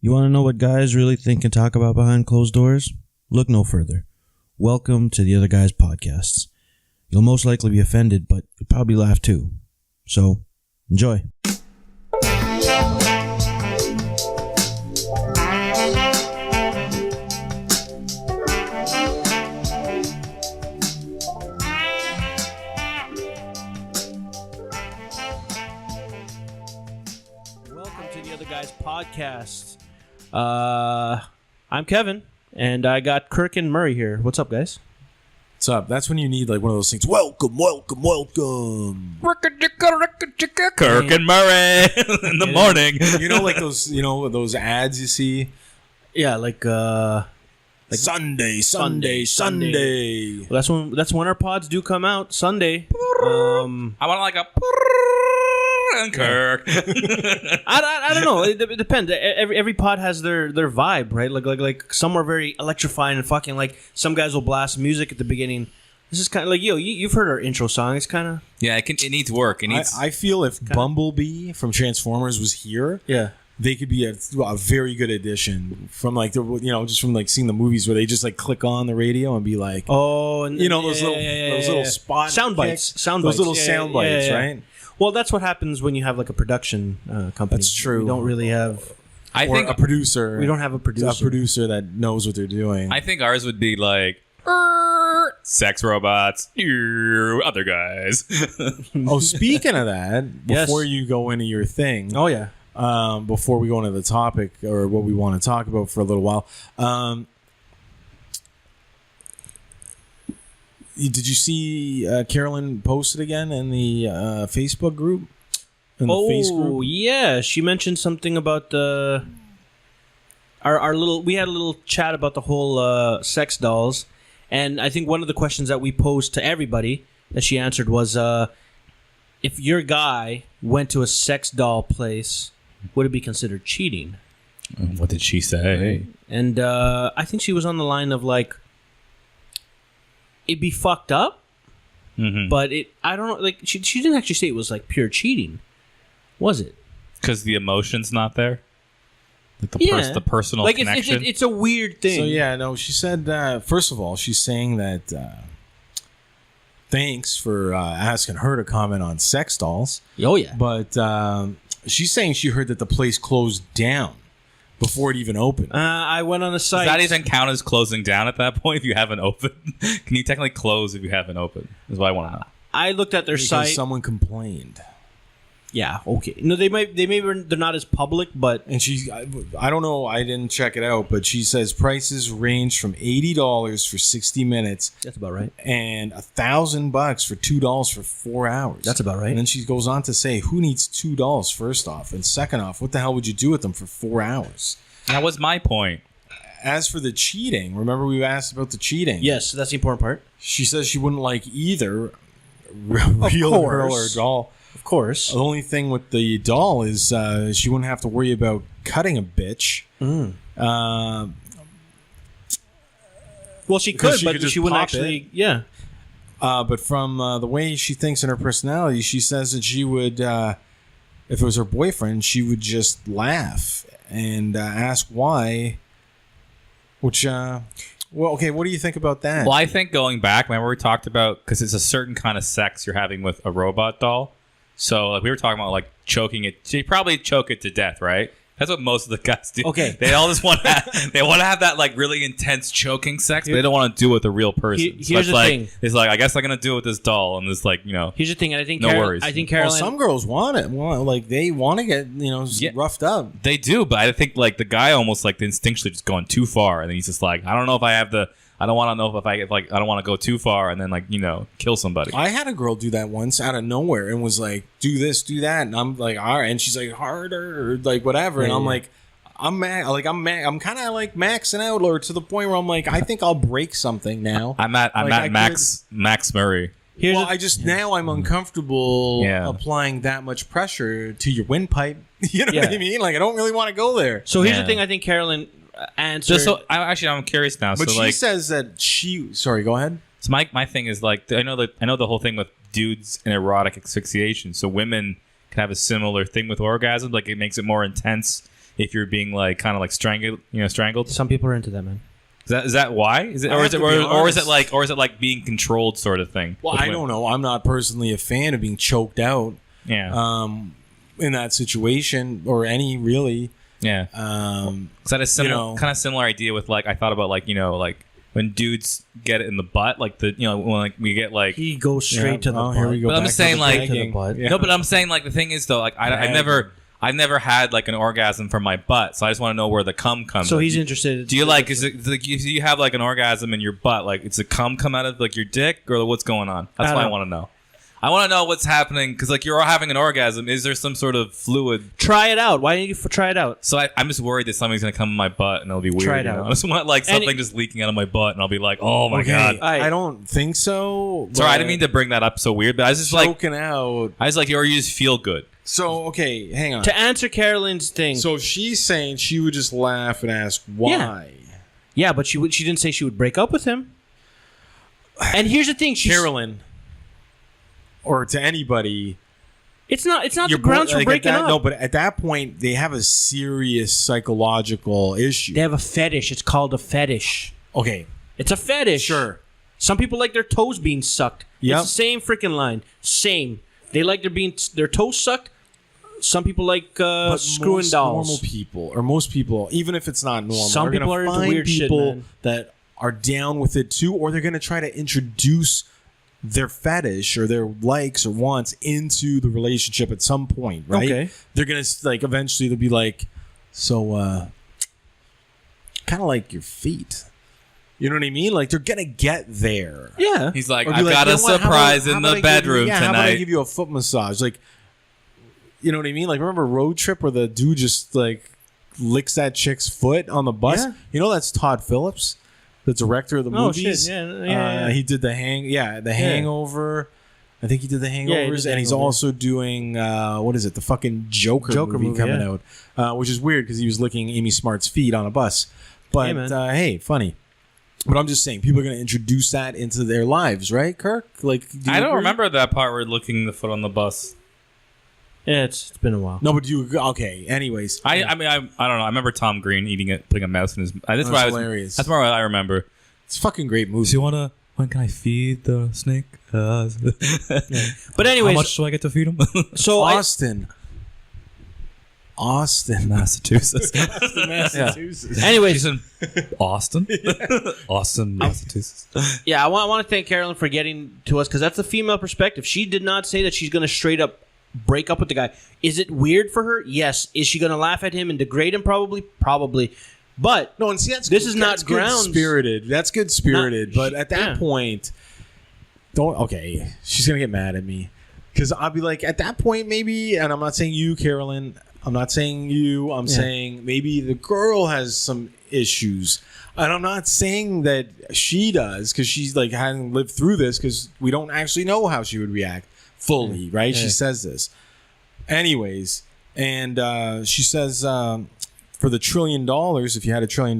You want to know what guys really think and talk about behind closed doors? Look no further. Welcome to the Other Guys Podcasts. You'll most likely be offended, but you'll probably laugh too. So, enjoy. Welcome to the Other Guys Podcast. I'm Kevin, and I got Kirk and Murray here. What's up, guys? What's up? That's when you need like one of those things. Welcome, welcome, welcome. Kirk and Murray in the morning. You know, like those ads you see. Yeah, like Sunday. Well, that's when our pods do come out. Sunday. I want like a and Kirk. I don't know. It depends. Every pod has their vibe, right? Like some are very electrifying and fucking like some guys will blast music at the beginning. This is kind of like you've heard our intro song. It's kind of It needs work. I feel if Bumblebee from Transformers was here, they could be a very good addition from like just from like seeing the movies where they just like click on the radio and be like, and those little spot sound bites, those little sound bites, right? Well, that's what happens when you have like a production company. That's true. We don't really have. I think a producer. We don't have a producer. A producer that knows what they're doing. I think ours would be like sex robots, other guys. Oh, speaking of that, before you go into your thing, before we go into the topic or what we want to talk about for a little while, did you see Carolyn posted again in the Facebook group? Yeah, she mentioned something about our little. We had a little chat about the whole sex dolls, and I think one of the questions that we posed to everybody that she answered was, if your guy went to a sex doll place, would it be considered cheating? What did she say? And I think she was on the line of like, it'd be fucked up, but I don't know. Like she didn't actually say it was like pure cheating, was it? Because the emotion's not there. Like the personal connection. It's a weird thing. So she said. First of all, she's saying that. Thanks for asking her to comment on sex dolls. Oh yeah, but she's saying she heard that the place closed down before it even opened. I went on the site. Does that even count as closing down at that point if you haven't opened? Can you technically close if you haven't opened? Is what I want to know. I looked at their site. Someone complained. Yeah. Okay. No, they're not as public, but and I don't know. I didn't check it out, but she says prices range from $80 for 60 minutes. That's about right. And $1,000 for $2 for 4 hours. That's about right. And then she goes on to say, who needs $2 first off, and second off, what the hell would you do with them for 4 hours? That was my point. As for the cheating, remember we asked about the cheating? Yes, that's the important part. She says she wouldn't like either real girl or doll. Of course. The only thing with the doll is she wouldn't have to worry about cutting a bitch. Well, she could, but she wouldn't actually. Yeah. But from the way she thinks in her personality, she says that she would, if it was her boyfriend, she would just laugh and ask why. Which, well, okay, what do you think about that? Well, I think going back, remember we talked about, because it's a certain kind of sex you're having with a robot doll. So like we were talking about like choking it. They probably choke it to death, right? That's what most of the guys do. Okay. They all just want to have that like really intense choking sex, but they don't want to do it with a real person. Here's the thing. It's like, I guess I'm going to do it with this doll and this like, Here's the thing, and I think worries. I think Caroline... Well, some girls want it. Like they want to get, roughed up. They do, but I think like the guy almost like instinctually just going too far, and then he's just like, I don't know if I have the... I don't want to know if I don't want to go too far and then kill somebody. I had a girl do that once out of nowhere and was like, do this, do that, and I'm like, all right, and she's like, harder, or like whatever, and I'm like, I'm kind of like maxing out, or to the point where I'm like, I think I'll break something now. I'm at Max Murray. I'm uncomfortable applying that much pressure to your windpipe. You know what I mean? Like I don't really want to go there. So here's the thing. I think Carolyn answered. I'm curious now. But she says that she. Sorry, go ahead. So my thing is like I know the whole thing with dudes and erotic asphyxiation. So women can have a similar thing with orgasm. Like it makes it more intense if you're being like kind of like strangled. Some people are into that, man. Is that why? Is it, or is it like being controlled sort of thing? Well, I don't know. I'm not personally a fan of being choked out. Yeah. In that situation or any really. Yeah. Is that a similar kind of similar idea with like I thought about like like when dudes get it in the butt, like the when like we get like he goes straight to the butt. Here we go. But I'm just saying like Yeah. no, but I'm saying like the thing is though like I've never had like an orgasm from my butt, so I just want to know where the cum comes. So he's interested. Do you like? Is it like if you have like an orgasm in your butt? Like, it's a cum come out of like your dick, or what's going on? That's what I want to know. I want to know what's happening because like you're having an orgasm. Is there some sort of fluid? Try it out. Why don't you try it out? So I'm just worried that something's gonna come in my butt and it'll be weird. Try it out. I just want like something just leaking out of my butt and I'll be like, oh my god. I don't think so. Sorry, I didn't mean to bring that up so weird, but I was just choking out. I was like, or you just feel good. So okay, hang on. To answer Carolyn's thing. So she's saying she would just laugh and ask why. Yeah, but she didn't say she would break up with him. And here's the thing, Carolyn, or to anybody, it's not the grounds for breaking up. No, but at that point they have a serious psychological issue. They have a fetish. It's called a fetish. Okay, it's a fetish. Sure. Some people like their toes being sucked. Yep. It's the same freaking line. Same. They like their toes sucked. Some people like screwing dolls. Normal people, or most people, even if it's not normal, some people are into weird people shit, that are down with it too, or they're going to try to introduce their fetish or their likes or wants into the relationship at some point, right? Okay. They're going to like eventually they'll be like, so kind of like your feet. You know what I mean? Like they're gonna get there. Yeah. He's like, I've got a surprise in the bedroom tonight. How about I give you a foot massage? Like, you know what I mean? Like, remember Road Trip where the dude just like licks that chick's foot on the bus? Yeah. You know that's Todd Phillips, the director of the movies. Shit. Yeah. He did the Hangover. I think he did the Hangovers, and he's also doing what is it? The fucking Joker movie coming out, which is weird because he was licking Amy Smart's feet on a bus. But hey, funny. But I'm just saying, people are going to introduce that into their lives, right, Kirk? Like, I don't remember that part where licking the foot on the bus. Yeah, it's been a while. No, but okay. Anyways, I mean, I don't know. I remember Tom Green putting a mouse in his. That's hilarious. That's more what I remember. It's a fucking great movie. So when can I feed the snake? But anyways, how much do I get to feed him? So Austin, Massachusetts. Massachusetts. Yeah. Anyways, she's in Austin. Austin, Massachusetts. Yeah, I want to thank Carolyn for getting to us because that's the female perspective. She did not say that she's going to straight up break up with the guy. Is it weird for her? Yes. Is she going to laugh at him and degrade him? Probably. But no, and see, this is not grounds. Spirited. That's good spirited. But at that point, she's going to get mad at me because I'll be like, at that point, maybe, and I'm not saying you, Carolyn. I'm not saying you. I'm saying maybe the girl has some issues. And I'm not saying that she does because she's like hadn't lived through this because we don't actually know how she would react fully, right? Yeah. She says this. Anyways, and she says for the $1 trillion, if you had $1 trillion,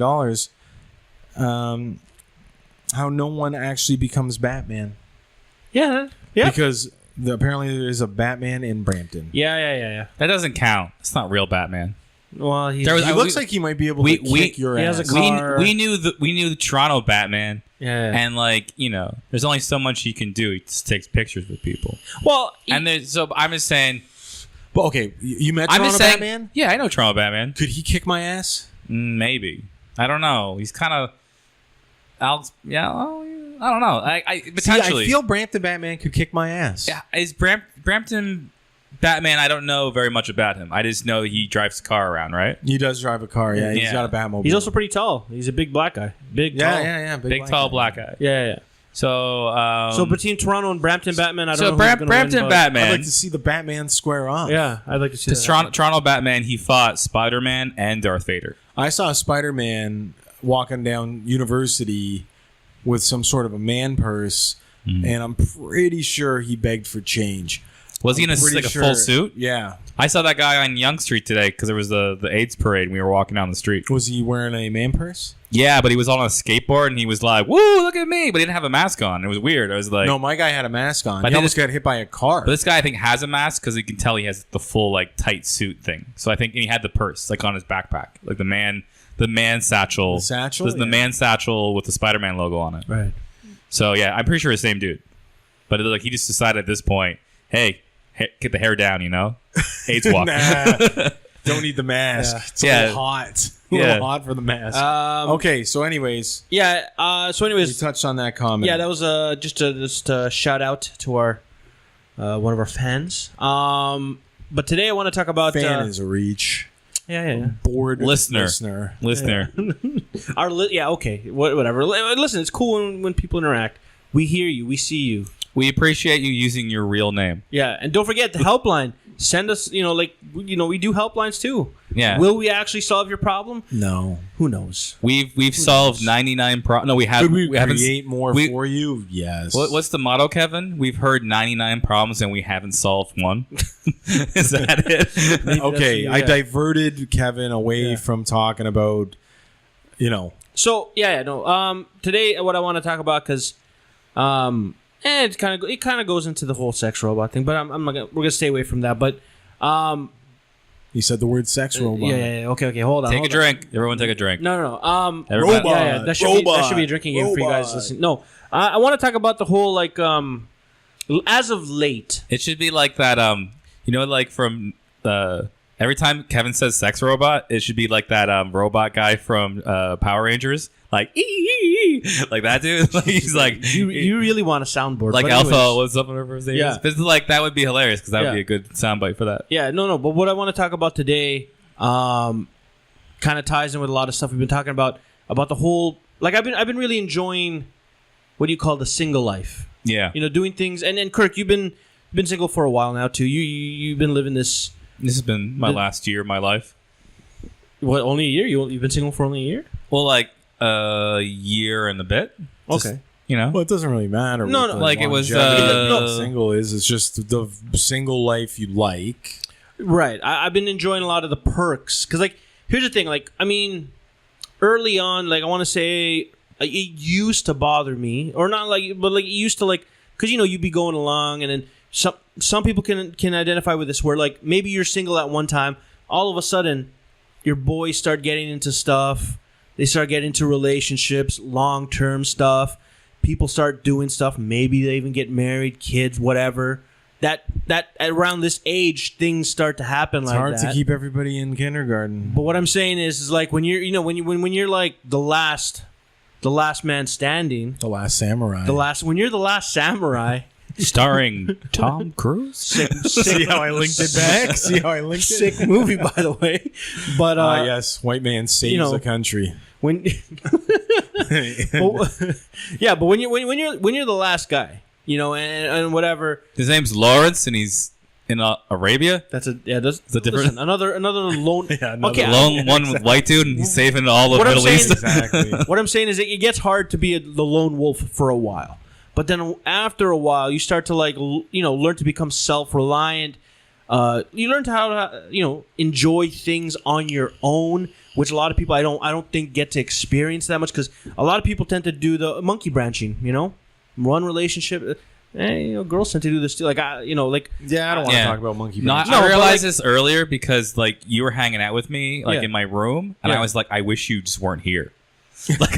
how no one actually becomes Batman. Yeah. Because apparently there is a Batman in Brampton. Yeah. That doesn't count. It's not real Batman. Well, he looks like he might be able to kick your ass. He has a car. We knew the Toronto Batman. Yeah. And there's only so much he can do. He just takes pictures with people. Well, I'm just saying. But okay, you met Toronto Batman? Yeah, I know Toronto Batman. Could he kick my ass? Maybe. I don't know. He's kind of. I don't know. I potentially. I feel Brampton Batman could kick my ass. Yeah, is Brampton Batman? I don't know very much about him. I just know he drives a car around, right? He does drive a car. Yeah, he's got a Batmobile. He's also pretty tall. He's a big black guy. Big, tall black guy. Yeah. So between Toronto and Brampton Batman, I don't know. So Brampton Batman. I'd like to see the Batman square off. Yeah, I'd like to see. Toronto Batman. He fought Spider-Man and Darth Vader. I saw Spider-Man walking down University with some sort of a man purse, and I'm pretty sure he begged for change. Was he in a full suit? Yeah. I saw that guy on Yonge Street today because there was the AIDS parade and we were walking down the street. Was he wearing a man purse? Yeah, but he was on a skateboard and he was like, "Woo, look at me!" But he didn't have a mask on. It was weird. I was like, No, my guy had a mask on. I He think almost got hit by a car. but this guy I think has a mask because you can tell he has the full like tight suit thing. So I think and he had the purse like on his backpack, like the man satchel. The satchel? The man satchel with the Spider-Man logo on it. Right. So yeah, I'm pretty sure it's the same dude. But like he just decided at this point, hey, get the hair down, you know? AIDS walk. Nah, don't need the mask. Yeah. It's a little hot. A little hot for the mask. Okay, so anyways. Yeah. So anyways, We touched on that comment. yeah, that was just a shout out to our one of our fans. But today I want to talk about Fan is a reach. yeah. Bored Listener. Okay, whatever. Listen, it's cool when people interact. We hear you. We see you. We appreciate you using your real name. Yeah, and don't forget the helpline. Send us, we do helplines too. Yeah. Will we actually solve your problem? No. Who knows? We've solved 99 problems. No, we have. Could we haven't create more for you? Yes. What's the motto, Kevin? We've heard 99 problems and we haven't solved one. Is that it? Okay, Yeah. I diverted Kevin away from talking about, So today what I want to talk about because, it kind of goes into the whole sex robot thing, but we're gonna stay away from that. But He said the word sex robot. yeah. Okay. Hold on. Take a drink. Everyone take a drink. No. Everybody- Robot. Yeah. That should be a drinking game for you guys Robot. listening. No, I want to talk about the whole as of late. It should be like that. Like from every time Kevin says sex robot, it should be like that robot guy from Power Rangers, like like that dude. Like he's like You really want a soundboard, like but Alpha. anyways. What's up? Whatever his name Yeah. is. But it's like that would be hilarious because that would Yeah. be a good soundbite for that. Yeah, no. But what I want to talk about today, kind of ties in with a lot of stuff we've been talking about the whole. Like I've been really enjoying what do you call the single life. Yeah. Doing things. And Kirk, you've been single for a while now too. You've been living this. This has been my last year of my life. What, only a year? You've been single for only a year? Well, like a year and a bit. Just, Okay. Well, it doesn't really matter. No, what no. the Like, it was, longevity of single is. It's just the single life you like. Right. I've been enjoying a lot of the perks. Because, here's the thing. Early on, I want to say, it used to bother me. Or not but it used to, because, you'd be going along and then some people can identify with this where, maybe you're single at one time. All of a sudden, your boys start getting into stuff. They start getting into relationships, long-term stuff. People start doing stuff. Maybe they even get married, kids, whatever. That around this age, things start to happen It's like hard that. to keep everybody in kindergarten. But what I'm saying is when you're, when you're like the last man standing, The Last Samurai. when you're the last samurai, Starring Tom Cruise. See how I linked it back? See how I linked it? sick movie by the way. But Yes, white man saves know, the country. when but when you're the last guy, and whatever. His name's Lawrence, and he's in Arabia. That's a different- listen, another lone. another Lone one with white dude, and he's saving all of What I'm Middle saying East. is- Exactly. What I'm saying is it gets hard to be the lone wolf for a while. But then after a while, you start to learn to become self-reliant. You learn to how to enjoy things on your own, which a lot of people I don't think get to experience that much because a lot of people tend to do the monkey branching. One relationship. Girls tend to do this too. Yeah, I don't want to Yeah. talk about monkey No, branching. I but, realized this earlier because you were hanging out with me Yeah. in my room, and Yeah. I was like, I wish you just weren't here.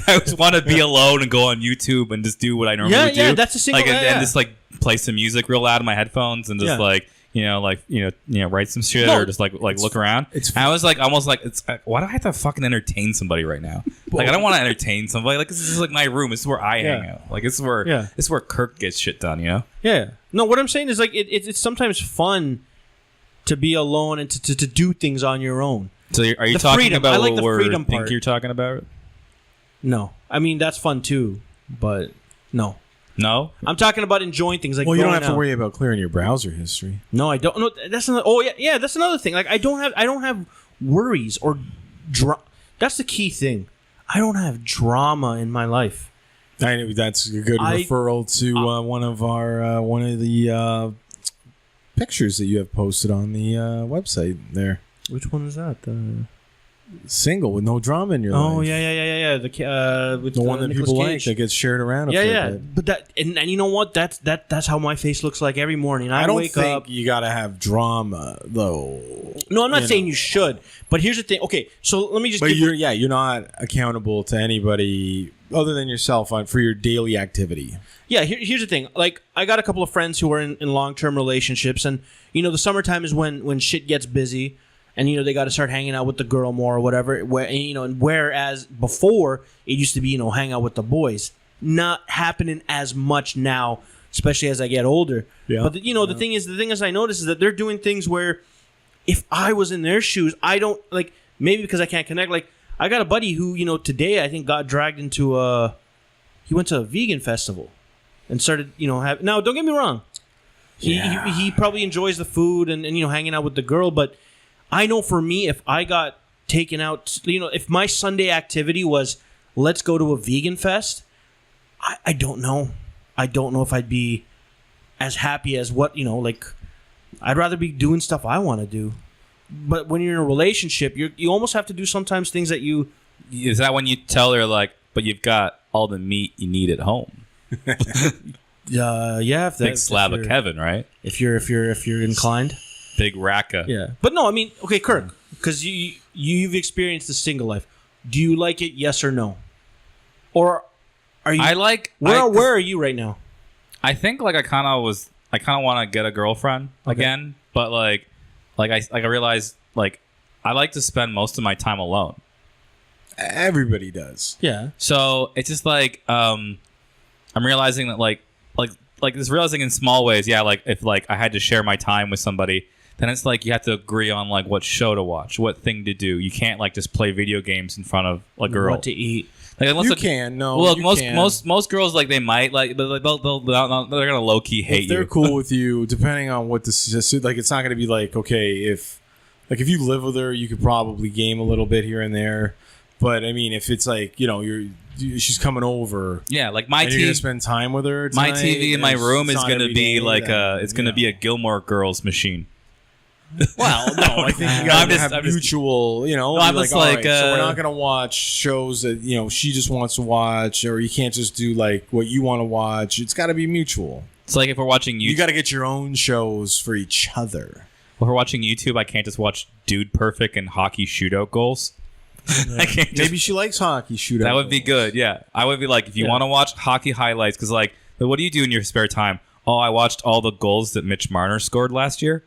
I just want to be alone and go on YouTube and just do what I normally do. Yeah, that's a single. and just play some music real loud in my headphones and just write some shit No, or just look around. it's- And I was almost it's why do I have to fucking entertain somebody right now? I don't want to entertain somebody. This is my room. This is where I hang out. This is where Kirk gets shit done. Yeah. No, what I'm saying is it's sometimes fun to be alone and to do things on your own. So are you The talking freedom. about I like what the we're freedom think part. you're talking about? No, I mean that's fun too, but no. No. I'm talking about enjoying things like. Well, you don't going have to out. worry about clearing your browser history. No, I don't. No, that's another. Oh yeah. That's another thing. I don't have worries or That's the key thing. I don't have drama in my life. I know that's a good referral to one of the pictures that you have posted on the website there. Which one is that? Single with no drama in your life. Oh yeah. With The one that Nicolas people like Cage. that gets shared around. Yeah. But that and you know what? That's how my face looks like every morning. I don't wake think up. you gotta have drama though. No, I'm not saying you should. But here's the thing. Okay, so let me just. But you're not accountable to anybody other than yourself for your daily activity. Yeah, here's the thing. Like, I got a couple of friends who are in long-term relationships, and the summertime is when shit gets busy, and they got to start hanging out with the girl more or whatever. And whereas before it used to be hang out with the boys, not happening as much now, especially as I get older. Yeah. But the thing is, I notice is that they're doing things where, if I was in their shoes, I don't like. Maybe because I can't connect. Like, I got a buddy who today I think got dragged into he went to a vegan festival. And started, now don't get me wrong. He probably enjoys the food and hanging out with the girl. But I know for me, if I got taken out, if my Sunday activity was let's go to a vegan fest, I don't know. I don't know if I'd be as happy as what like. I'd rather be doing stuff I want to do. But when you're in a relationship, you almost have to do sometimes things that you. Is that when you tell her like, but you've got all the meat you need at home? Yeah, Big slab of Kevin, right? If you're inclined, big racka. yeah. But no, I mean, okay, Kirk, because you've experienced the single life. Do you like it? Yes or no? Or are you? Where are you right now? I think like I kind of want to get a girlfriend again, but like I realized like I like to spend most of my time alone. Everybody does. Yeah. So it's just like I'm realizing that like this realizing in small ways. Yeah, like if like I had to share my time with somebody, then it's like you have to agree on like what show to watch, what thing to do. You can't like just play video games in front of a girl. What to eat? Like, unless You can. No. Well, you most can. most girls like they might like, but like, they're gonna low key hate If they're you. cool with you, depending on what this like, it's not going to be like, okay, if you live with her, you could probably game a little bit here and there. But I mean, if it's like she's coming over, Yeah, like my and you're gonna TV, spend time with her. my tonight, TV in my room it's is not gonna be be any of like that, it's gonna be a Gilmore Girls machine. Well, no, I think you I'm gotta just- have I'm just- mutual. I'm be just all like, right, so we're not gonna watch shows that she just wants to watch, or you can't just do like what you want to watch. It's got to be mutual. It's like if we're watching YouTube, You got to get your own shows for each other. if we're watching YouTube, I can't just watch Dude Perfect and hockey shootout goals. I can't just, Maybe she likes hockey shootout. that would be good. Yeah, I would be like, if you want to watch hockey highlights, because like, what do you do in your spare time? Oh, I watched all the goals that Mitch Marner scored last year.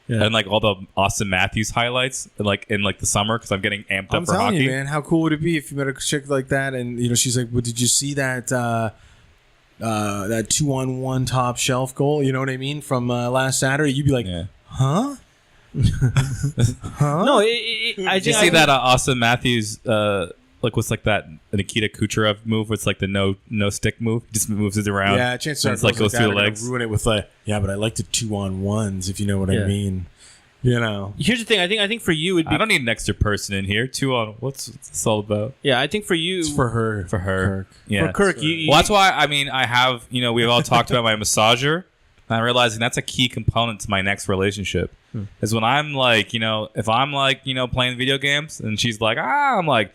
Yeah. And like all the Austin Matthews highlights, in the summer, because I'm getting amped I'm up for telling hockey. you, man, how cool would it be if you met a chick like that, and she's like, "Well, did you see that that 2-on-1 top shelf goal? You know what I mean, from last Saturday?" You'd be like, Yeah. "Huh? Huh?" No, Did you see that Austin Matthews what's like that Nikita Kucherov move? What's like the no stick move? He just moves it around. Yeah, chances are and it's like goes that through the are gonna legs. Ruin it with like, yeah, but I like the 2-on-1s, if you know what Yeah. I mean. Here's the thing. I think for you, it'd be. I don't need an extra person in here. 2-on. What's this all about? Yeah, I think for you. It's for her. For her. Kirk. Yeah. For Kirk, you. Well, that's why I have we've all talked about my massager. And I'm realizing that's a key component to my next relationship. Is when I'm like, if I'm like, playing video games and she's like, I'm like,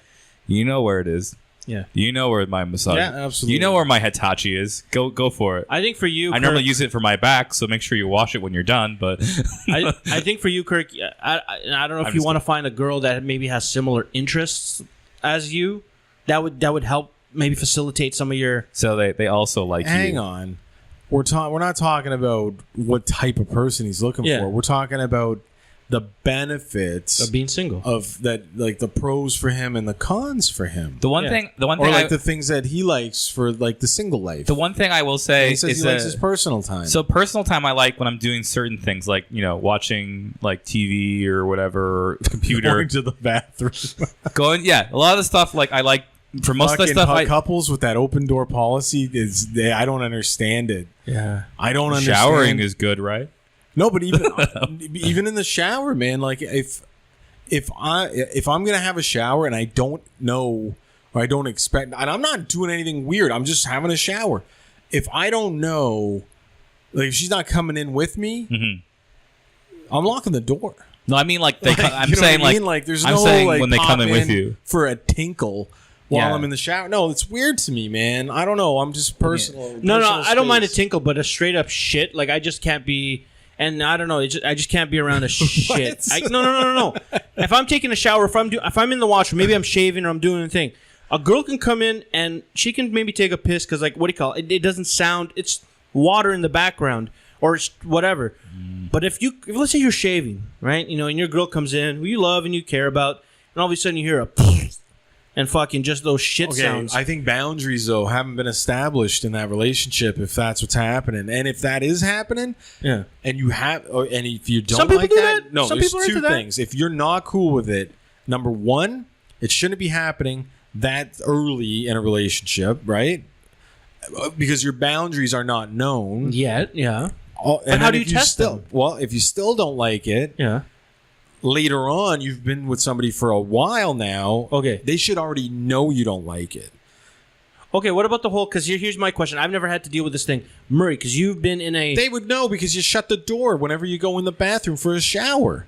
you know where it is. Yeah. You know where my massager. Yeah, absolutely. You know where my Hitachi is. Go for it. I think for you, I Kirk, normally use it for my back, so make sure you wash it when you're done. But I think for you, Kirk, I don't know if I'm you just want to find a girl that maybe has similar interests as you. That would help maybe facilitate some of your. so they also like Hang you. on. We're not talking about what type of person he's looking Yeah. for. We're talking about the benefits Of being single. of that, like the pros for him and the cons for him. The one Yeah. thing Or like the things that he likes for like the single life. the one thing I will say he says is he likes that- his personal time. So personal time I like when I'm doing certain things, like watching like TV or whatever, or computer, going to the bathroom. a lot of the stuff like I like. For most of the Fucking stuff, couples with that open door policy I don't understand it. Yeah. I don't understand. showering is good, right? No, but even in the shower, man. Like if I'm gonna have a shower and I don't know or I don't expect, and I'm not doing anything weird. I'm just having a shower. If I don't know Like if she's not coming in with me, Mm-hmm. I'm locking the door. No, I mean like Like, I'm you know saying what I mean? like there's I'm no saying like when they pop come in with you. for a tinkle while Yeah. I'm in the shower. No, it's weird to me, man. I don't know. I'm just personal. No, personal I don't mind a space. tinkle, but a straight up shit, like I just can't be. And I don't know, I just can't be around a shit. No. If I'm taking a shower, if I'm in the washroom, maybe I'm shaving or I'm doing a thing. A girl can come in and she can maybe take a piss because, like, what do you call it? It doesn't sound. It's water in the background or it's whatever. But if let's say you're shaving, right? You know, and your girl comes in who you love and you care about, and all of a sudden you hear a and fucking just those shit sounds. I think boundaries though haven't been established in that relationship. If that's what's happening, and if that is happening, Yeah. and if you don't Some people like do that, that. no, Some there's people are two into that. things. If you're not cool with it, number one, it shouldn't be happening that early in a relationship, right? Because your boundaries are not known. Yeah. And how then do you if test still, them? Well, if you still don't like it, Yeah. later on you've been with somebody for a while now. Okay. They should already know you don't like it. Okay, what about the whole? Because here's my question. I've never had to deal with this thing, Murray. Because you've been in a. They would know because you shut the door whenever you go in the bathroom for a shower.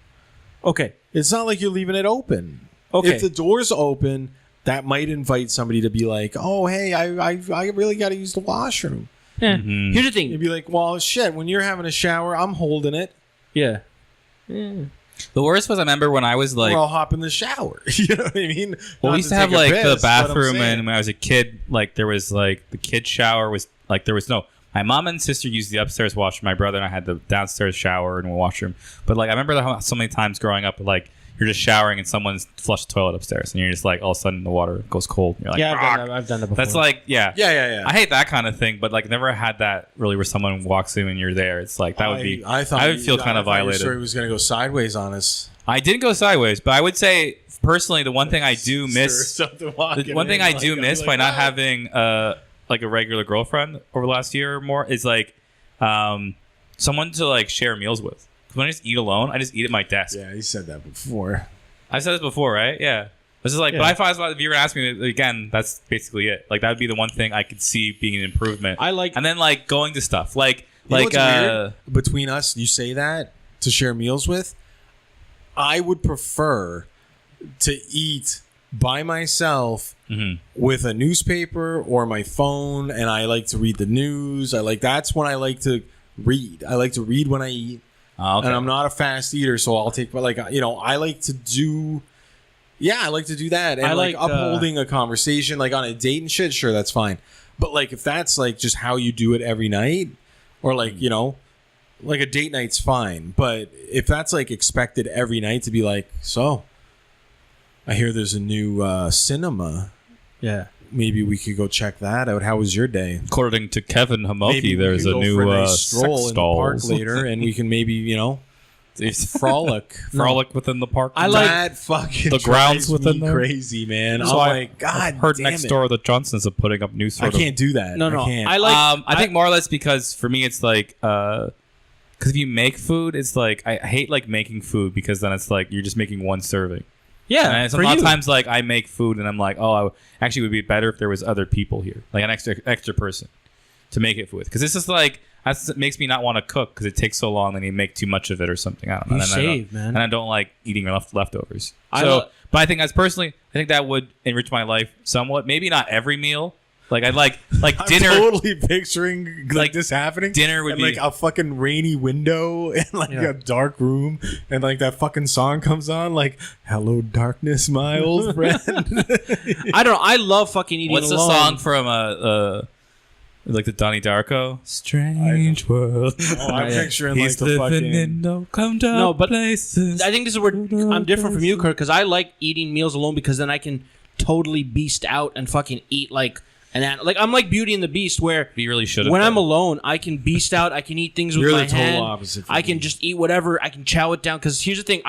Okay. It's not like you're leaving it open. Okay. If the door's open, that might invite somebody to be like, "Oh, hey, I really got to use the washroom." Yeah. Here's the thing. You'd be like, "Well, shit. When you're having a shower, I'm holding it. Yeah. The worst was I remember when I was like, Or I'll hop in the shower." You know what I mean? well, Not we used to take have a like piss, the but I'm bathroom, saying- and when I was a kid, like there was like the kid shower was like there was no. My mom and sister used the upstairs washroom. My brother and I had the downstairs shower and washroom. But like I remember so many times growing up, like you're just showering and someone's flushed the toilet upstairs, and you're just like all of a sudden the water goes cold. And you're like, Yeah, I've done that before. that's like Yeah. I hate that kind of thing, but like never had that really where someone walks in and you're there. It's like that would be. I thought I would feel kind of Your violated. story was going to go sideways on us. I didn't go sideways, but I would say personally the one thing I do miss. Something The one thing I do miss by not having like a regular girlfriend over the last year or more is like someone to like share meals with. 'Cause when I just eat alone, I just eat at my desk. Yeah, you said that before. I've said this before, right? Yeah. This is like, Yeah. but I thought if you were asking me again, that's basically it. Like that would be the one thing I could see being an improvement. I like- and then like going to stuff like You know like what's weird? Between us, you say that to share meals with. I would prefer to eat by myself with a newspaper or my phone, and I like to read the news. That's when I like to read. I like to read when I eat, okay. and I'm not a fast eater, so I'll take. But I like to do. Yeah, I like to do that, and I like like, upholding a conversation, like on a date and shit. Sure, that's fine. But like if that's like just how you do it every night, or like like a date night's fine. But if that's like expected every night to be like, so I hear there's a new cinema. Yeah. Maybe we could go check that out. How was your day? according to Kevin Maybe Hamoki, we there's could a go new for a nice sex stroll in the park dolls. later, and we can maybe frolic. Frolic within the park. I like- that fucking The grounds drives within me there? crazy, man. So I'm I- like, God, I've heard damn next it. door the Johnsons are putting up new I sort of. can't do that. No. I can't. I like. I think more or less because for me it's like because if you make food, it's like I hate like making food because then it's like you're just making one serving. Yeah. And so for a lot you. of times like I make food and I'm like, oh, actually it would be better if there was other people here, like an extra person to make it with, because it's just like it makes me not want to cook because it takes so long and you make too much of it or something. I don't know. You And I don't- save, man. And I don't like eating leftovers. I So, lo- but I think I think that would enrich my life somewhat. Maybe not every meal. Like I'd like I'm dinner. totally picturing Like, this happening. dinner would and be- like a fucking rainy window and like Yeah. a dark room, and like that fucking song comes on, like "Hello, darkness, my old friend." I don't know. I love fucking eating What's the alone. song from like the Donnie Darko? Strange world. I'm picturing He's like the living fucking. in no come down No, but places. I think this is where I'm different from you, Kirk, because I like eating meals alone because then I can totally beast out and fucking eat like like I'm like Beauty and the Beast, where We really should have. when I'm alone, I can beast out. I can eat things with You're my the total hand. opposite from I can me. just eat whatever. I can chow it down. Because here's the thing,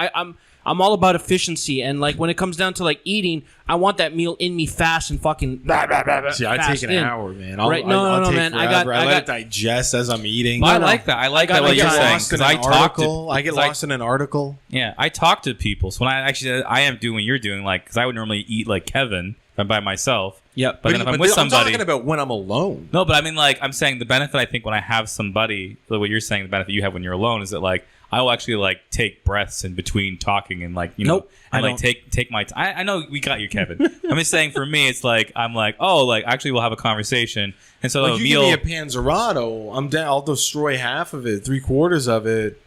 I'm all about efficiency, and like when it comes down to like eating, I want that meal in me fast and fucking. See, I fast take an in. hour, man. Right, no, take man, I forever. got- I let it digest as I'm eating. But I no. like that. I like I that what get you're saying lost in because I an talk to. article. I get 'cause lost in an article. Yeah, I talk to people. So when I am doing what you're doing, like because I would normally eat like Kevin if I'm by myself. Yep. But then if I'm with somebody, I'm talking about when I'm alone. no, but I mean, like, I'm saying the benefit I think when I have somebody, like what you're saying, the benefit you have when you're alone is that like I will actually like take breaths in between talking and like Nope, and I like don't. take my time. I know we got you, Kevin. I'm just saying for me, it's like I'm like actually we'll have a conversation, and so Like a you meal. give me a Panzerato, I'm down. I'll destroy half of it, 3/4 of it.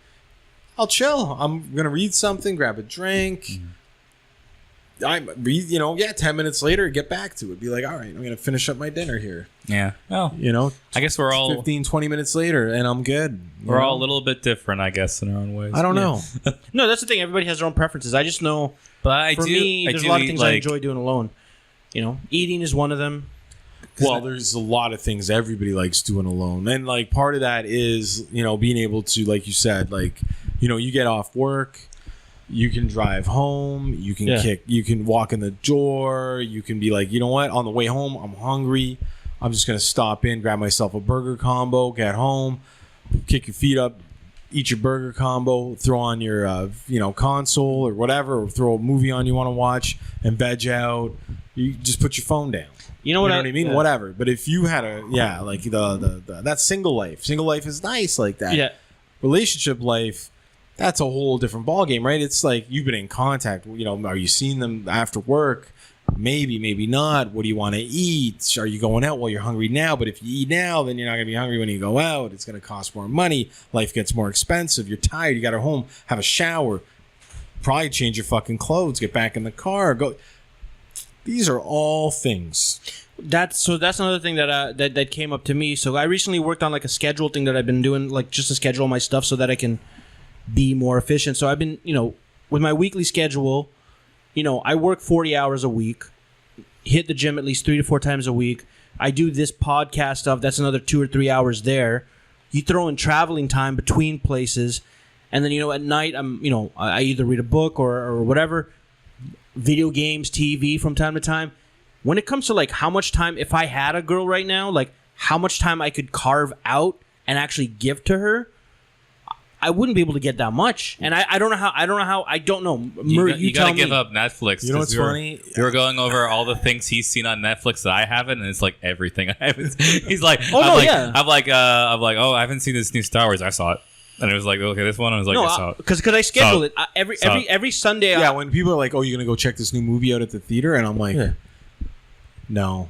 I'll chill. I'm gonna read something, grab a drink. I'm read, 10 minutes later, get back to it. Be like, all right, I'm gonna finish up my dinner here. Yeah. Well, I guess we're all 15, 20 minutes later, and I'm good. we're all a little bit different, I guess, in our own ways. I don't know. No, that's the thing. Everybody has their own preferences. I just know But for me, there's a lot of things I enjoy doing alone. Eating is one of them. Well, there's a lot of things everybody likes doing alone, and like part of that is being able to, like you said, like you get off work. You can drive home. You can You can walk in the door. You can be like, you know what? On the way home, I'm hungry. I'm just gonna stop in, grab myself a burger combo, get home, kick your feet up, eat your burger combo, throw on your console or whatever, or throw a movie on you want to watch, and veg out. You just put your phone down. You know what I mean? Yeah. Whatever. But if you had like the that's single life. Single life is nice like that. Yeah. Relationship life. That's a whole different ballgame, right? It's like you've been in contact. Are you seeing them after work? Maybe, maybe not. What do you want to eat? Are you going out? Well, you're hungry now, but if you eat now, then you're not going to be hungry when you go out. It's going to cost more money. Life gets more expensive. You're tired. You got to go home, have a shower, probably change your fucking clothes, get back in the car, go. These are all things. That's another thing that came up to me. So I recently worked on like a schedule thing that I've been doing, like just to schedule my stuff so that I can be more efficient. So I've been, with my weekly schedule, I work 40 hours a week, hit the gym at least 3 to 4 times a week. I do this podcast stuff. That's another 2 or 3 hours there. You throw in traveling time between places. And then, at night, I either read a book or whatever, video games, TV from time to time. When it comes to like how much time, if I had a girl right now, like how much time I could carve out and actually give to her, I wouldn't be able to get that much, and I don't know how. I don't know. Murray, you gotta give up Netflix. You know what's funny? We were going over all the things he's seen on Netflix that I haven't, and it's like everything I haven't. He's like, I'm like, oh, I haven't seen this new Star Wars. I saw it, and it was like, okay, this one. I was like, I saw it because I schedule it every Sunday. Yeah, when people are like, oh, you're gonna go check this new movie out at the theater, and I'm like, no.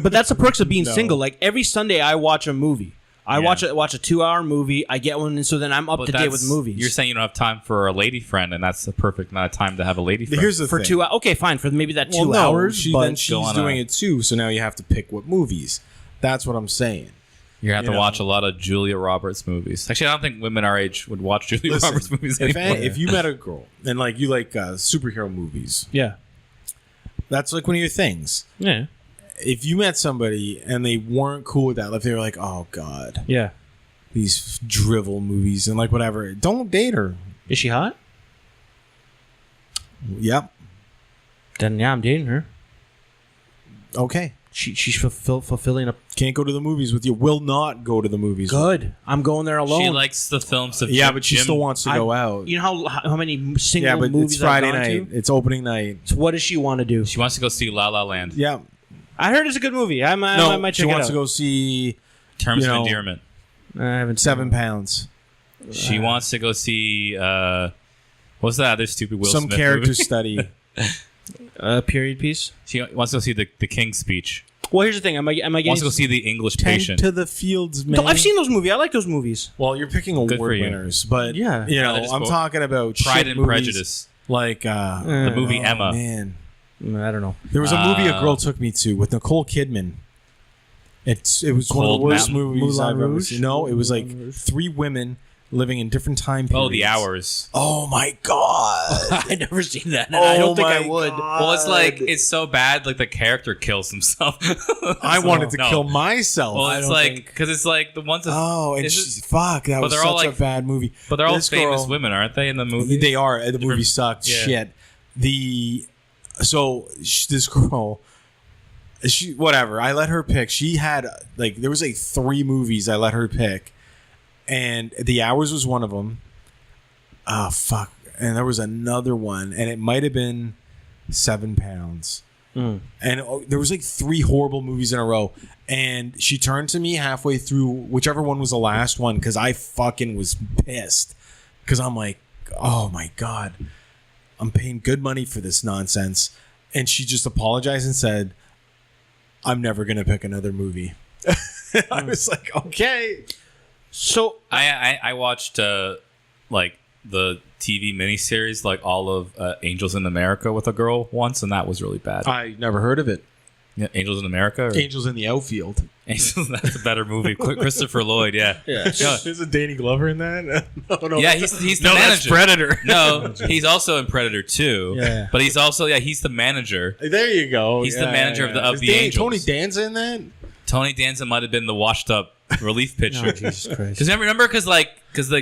But that's the perks of being single. Like every Sunday, I watch a movie. I watch a 2-hour movie. I get one, and so then I'm up to date with movies. You're saying you don't have time for a lady friend, and that's the perfect amount of time to have a lady friend. Here's the for thing. 2 hours. Okay, fine. For maybe that 2 hours. She's go doing it too. So now you have to pick what movies. That's what I'm saying. You have to watch a lot of Julia Roberts movies. Actually, I don't think women our age would watch Julia Roberts movies anymore. If you met a girl and like you like superhero movies, Yeah. that's like one of your things. Yeah. If you met somebody and they weren't cool with that, if they were like, oh god, Yeah. these drivel movies and like whatever, don't date her. Is she hot? Yep. Then yeah, I'm dating her. Okay. She's fulfilling a Can't go to the movies with you. Will not go to the movies. good. I'm going there alone. She likes the films of Yeah, but she still wants to go out. You know how many single Yeah, but movies it's Friday I've gone night. to? It's opening night. So what does she want to do? She wants to go see La La Land. Yeah. I heard it's a good movie. I might check she it wants out. to go see Terms You of know, Endearment. I haven't seen 7 pounds. She wants to go see what's that other stupid Will Some Smith character movie? study. period piece. She wants to go see the King's Speech. Well, here's the thing. Am I getting? Wants to go see the English Tend Patient. to the fields, man. No, I've seen those movies. I like those movies. Well, you're picking Good for award you. winners, but Yeah. they're just I'm talking about Pride shit and movies Prejudice. like The movie Emma. Man, I don't know. there was a movie a girl took me to with Nicole Kidman. It was one of the Cold worst Mountain. movies Moulin I've ever Rouge? seen. No, it was like Moulin Rouge. 3 women living in different time periods. Oh, The Hours. Oh my god! I've never seen that. And I don't think I my would. God. Well, it's like it's so bad. Like the character kills himself. I wanted to No. kill myself. Well, I it's don't like think- because it's like the ones. Oh, and is it- she's fuck. That But was they're all such like- a bad movie. but they're all This famous girl- women, aren't they? In the movie, They are. The movie Different- sucked. yeah. Shit. This girl. She whatever. I let her pick. She had like there was like 3 movies I let her pick, and The Hours was one of them. Ah, fuck. And there was another one, and it might have been 7 pounds. And there was like 3 horrible movies in a row. And she turned to me halfway through, whichever one was the last one, because I fucking was pissed. Because I'm like, oh my God, I'm paying good money for this nonsense. And she just apologized and said, I'm never going to pick another movie. I was like, okay. So I watched like the TV miniseries, like all of Angels in America with a girl once, and that was really bad. I never heard of it. Yeah, Angels in America? Or? Angels in the Outfield. Angels, that's a better movie. Christopher Lloyd, yeah. Isn't Danny Glover in that? No. Yeah, he's the manager. That's Predator. No, he's also in Predator 2. Yeah. But he's also, he's the manager. There you go. He's the manager of the Angels. Tony Danza in that? Tony Danza might have been the washed up relief pitcher. Oh, Jesus Christ. Because remember, because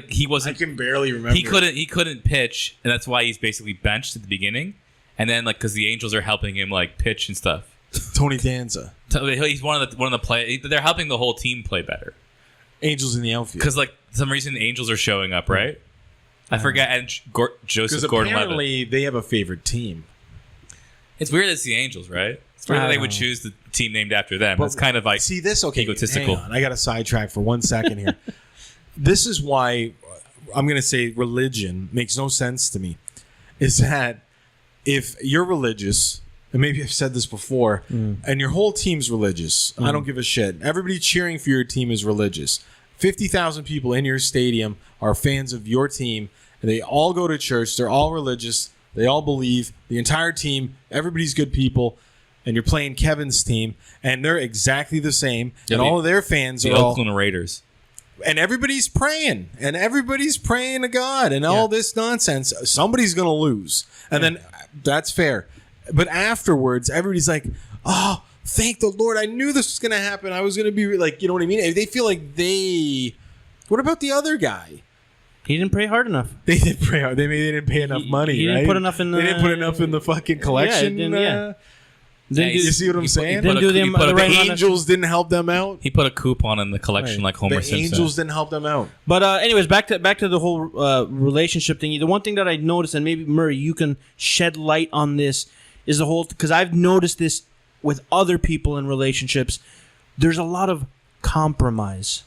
he wasn't. I can barely remember. He couldn't pitch, and that's why he's basically benched at the beginning. And then because the Angels are helping him pitch and stuff. Tony Danza. He's one of the play. They're helping the whole team play better. Angels in the Outfield. Because some reason the Angels are showing up, right? I forget. And Joseph Gordon-Levitt. Apparently they have a favorite team. It's weird it's the Angels, right? It's weird that they would choose the team named after them. That's kind of see this. Okay, egotistical. Hang on. I got to sidetrack for 1 second here. This is why I'm going to say religion makes no sense to me. Is that if you're religious, and maybe I've said this before, and your whole team's religious, I don't give a shit. Everybody cheering for your team is religious. 50,000 people in your stadium are fans of your team, and they all go to church. They're all religious. They all believe. The entire team, everybody's good people. And you're playing Kevin's team, and they're exactly the same. Yeah, and all of their fans the are Oakland Raiders. And everybody's praying. And everybody's praying to God. And all this nonsense. Somebody's going to lose. And then that's fair. But afterwards, everybody's like, oh, thank the Lord. I knew this was going to happen. I was going to be like, you know what I mean? They feel like they... What about the other guy? He didn't pray hard enough. They didn't pray hard. They didn't pay enough money, he didn't right? put enough in the... They didn't put enough in the fucking collection. You see what I'm saying? The Angels didn't help them out. He put a coupon in the collection like Homer Simpson. The Angels didn't help them out. But anyways, back to the whole relationship thing. The one thing that I noticed, and maybe Murray, you can shed light on this, is the whole, because I've noticed this with other people in relationships. There's a lot of compromise,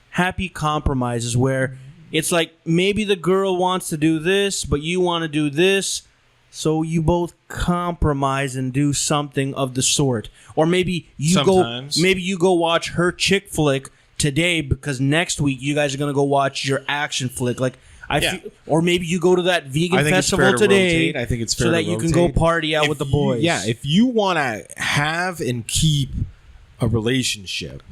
happy compromises where it's like maybe the girl wants to do this, but you want to do this. So you both compromise and do something of the sort, or maybe you go watch her chick flick today because next week you guys are gonna go watch your action flick. Or maybe you go to that vegan festival today. I think it's fair so that you can go party out with the boys. If you want to have and keep a relationship,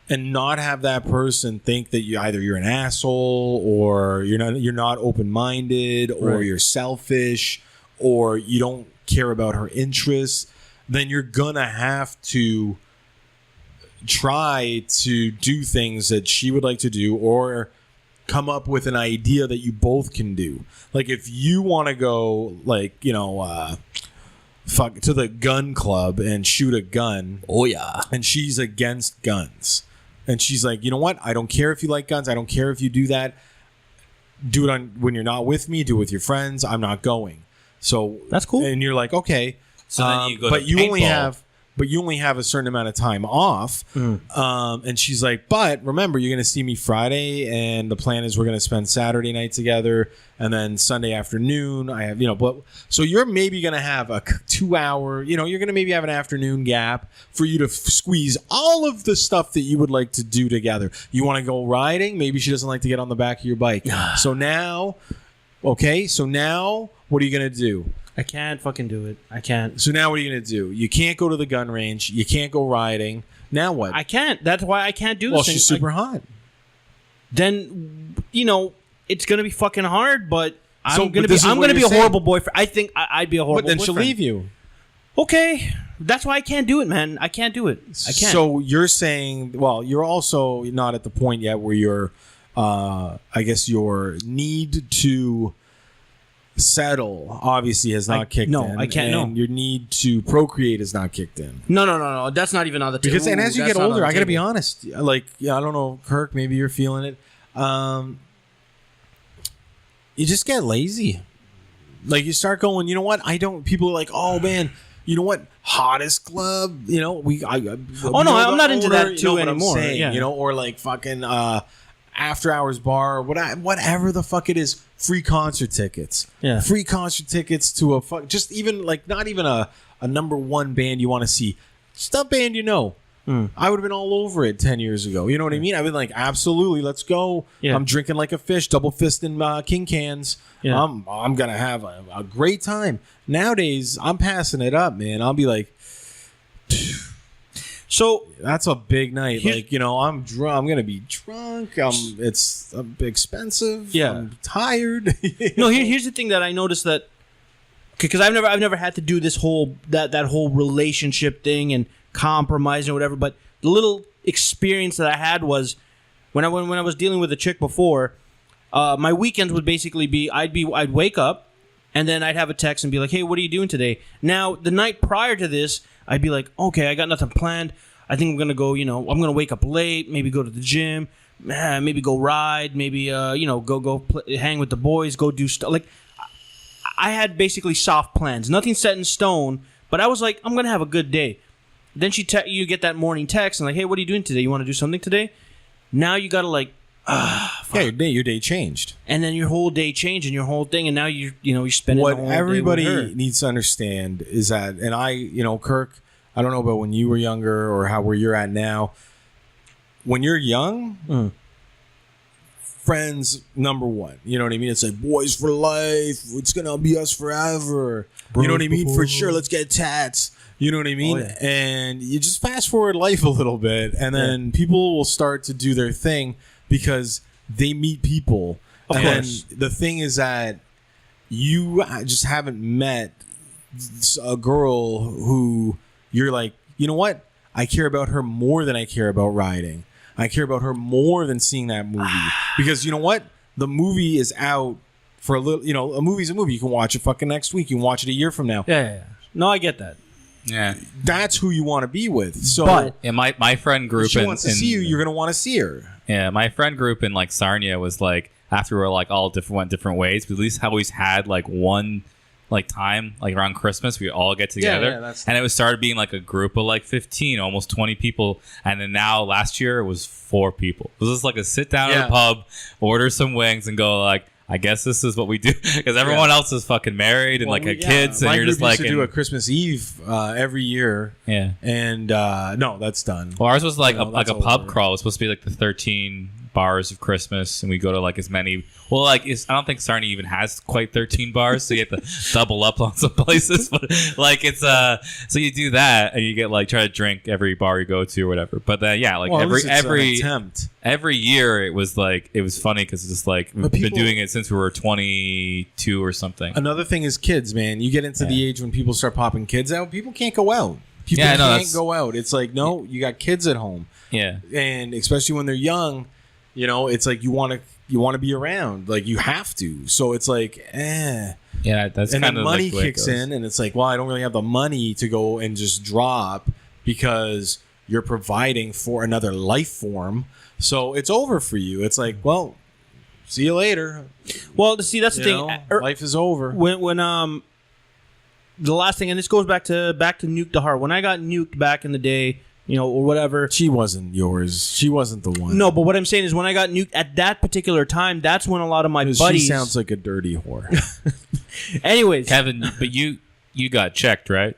and not have that person think that you're an asshole, or you're not open-minded, or you're selfish, or you don't care about her interests, then you're gonna have to try to do things that she would like to do, or come up with an idea that you both can do. Like if you want to go to the gun club and shoot a gun, and she's against guns. And she's like, you know what? I don't care if you like guns. I don't care if you do that. Do it when you're not with me. Do it with your friends. I'm not going. So that's cool. And you're like, okay. So then you go but to you paintball. you only have a certain amount of time off. And she's like, but remember, you're going to see me Friday, and the plan is we're going to spend Saturday night together, and then Sunday afternoon I have, but so you're maybe going to have a 2 hour, you're going to maybe have an afternoon gap for you to squeeze all of the stuff that you would like to do together. You want to go riding? Maybe she doesn't like to get on the back of your bike. So now what are you going to do? I can't fucking do it. I can't. So now what are you going to do? You can't go to the gun range. You can't go riding. Now what? I can't. That's why I can't do this. Well, she's super hot. Then, it's going to be fucking hard, but I'm going to be a horrible boyfriend. I think I'd be a horrible boyfriend. But then she'll leave you. Okay. That's why I can't do it, man. I can't do it. I can't. So you're saying, well, you're also not at the point yet where you're, I guess your need to settle obviously has not kicked in. No, I can't. And your need to procreate has not kicked in. No. That's not even on the table. Because, and as you get older, I got to be honest. Like, I don't know, Kirk, maybe you're feeling it. You just get lazy. Like you start going, you know what? People are like, oh man, you know what? Hottest club, you know, I'm not into that too anymore. You know, or like fucking after hours bar, whatever the fuck it is, free concert tickets. Yeah. Free concert tickets to just even like not even a number one band you want to see. Just a band you know. I would have been all over it 10 years ago. You know what I mean? I've been like, absolutely, let's go. Yeah. I'm drinking like a fish, double fisting King cans. Yeah. I'm going to have a great time. Nowadays, I'm passing it up, man. I'll be like, so that's a big night. Like, you know, I'm drunk. I'm going to be drunk. It's expensive. Yeah. I'm tired. No, here's the thing that I noticed that, because I've never had to do this whole that whole relationship thing and compromise or whatever, but the little experience that I had was when I was dealing with a chick before, my weekends would basically be I'd wake up and then I'd have a text and be like, hey, what are you doing today? Now the night prior to this, I'd be like, okay, I got nothing planned. I think I'm gonna go, you know, I'm gonna wake up late, maybe go to the gym, maybe go ride, maybe go hang with the boys, go do stuff. Like I had basically soft plans, nothing set in stone, but I was like, I'm gonna have a good day. Then you get that morning text and like, hey, what are you doing today? You want to do something today? Now you gotta like, yeah, your day changed, and then your whole day changed and your whole thing, and now you're spending what the whole everybody day with her. needs to understand is that, and Kirk, I don't know about when you were younger or where you're at now. When you're young, friends number one. You know what I mean? It's like boys for life. It's gonna be us forever. You know what I mean? For sure. Let's get tats. You know what I mean? Oh, yeah. And you just fast forward life a little bit, and then people will start to do their thing because they meet people. Of course. The thing is that you just haven't met a girl who you're like, you know what? I care about her more than I care about riding. I care about her more than seeing that movie. Because you know what? The movie is out for a little, a movie's a movie. You can watch it fucking next week. You can watch it a year from now. Yeah. No, I get that. Yeah, that's who you want to be with. So, but my friend group, if she wants to see you, you're gonna want to see her. Yeah, my friend group in like Sarnia was like, after we were like all went different ways, we at least always had like one like time like around Christmas we all get together, and it was started being like a group of like 15, almost 20 people, and then now last year it was 4 people. It was just like a sit down at a pub, order some wings, and go like, I guess this is what we do, because everyone else is fucking married and like kids, and you're just like used to do a Christmas Eve every year. Yeah, and no, that's done. Well, ours was like a pub crawl. It was supposed to be like the 13 bars of Christmas, and we go to like as many. Well, like I don't think Sarnia even has quite 13 bars, so you have to double up on some places. But like it's so you do that, and you get like try to drink every bar you go to or whatever. But then every attempt. Every year it was funny because it's just like we've been doing it since we were 22 or something. Another thing is kids, man. You get into the age when people start popping kids out. People can't go out. People can't go out. It's like, no, you got kids at home. Yeah, and especially when they're young, it's like you want to be around. Like you have to. So it's like, Yeah, that's and kind then of money like kicks in, and it's like, well, I don't really have the money to go and just drop because you're providing for another life form. So it's over for you. It's like, well, see you later. Well, see, that's the thing. Life is over. When the last thing, and this goes back to Nuke the Heart. When I got nuked back in the day, or whatever. She wasn't yours. She wasn't the one. No, but what I'm saying is when I got nuked at that particular time, that's when a lot of my buddies. She sounds like a dirty whore. Anyways, Kevin, but you got checked, right?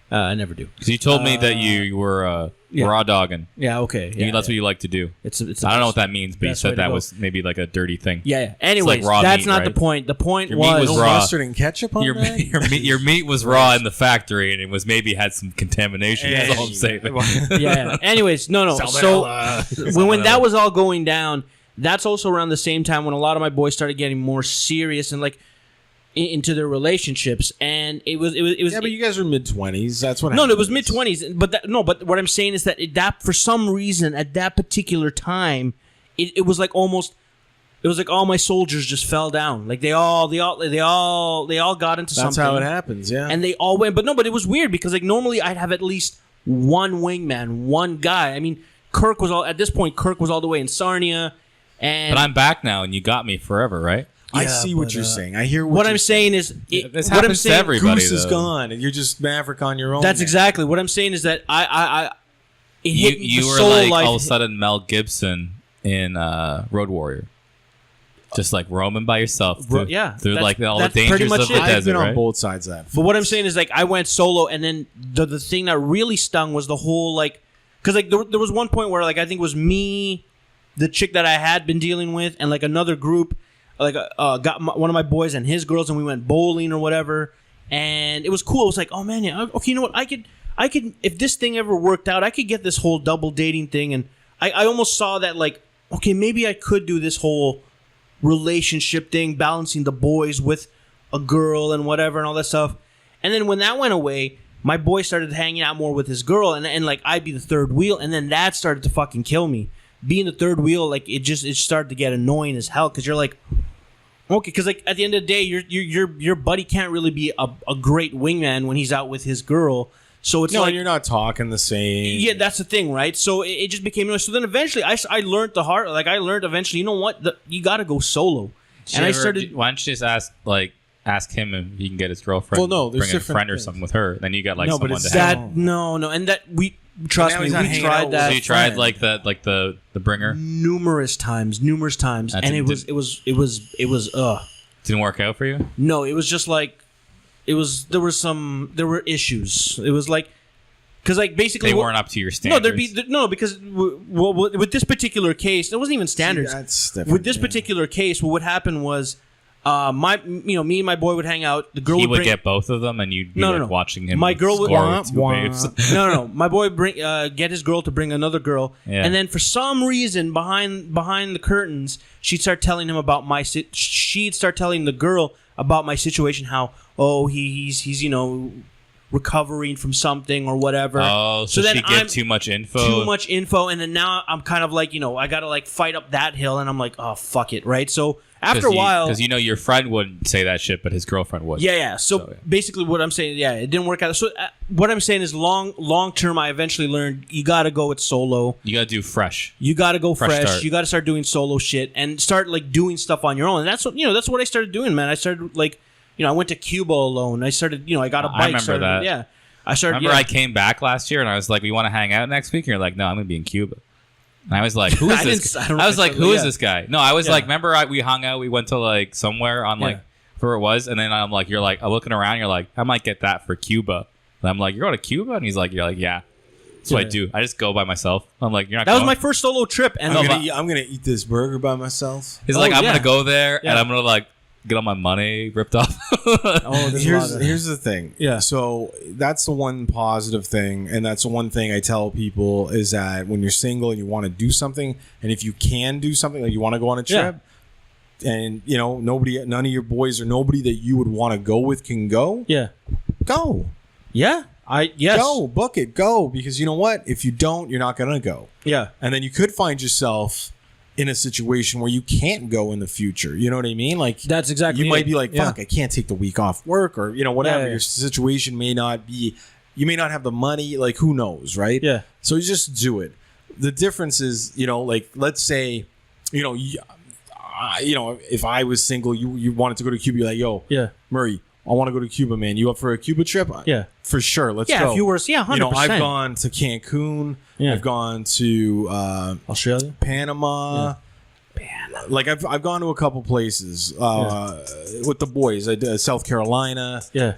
I never do. Because you told me that you were raw dogging. Yeah, okay. Yeah, that's what you like to do. It's I don't know what that means, but you said that was maybe like a dirty thing. Yeah. Anyways, like that's meat, not right? the point. The point Your meat was raw. Mustard and ketchup on that? Your meat was raw in the factory, and it was maybe had some contamination. That's all I'm saying. Yeah. Anyways, no. So when that was all going down, that's also around the same time when a lot of my boys started getting more serious and like into their relationships, and it was. Yeah, but you guys are mid-20s. That's what. No, it was mid-20s. But what I'm saying is that for some reason at that particular time, it was like almost. It was like all my soldiers just fell down. Like they all got into something. That's how it happens. Yeah, and they all went. But it was weird because like normally I'd have at least one wingman, one guy. I mean, Kirk was all the way in Sarnia, and but I'm back now, and you got me forever, right? I Yeah, see what but, you're saying. I hear what you're I'm saying is, This what I'm happens to saying, everybody. Goose is though. gone, and you're just Maverick on your own. that's now. exactly what I'm saying. Is that it hit You the were solo like life. all of a sudden Mel Gibson in Road Warrior, just like roaming by yourself. Through, yeah, through that's- like all the that's pretty dangers much of the it. I've desert. been on Right? both sides of that. But what I'm saying is, like, I went solo, and then the thing that really stung was the whole, like, because, like, there was one point where, like, I think it was me, the chick that I had been dealing with, and, like, another group, like, one of my boys and his girls, and we went bowling or whatever, and it was cool. It was like, oh, man, yeah, okay, you know what, I could, if this thing ever worked out, I could get this whole double dating thing, and I almost saw that, like, okay, maybe I could do this whole relationship thing, balancing the boys with a girl and whatever and all that stuff. And then when that went away, my boy started hanging out more with his girl, and like I'd be the third wheel, and then that started to fucking kill me. Being the third wheel, like it started to get annoying as hell, because you're like, okay, because like at the end of the day, your buddy can't really be a great wingman when he's out with his girl. So it's No, like, and you're not talking the same. yeah, that's the thing, right? So it just became annoying. So then eventually, I learned the hard. Like I learned eventually, you know what? You got to go solo. And I started. Why don't you just ask him if he can get his girlfriend? Well, no, there's bring a different friend or things. something with her. Then you got like No, but someone it's to hang. That no, and that we trust now me, he's not we hanging out tried with that So you tried friend. like the bringer. numerous times, That and it was Didn't work out for you. no, it was just like there were issues. It was like because like basically They weren't up to your standards. because with this particular case, it wasn't even standards. That's different. With this yeah. particular case, what would happen was, me and my boy would hang out. The girl He would would bring, get both of them, and you'd be No, like no. watching him. My girl would- score Wah, with two wah. babes. no. My boy would get his girl to bring another girl, Yeah. and then for some reason behind the curtains, she'd start telling him about she'd start telling the girl about my situation. How he's recovering from something or whatever. Oh, so then she I'm gave too much info. too much info, and then now I'm kind of like I gotta like fight up that hill, and I'm like, oh fuck it, right? So after a while, because your friend wouldn't say that shit, but his girlfriend would. yeah. So So, yeah. basically, what I'm saying, it didn't work out. So what I'm saying is, long term, I eventually learned you got to go with solo. You gotta do fresh. You got to go Fresh fresh. start. You got to start doing solo shit and start like doing stuff on your own. And that's what I started doing, man. I started like I went to Cuba alone. I started I got a bike. I remember started, that. Yeah, I started. Remember, yeah. I came back last year and I was like, "We want to hang out next week." And you're like, "No, I'm gonna be in Cuba." And I was like, "Who is I this?" didn't- guy? I don't I was think like, so, "Who is yeah. this guy?" No, I was Yeah. like, "Remember, we hung out. We went to like somewhere on like where it was." And then I'm like, "You're like, I'm looking around. You're like, I might get that for Cuba." And I'm like, "You're going to Cuba?" And you're like, "Yeah." That's what I Yeah. do. I just go by myself. I'm like, "You're not." That was going? my first solo trip, and I'm gonna eat this burger by myself. He's like, I'm yeah. gonna go there and Yeah. I'm gonna like get all my money ripped off. Here's the thing. Yeah. So that's the one positive thing, and that's the one thing I tell people is that when you're single and you want to do something, and if you can do something, like you want to go on a trip, and none of your boys or nobody that you would want to go with can go, go. Yeah. Yes. Go, book it, go, because you know what? If you don't, you're not gonna go. Yeah. And then you could find yourself in a situation where you can't go in the future. You know what I mean? Like That's exactly you might it. be like, Yeah. fuck, I can't take the week off work, or whatever. Yeah. Your situation may not be, you may not have the money, like who knows, right? Yeah. So you just do it. The difference is, like let's say, if I was single, you wanted to go to Cuba, you're like, yo, Yeah. Murray, I want to go to Cuba, man. You up for a Cuba trip? Yeah. For sure. Let's Yeah. go. If you were, 100%. I've gone to Cancun. Yeah. I've gone to Australia. Panama. Like I've gone to a couple places with the boys. I did South Carolina. Yeah.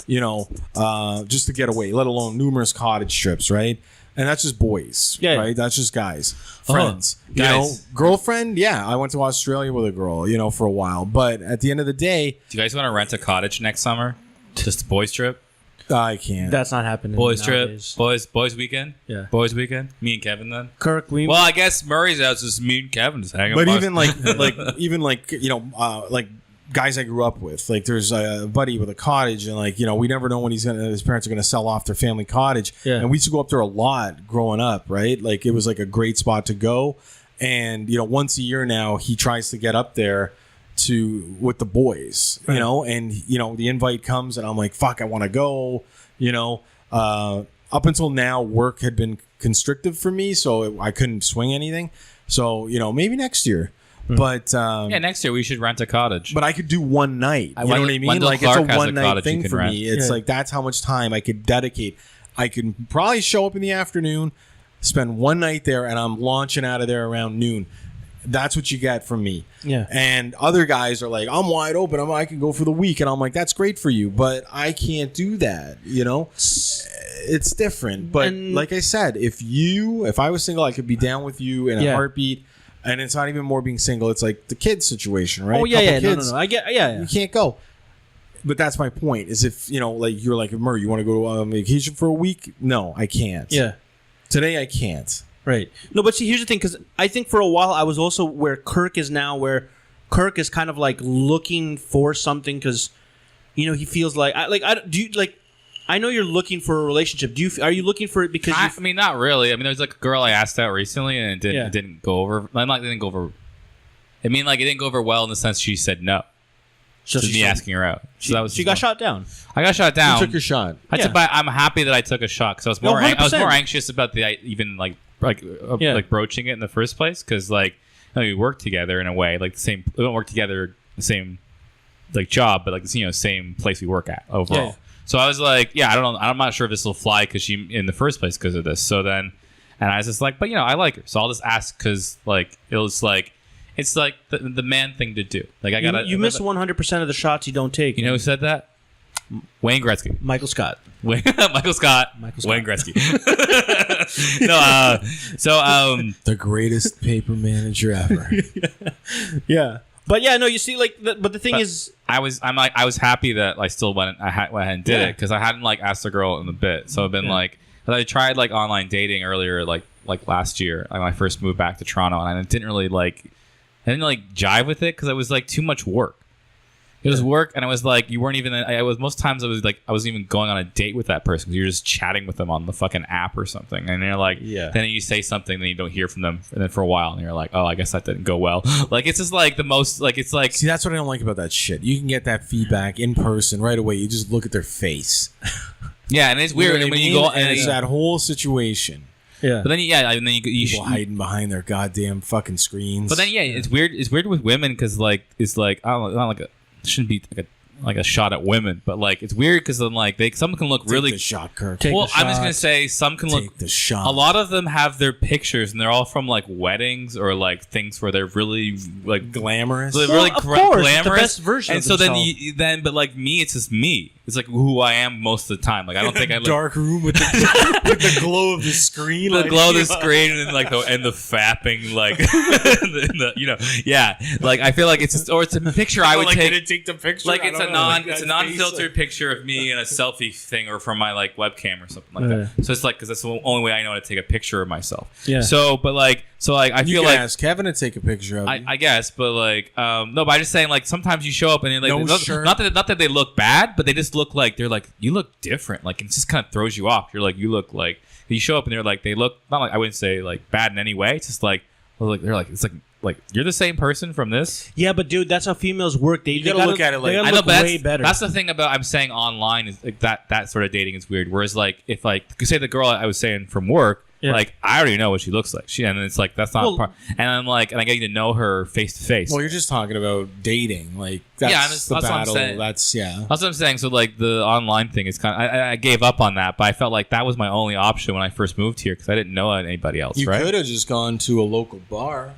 Just to get away. Let alone numerous cottage trips, right? And that's just boys, Yeah. right? That's just guys, friends. Guys. Girlfriend. Yeah, I went to Australia with a girl, for a while. But at the end of the day, Do you guys want to rent a cottage next summer? Just a boys trip. I can't. That's not happening. Boys nowadays. trip. Boys weekend. Yeah. Boys weekend. Me and Kevin then. Kirk, Well, I guess Murray's house is me and Kevin just hanging. But out. even like guys I grew up with, like there's a buddy with a cottage, and we never know when his parents are gonna sell off their family cottage. Yeah. And we used to go up there a lot growing up, right? Like it was like a great spot to go. And once a year now he tries to get up there with the boys, and the invite comes and I'm like, fuck, I want to go, up until now work had been constrictive for me, so I couldn't swing anything. So maybe next year. But Yeah, next year we should rent a cottage. but I could do one night. You know what I mean? Wendell Like Clark it's a has a one night cottage you thing can for rent. me. It's like that's how much time I could dedicate. I could probably show up in the afternoon, spend one night there, and I'm launching out of there around noon. That's what you get from me. Yeah. And other guys are like, I'm wide open. I can go for the week. And I'm like, that's great for you. But I can't do that. You know? It's different. But And- like I said, if I was single, I could be down with you in a heartbeat. And it's not even more being single. It's like the kids situation, right? Oh yeah, Couple yeah, kids, no. I get, yeah. you can't go. But that's my point. Is if like you're like Murray, you want to go to vacation for a week? No, I can't. Yeah. Today I can't. Right. No, but see, here's the thing, because I think for a while I was also where Kirk is now, where Kirk is kind of like looking for something because, he feels like I know you're looking for a relationship. Are you looking for it because I mean, not really. I mean, there's like a girl I asked out recently, and it didn't go over. I'm like, it didn't go over. I mean, like, it didn't go over well in the sense she said no. so To me asking her out. So that was she got shot down? I got shot down. You took your shot. I'm happy that I took a shot because I was more 100%. anxious about even like broaching it in the first place because we work together in a way like we don't work together the same like job but like same place we work at overall. Yeah. So I was like, I don't know, I'm not sure if this will fly because she in the first place because of this. So then, and I was just like, but I like her, so I'll just ask because like it was like it's like the man thing to do. Like I gotta You miss 100% of the shots you don't take. You know who said that? Wayne Gretzky. Michael Scott. Michael Scott. Wayne Gretzky. The greatest paper manager ever. Yeah. But yeah, no, you see, but the thing is, I was happy that I still went ahead and did it because I hadn't like asked the girl in a bit. So I've been like, I tried like online dating earlier, like last year, when I first moved back to Toronto, and I didn't really jive with it because it was like too much work. It was work, and I was like, you weren't even. I was most times I wasn't even going on a date with that person because you're just chatting with them on the fucking app or something, and you're like, then you say something, then you don't hear from them, and then for a while, and you're like, oh, I guess that didn't go well. Like it's just like the most, like it's like. See, that's what I don't like about that shit. You can get that feedback in person right away. You just look at their face. Yeah, and it's weird when you go and it's that whole situation. yeah. But then and then you People hiding behind their goddamn fucking screens. But then it's weird. It's weird with women because it's like I don't know, not like it shouldn't be like a shot at women, but like it's weird because then like some can look really the shot, Kirk. well. I'm just gonna say some can look. The shot. A lot of them have their pictures, and they're all from like weddings or like things where they're really like glamorous. really of course, glamorous. it's the best version. And of so themselves. but like me, it's just me. It's like who I am most of the time. Like I don't think I look. Dark room with the glow of the screen. The glow of the screen and like the fapping like like I feel like it's just, or it's a picture I would take the picture. like it's a non-filtered picture of me in a selfie thing or from my like webcam or something like that. So it's like because that's the only way I know how to take a picture of myself. Yeah. So I You feel can like ask Kevin to take a picture of you. I guess, but like no, but I'm just saying like sometimes you show up and like No shirt. not that they look bad, but they just look like they're like you look different. Like it just kind of throws you off. You're like you look like you show up and they're like they look not like I wouldn't say like bad in any way. It's just like they're like it's like you're the same person from this. Yeah, but dude, that's how females work. They gotta look at it like- they I gotta know, look but way better. that's the thing about I'm saying online is like that sort of dating is weird. Whereas like if like say the girl I was saying from work. Yeah. Like I already know what she looks like. And it's like that's not part. And I'm like, and I get to know her face to face. Well, you're just talking about dating, like that's that's the what I'm battle. saying. That's That's what I'm saying. So like the online thing is kind of I gave up on that, but I felt like that was my only option when I first moved here because I didn't know anybody else. You right? could have just gone to a local bar,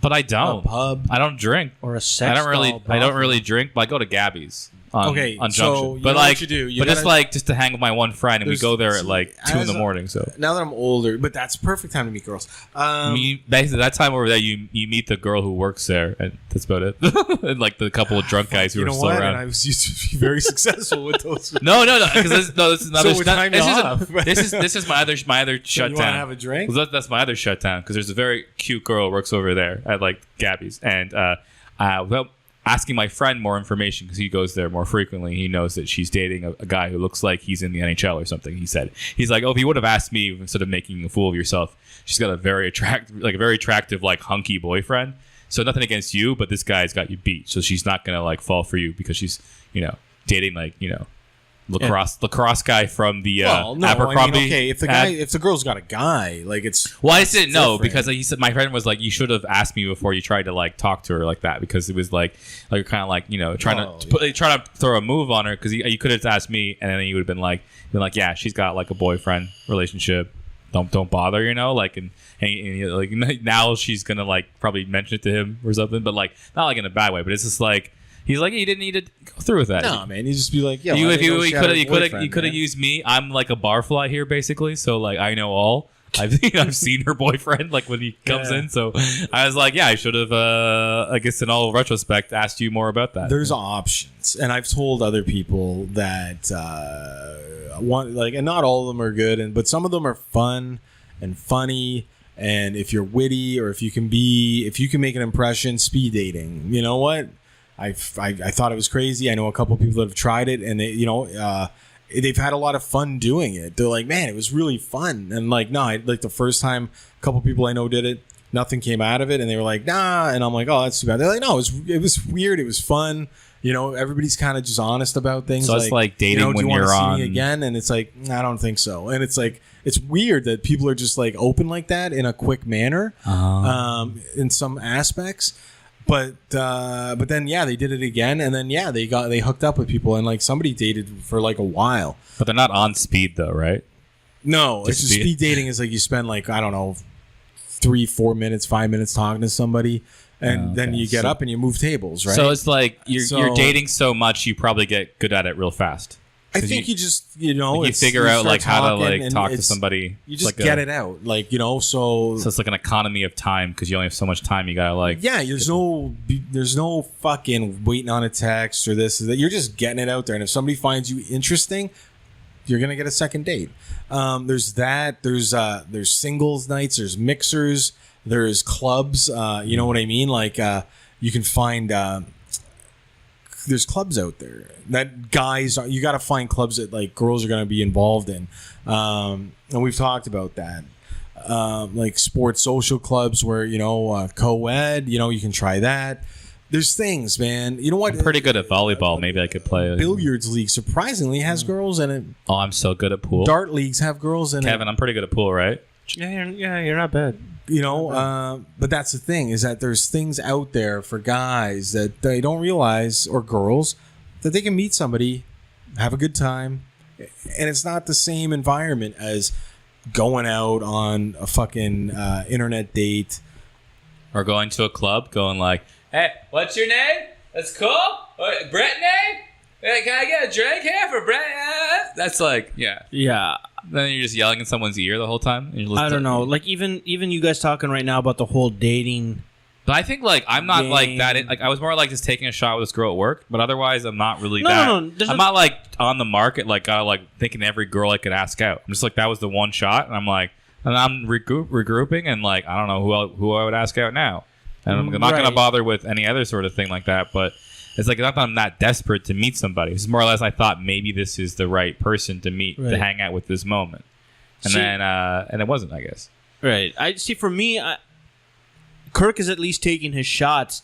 But I don't. a pub. I don't drink. or a sex I don't really. doll I don't bar. really drink. But I go to Gabby's. On Okay, on so Junction. you But know like, what you do. You but just gotta- like just to hang with my one friend, and we There's- go there at like 2 in the as a- morning. So Now that I'm older, but that's perfect time to meet girls. basically that time over there, you meet the girl who works there, and that's about it. And like the couple of drunk guys who you are know still what? around. And I was used to be very successful with those. No, because this is another. So we're timing off. This is my other So you shutdown. want to have a drink? Well, that's my other shutdown because there's a very cute girl who works over there at like Gabby's, and without asking my friend more information because he goes there more frequently, he knows that she's dating a guy who looks like he's in the NHL or something. He said he's like, oh, if you would have asked me instead of making a fool of yourself, she's got a very attractive like hunky boyfriend. So nothing against you, but this guy's got you beat. So she's not gonna like fall for you because she's dating like lacrosse guy from the no, Abercrombie. I mean, okay, if the girl's got a guy, like it's. Well, I didn't know different. because he said my friend was like, you should have asked me before you tried to like talk to her like that, because it was like kind of like trying to throw a move on her, because you could have asked me, and then you would have been like yeah, she's got like a boyfriend relationship, don't bother, and like now she's gonna like probably mention it to him or something, but like not like in a bad way, but it's just like. He's like, you didn't need to go through with that. No, man. You just be like, yeah. You could have used me. I'm like a barfly here, basically. So like, I know all. I've seen her boyfriend like when he comes in. So I was like, yeah, I should have. I guess in all retrospect, asked you more about that. There's options, and I've told other people that and not all of them are good, but some of them are fun and funny. And if you're witty, or if you can make an impression, speed dating. You know what? I thought it was crazy. I know a couple of people that have tried it, and they've had a lot of fun doing it. They're like, man, it was really fun. And like, no, like the first time a couple of people I know did it, nothing came out of it, and they were like, nah. And I'm like, oh, that's too bad. They're like, no, it was weird. It was fun. Everybody's kind of just honest about things. So it's like dating when you're on see me again, and it's like, I don't think so. And it's like, it's weird that people are just like open like that in a quick manner, in some aspects. But then they did it again, and then they hooked up with people, and like somebody dated for like a while. But they're not on speed though, right? No, it's just speed dating is like you spend like, I don't know, 3, 4 minutes, 5 minutes talking to somebody, and then you get up and you move tables, right? So it's like you're dating so much, you probably get good at it real fast. I think you just you figure out like how to like talk to somebody. You just get it out, like so it's like an economy of time, because you only have so much time. You gotta like there's no fucking waiting on a text or this or that. You're just getting it out there, and if somebody finds you interesting, you're gonna get a second date. There's that. There's singles nights. There's mixers. There's clubs. You know what I mean? Like you can find. There's clubs out there that you got to find clubs that like girls are going to be involved in, and we've talked about that, like sports social clubs where co-ed, you can try that. There's things, man. You know what? I'm pretty good at volleyball. Maybe I could play. Billiards league surprisingly has girls in it. Oh, I'm so good at pool. Dart leagues have girls in it. Kevin, I'm pretty good at pool, right? Yeah, you're not bad. But that's the thing, is that there's things out there for guys that they don't realize, or girls, that they can meet somebody, have a good time, and it's not the same environment as going out on a fucking internet date. Or going to a club, going like, hey, what's your name? That's cool. Brittany? Hey, can I get a drink here for Brittany? That's like, yeah. Yeah. Then you're just yelling in someone's ear the whole time. I don't know. Like even you guys talking right now about the whole dating. But I think like I'm not like that. Like I was more like just taking a shot with this girl at work. But otherwise, I'm not really that. No, I'm not like on the market. Like thinking every girl I could ask out. I'm just like, that was the one shot, and I'm like, and I'm regrouping, and like I don't know who I would ask out now. And I'm not gonna bother with any other sort of thing like that. But it's like, not that I'm that desperate to meet somebody. It's more or less I thought maybe this is the right person to meet, to hang out with this moment. And then it wasn't, I guess. Right. I see. For me, Kirk is at least taking his shots.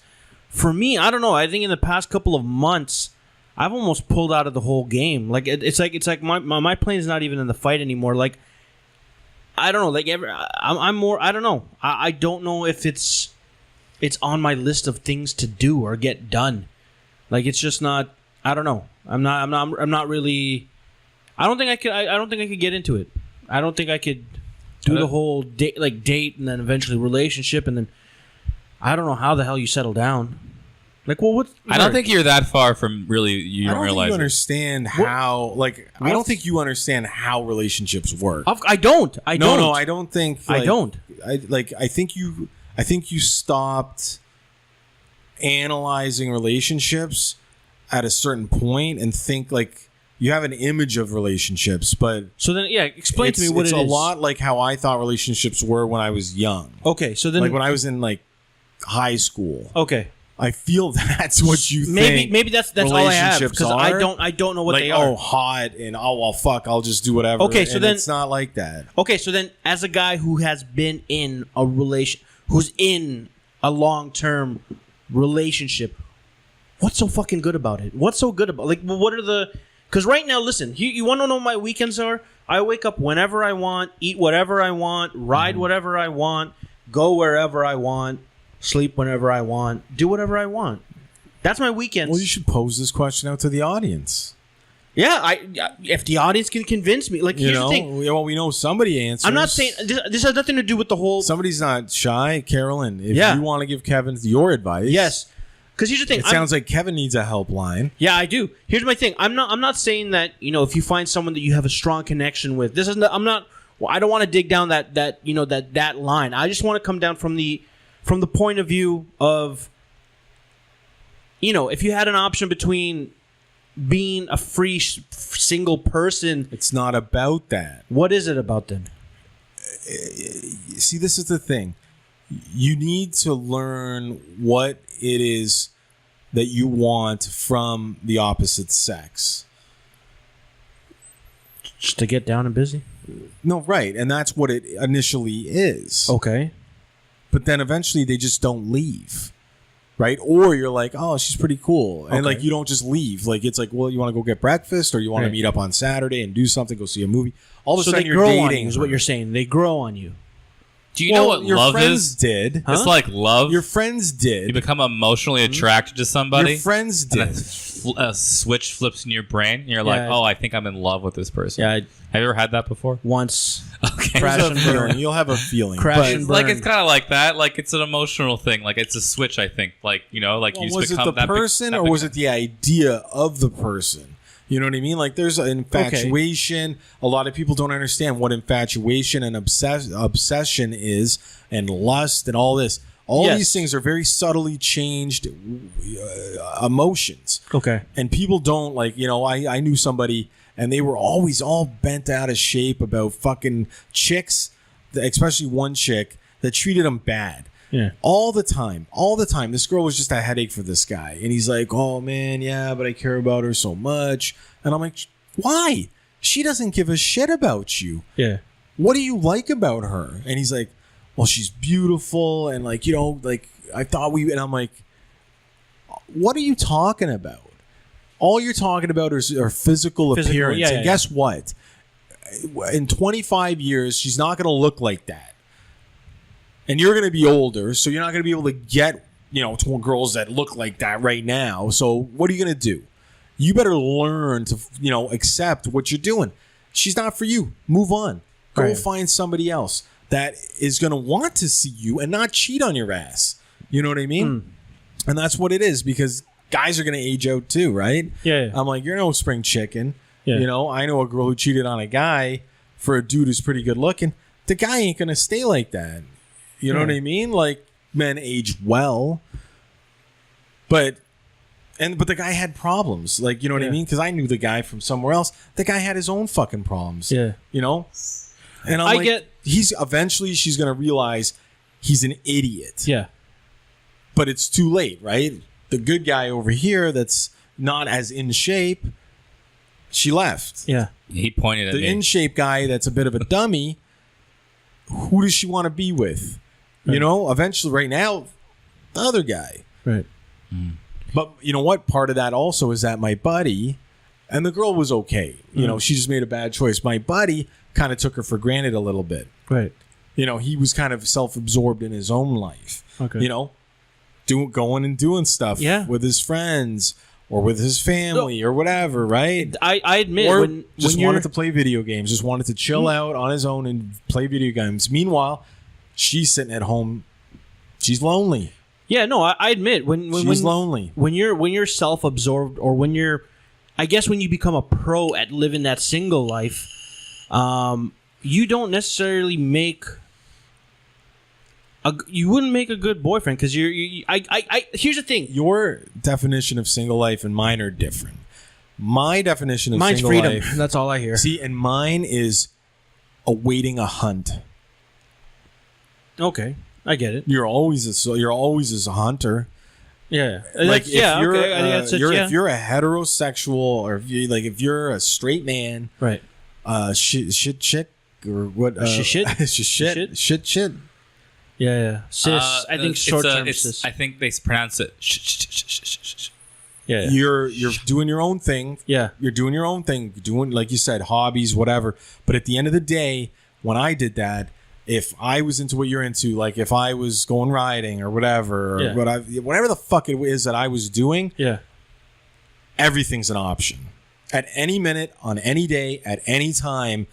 For me, I don't know. I think in the past couple of months, I've almost pulled out of the whole game. Like it's like my plane's not even in the fight anymore. Like I don't know. Like I'm more. I don't know. I don't know if it's on my list of things to do or get done. Like it's just not. I don't know. I'm not really. I don't think I could get into it. I don't think I could do the whole date and then eventually relationship, and then I don't know how the hell you settle down. Like, well, what? I don't think you're that far from really. You don't realize. Think you understand how. Like, I don't think you understand how relationships work. I don't. No, I don't think. I don't. I think you stopped analyzing relationships at a certain point and think like you have an image of relationships, but so then explain to me what it is. It's a lot like how I thought relationships were when I was young. Okay, so then like when I was in like high school. Okay, I feel that's what you think. Maybe that's all I have, because I don't know what they are. Oh, hot and well, fuck, I'll just do whatever. Okay, so then it's not like that. Okay, so then as a guy who has been in a who's in a long-term relationship, what's so fucking good about it? What's so good about what are the? Because right now, listen, you want to know what my weekends are? I wake up whenever I want, eat whatever I want, ride whatever I want, go wherever I want, sleep whenever I want, do whatever I want. That's my weekends. Well, you should pose this question out to the audience. Yeah, if the audience can convince me, like, here's the thing. Well, we know somebody answers. I'm not saying this has nothing to do with the whole. Somebody's not shy, Carolyn. If you want to give Kevin your advice, yes, because here's the thing. It sounds like Kevin needs a helpline. Yeah, I do. Here's my thing. I'm not saying that if you find someone that you have a strong connection with, this is not, I'm not. Well, I don't want to dig down that line. I just want to come down from the point of view of if you had an option between being a free single person. It's not about that. What is it about then? See, this is the thing. You need to learn what it is that you want from the opposite sex. Just to get down and busy? No, right. And that's what it initially is. Okay. But then eventually they just don't leave. Right? Or you're like, oh, she's pretty cool. And like, you don't just leave. Like, it's like, well, you want to go get breakfast or you want to meet up on Saturday and do something, go see a movie. All of a sudden they you're grow dating. On you is what you're saying. They grow on you. Do you know what your love friends is? Did. Huh? It's like love. Your friends did. You become emotionally attracted to somebody. Your friends did. And a switch flips in your brain. And you're like, oh, I think I'm in love with this person. Yeah. Have you ever had that before? Once. Okay. Crash and burn. You'll have a feeling. Crash and burn. Like, it's kind of like that. Like, it's an emotional thing. Like, it's a switch, I think. Like, like you was it become the person or was it the idea of the person? You know what I mean? Like, there's an infatuation. Okay. A lot of people don't understand what infatuation and obsession is, and lust and all this. All these things are very subtly changed emotions. Okay. And people don't, like, I knew somebody, and they were always all bent out of shape about fucking chicks, especially one chick that treated them bad. Yeah. All the time. This girl was just a headache for this guy. And he's like, oh, man, yeah, but I care about her so much. And I'm like, why? She doesn't give a shit about you. Yeah. What do you like about her? And he's like, well, she's beautiful. And like, I thought and I'm like, what are you talking about? All you're talking about are physical appearance. Yeah, and guess what? In 25 years, she's not going to look like that. And you're going to be older, so you're not going to be able to get, girls that look like that right now. So what are you going to do? You better learn to, accept what you're doing. She's not for you. Move on. Go find somebody else that is going to want to see you and not cheat on your ass. You know what I mean? And that's what it is, because guys are going to age out too, right? Yeah. I'm like, you're no spring chicken. Yeah. I know a girl who cheated on a guy for a dude who's pretty good looking. The guy ain't going to stay like that. You know what I mean? Like, men age well, but the guy had problems. Like, you know what I mean? Because I knew the guy from somewhere else. The guy had his own fucking problems. Yeah. And I'm like, eventually she's gonna realize he's an idiot. Yeah. But it's too late, right? The good guy over here that's not as in shape, she left. Yeah. He pointed at me. The in shape guy that's a bit of a dummy, who does she want to be with? Right. Eventually, right now, the other guy. Right. But you know what? Part of that also is that my buddy, and the girl was okay. She just made a bad choice. My buddy kind of took her for granted a little bit. Right. He was kind of self-absorbed in his own life. Okay. Going and doing stuff with his friends or with his family or whatever, right? I admit, or when wanted to play video games, just wanted to chill out on his own and play video games. Meanwhile, she's sitting at home. She's lonely. Yeah, no, I admit when she's lonely. When you're self-absorbed, or when you become a pro at living that single life, you don't necessarily make. You wouldn't make a good boyfriend because here's the thing. Your definition of single life and mine are different. My definition of mine's single freedom. life. That's all I hear. See, and mine is awaiting a hunt. Okay, I get it. You're always a hunter. Yeah, like if you're if you're a heterosexual, or if you're a straight man, right? Shit chick or what? Shit. Yeah. Cis. I think short term cis. I think they pronounce it. Yeah. You're doing your own thing. Yeah. You're doing your own thing, doing, like you said, hobbies, whatever. But at the end of the day, when I did that, if I was into what you're into, like if I was going riding or whatever, or whatever the fuck it is that I was doing, everything's an option. At any minute, on any day, at any time,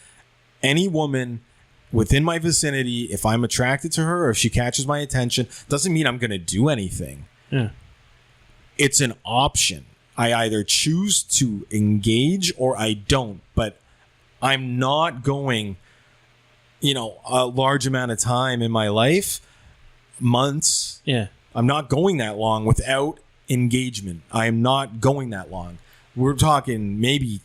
any woman within my vicinity, if I'm attracted to her or if she catches my attention, doesn't mean I'm going to do anything. Yeah. It's an option. I either choose to engage or I don't, but I'm not going, a large amount of time in my life, months. Yeah. I'm not going that long without engagement. I am not going that long. We're talking maybe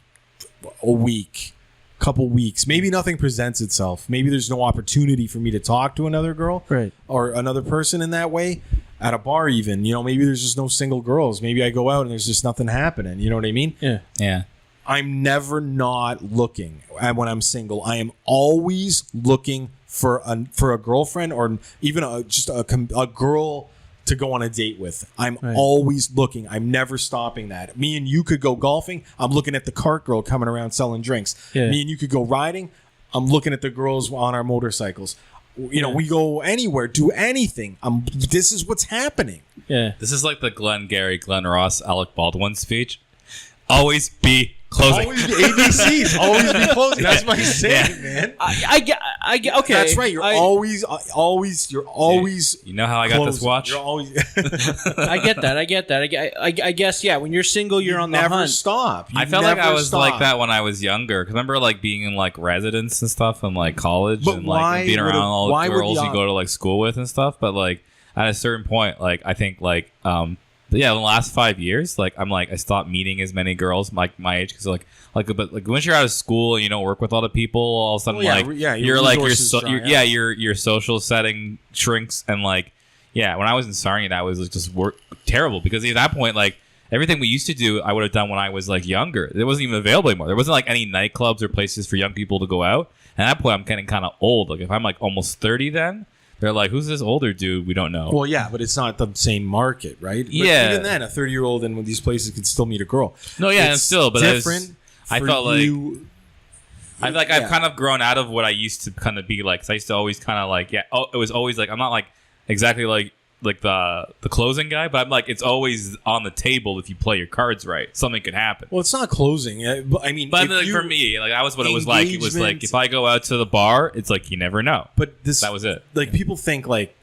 a week, couple weeks. Maybe nothing presents itself. Maybe there's no opportunity for me to talk to another girl or another person in that way. At a bar even, maybe there's just no single girls. Maybe I go out and there's just nothing happening. You know what I mean? Yeah. Yeah. I'm never not looking when I'm single. I am always looking for a girlfriend or even just a girl to go on a date with. I'm always looking. I'm never stopping that. Me and you could go golfing. I'm looking at the cart girl coming around selling drinks. Yeah. Me and you could go riding. I'm looking at the girls on our motorcycles. We go anywhere, do anything. This is what's happening. Yeah. This is like the Glenn Ross, Alec Baldwin speech. Always be closing. Always be ABCs. Always be closing. That's my saying, man. I get. Okay. That's right. You're always. You know how I got this watch? You're always. I get that. I guess, yeah. When you're single, you're on the never hunt. Stop. I felt like I was like that when I was younger. Because remember, like being in like residence and stuff, and like college, and like being around all the girls you go to like school with and stuff. But like at a certain point, like I think like But yeah, in the last 5 years, like I stopped meeting as many girls my age because but once you're out of school and you don't work with a lot of people, all of a sudden your social setting shrinks and when I was in Sarnia, that was just terrible because at that point like everything we used to do I would have done when I was like younger. It wasn't even available anymore. There wasn't like any nightclubs or places for young people to go out. And at that point, I'm getting kind of old. Like if I'm like almost 30, then. They're like, who's this older dude? We don't know. Well, yeah, but it's not the same market, right? But yeah. Even then, a 30-year-old in one of these places could still meet a girl. No, yeah, and still, but different. I felt like I've kind of grown out of what I used to kind of be like. Cause I used to always kind of like, it was always like I'm not like exactly like the closing guy, but I'm like it's always on the table if you play your cards right. Something could happen. Well, it's not closing. I mean, but like, for me, like that was what it was like. It was like if I go out to the bar, it's like you never know. But that was it. Like people think like,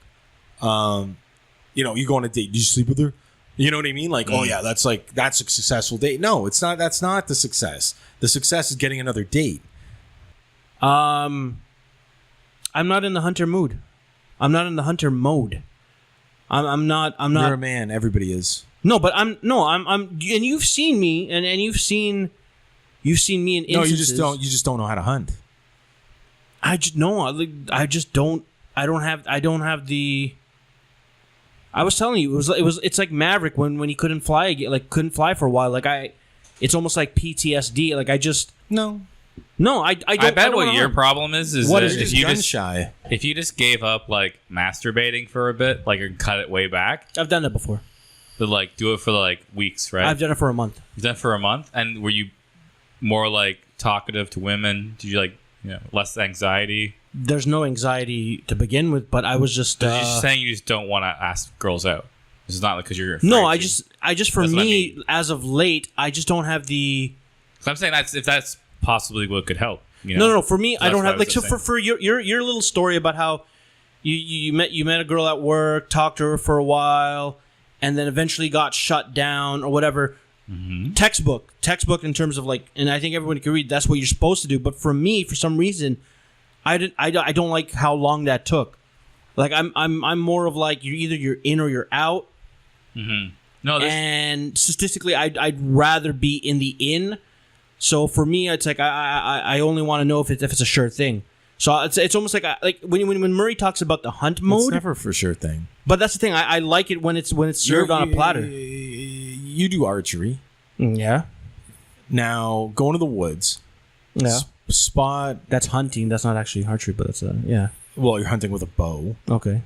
you go on a date. Did you sleep with her? You know what I mean? Like, oh yeah, that's a successful date. No, it's not. That's not the success. The success is getting another date. I'm not in the hunter mood. I'm not in the hunter mode. I'm not. You're a man. Everybody is. No, but I'm. And you've seen me, and you've seen me in instances. No, you just don't know how to hunt. I just don't. I don't have the. I was telling you, it's like Maverick when he couldn't fly again, like couldn't fly for a while. Like it's almost like PTSD. Like I just no. I don't. I bet what your problem is what that is if you gun just shy. If you just gave up like masturbating for a bit, like and cut it way back. I've done that before. But like do it for like weeks, right? I've done it for a month. You've done it for a month, and were you more like talkative to women? Did you like less anxiety? There's no anxiety to begin with, but I was just. You're just saying you just don't want to ask girls out. This is not because you're. No, I just for me as of late, I just don't have the. So I'm saying if that's possibly what could help. No. For me, I don't have like so for your little story about how you met a girl at work, talked to her for a while, and then eventually got shut down or whatever. Mm-hmm. Textbook in terms of like, and I think everyone can read. That's what you're supposed to do. But for me, for some reason, I don't like how long that took. Like I'm more of like you're in or you're out. Mm-hmm. No, and statistically, I'd rather be in the in. So for me, it's like I only want to know if it's a sure thing. So it's almost like when Murray talks about the hunt mode. It's never for sure thing. But that's the thing. I like it when it's served on a platter. You do archery. Yeah. Now going to the woods. Yeah. Spot. That's hunting. That's not actually archery, but that's yeah. Well, you're hunting with a bow. Okay.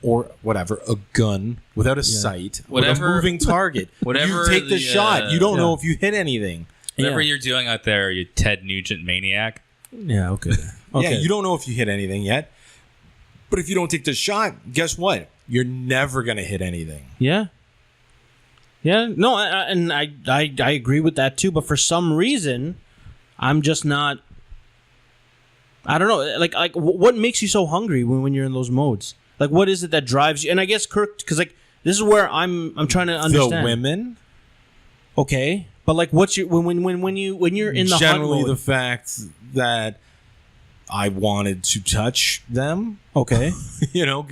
or whatever, a gun without a sight, with a Whatever- moving target. whatever You take the the, shot. You don't yeah. know if you hit anything. Whatever Yeah. you're doing out there, you Ted Nugent maniac. Yeah. Okay. Yeah, you don't know if you hit anything yet. But if you don't take the shot, guess what? You're never going to hit anything. Yeah. Yeah. No, I agree with that too. But for some reason, I'm just not. I don't know. Like, what makes you so hungry when you're in those modes? Like, what is it that drives you? And I guess Kirk, because like this is where I'm trying to understand. The women, Okay, but like, what's your when you're in the generally hunt mode? the fact that I wanted to touch them. Okay, You know,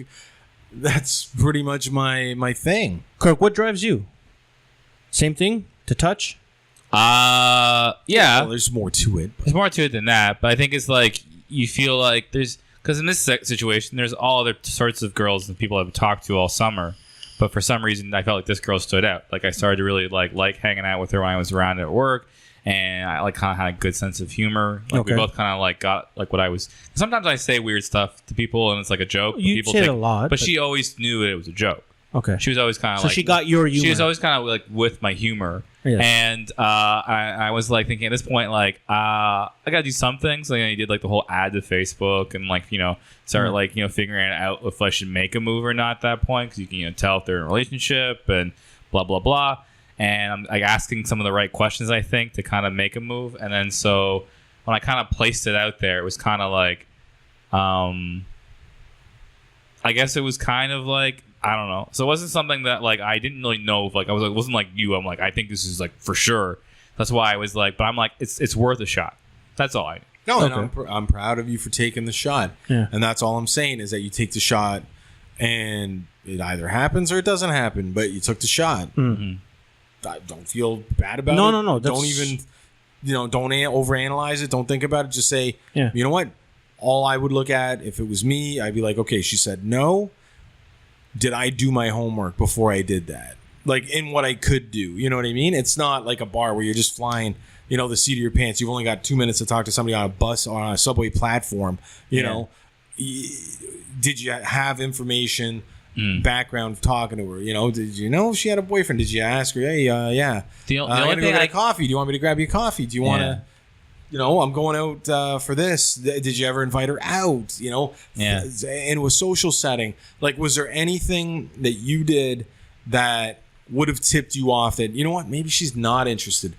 that's pretty much my thing. Kirk, what drives you? Same thing to touch. Yeah. Well, there's more to it. There's more to it than that, but I think it's like you feel like there's because in this situation, there's all other sorts of girls and people I've talked to all summer, but for some reason, I felt like this girl stood out. Like I started to really like hanging out with her when I was around at work, and I like kind of had a good sense of humor. Like Okay. we both kind of like got like what I was. Sometimes I say weird stuff to people, and it's like a joke. but You people say it take, a lot, but she always knew it was a joke. Okay, She was always kind of so like she got your humor. She was always kind of like with my humor, Yes. and I was like thinking at this point like I gotta do some things. Like you did like the whole ad to Facebook and like start like figuring out if I should make a move or not at that point because you can tell if they're in a relationship and blah blah blah. And I'm like asking some of the right questions I think to kind of make a move. And then so when I kind of placed it out there, it was kind of like I guess it was kind of like. I don't know. So it wasn't something that like I didn't really know if like I was like wasn't like you. I'm like I think this is like for sure. That's why I was like, but I'm like it's worth a shot. That's all I. No, and Okay. I'm proud of you for taking the shot. Yeah. And that's all I'm saying is that you take the shot, and it either happens or it doesn't happen. But you took the shot. Mhm. I don't feel bad about No, it. no, no, Don't that's- even don't overanalyze it. Don't think about it. Just say, Yeah. you know what? All I would look at if it was me, I'd be like, okay, she said no. Did I do my homework before I did that? Like in what I could do. You know what I mean? It's not like a bar where you're just flying, the seat of your pants. You've only got 2 minutes to talk to somebody on a bus or on a subway platform. You know, did you have information, background talking to her? Did you know if she had a boyfriend? Did you ask her, hey, yeah, The I'm only going to go thing get I a coffee. Do you want me to grab you a coffee? Do you want to... I'm going out for this. Did you ever invite her out? Yeah. In a social setting. Like, was there anything that you did that would have tipped you off that, you know what, maybe she's not interested?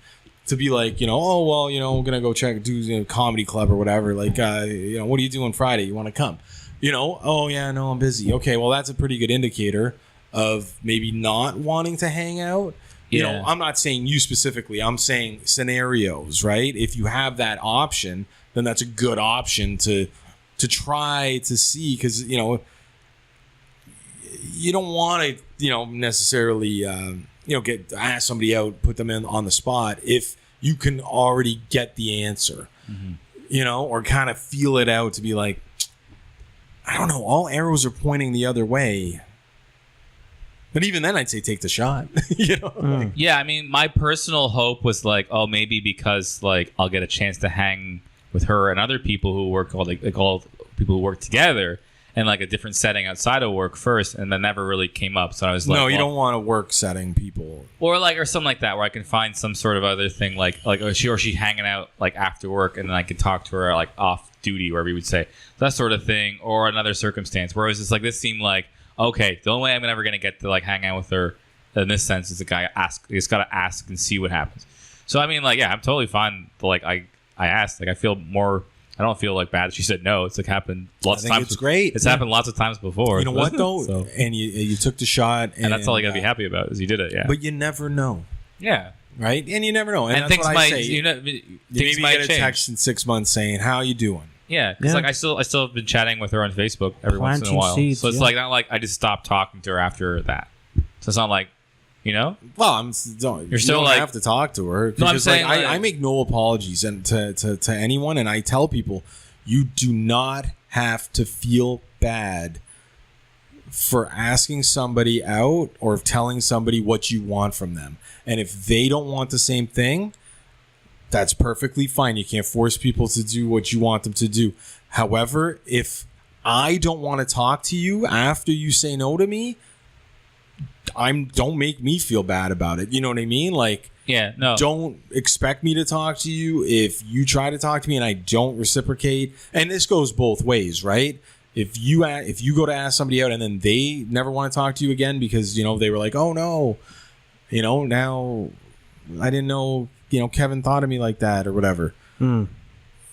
To be like, oh, well, I'm going to go do a comedy club or whatever. Like, what are you doing Friday? You want to come? Oh, yeah, no, I'm busy. Okay, well, that's a pretty good indicator of maybe not wanting to hang out. Yeah. I'm not saying you specifically. I'm saying scenarios, right? If you have that option, then that's a good option to try to see because, you don't want to, necessarily, ask somebody out, put them in on the spot if you can already get the answer, or kind of feel it out to be like, I don't know, all arrows are pointing the other way. But even then, I'd say take the shot. Yeah, I mean, my personal hope was like, oh, maybe because like I'll get a chance to hang with her and other people who work all people who work together in like a different setting outside of work first, and that never really came up. So I was like, no, you don't want to work setting people, or something like that where I can find some sort of other thing like she hanging out like after work, and then I can talk to her like off duty, wherever you would say that sort of thing, or another circumstance where it was just like this seemed like. Okay, the only way I'm ever going to get to like hang out with her in this sense is the guy you just got to ask and see what happens. So I mean, like, yeah, I'm totally fine. Like I asked, like I don't feel like bad that she said no. It's like happened lots of times. It's great. It's happened lots of times before. You know what though? So, and you took the shot, and that's all you got to be happy about is you did it. Yeah, But you never know, yeah, right? And you never know. And, and that's things what I might say. things Maybe might you get a change. text in 6 months saying, "How you doing?" Yeah, because like I still have been chatting with her on Facebook every once in a Planting while. seeds, So it's yeah. like not like I just stopped talking to her after that. So it's not like, Well, you still don't like- have to talk to her. No, I'm because, saying, I like- make no apologies and to anyone, and I tell people, you do not have to feel bad for asking somebody out or telling somebody what you want from them. And if they don't want the same thing, that's perfectly fine. You can't force people to do what you want them to do. However, if I don't want to talk to you after you say no to me, don't make me feel bad about it. You know what I mean? Like, Yeah, no. don't expect me to talk to you if you try to talk to me and I don't reciprocate. And this goes both ways, right? If you go to ask somebody out and then they never want to talk to you again because, you know, they were like, oh no, you know, now I didn't know, you know, Kevin thought of me like that or whatever.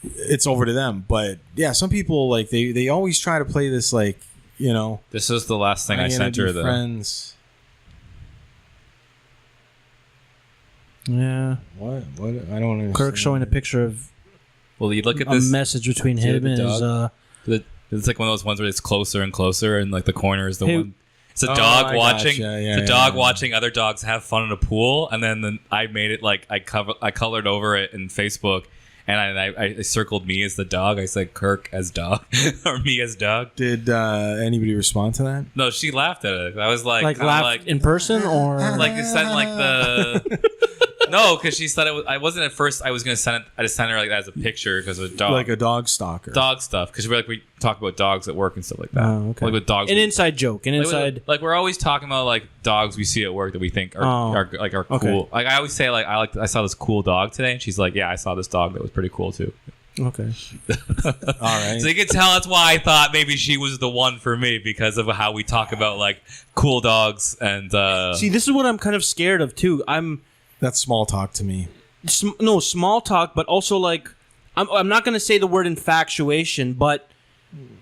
It's over to them. But yeah, some people, like, they always try to play this, like, you know, This was the last thing I sent her, though. friends. Yeah. What? I don't understand. Kirk showing a picture of Well, you look at a this. message between See him the and his. dog? It's like one of those ones where it's closer and closer, and like the corner is the Hey. one. It's a Oh, dog I watching. gotcha. Yeah, it's a dog yeah. watching other dogs have fun in a pool, and then I made it like I colored over it in Facebook, and I circled me as the dog. I said Kirk as dog or me as dog. Did anybody respond to that? No, she laughed at it. I was like, like kinda laugh like in person or like it sent like the. No, because she said it was. I wasn't at first. I was gonna send it. I just sent her like as a picture because of a dog. Like a dog stalker. Dog stuff, because we talk about dogs at work and stuff like that. Oh, okay. Like with dogs, an inside joke, an inside. like we're always talking about like dogs we see at work that we think are cool. Okay. Like I always say, like I saw this cool dog today, and she's like, yeah, I saw this dog that was pretty cool too. Okay. All right. So you can tell that's why I thought maybe she was the one for me because of how we talk about like cool dogs and. See, this is what I'm kind of scared of too. That's small talk to me. No small talk, but also like I'm not going to say the word infatuation, but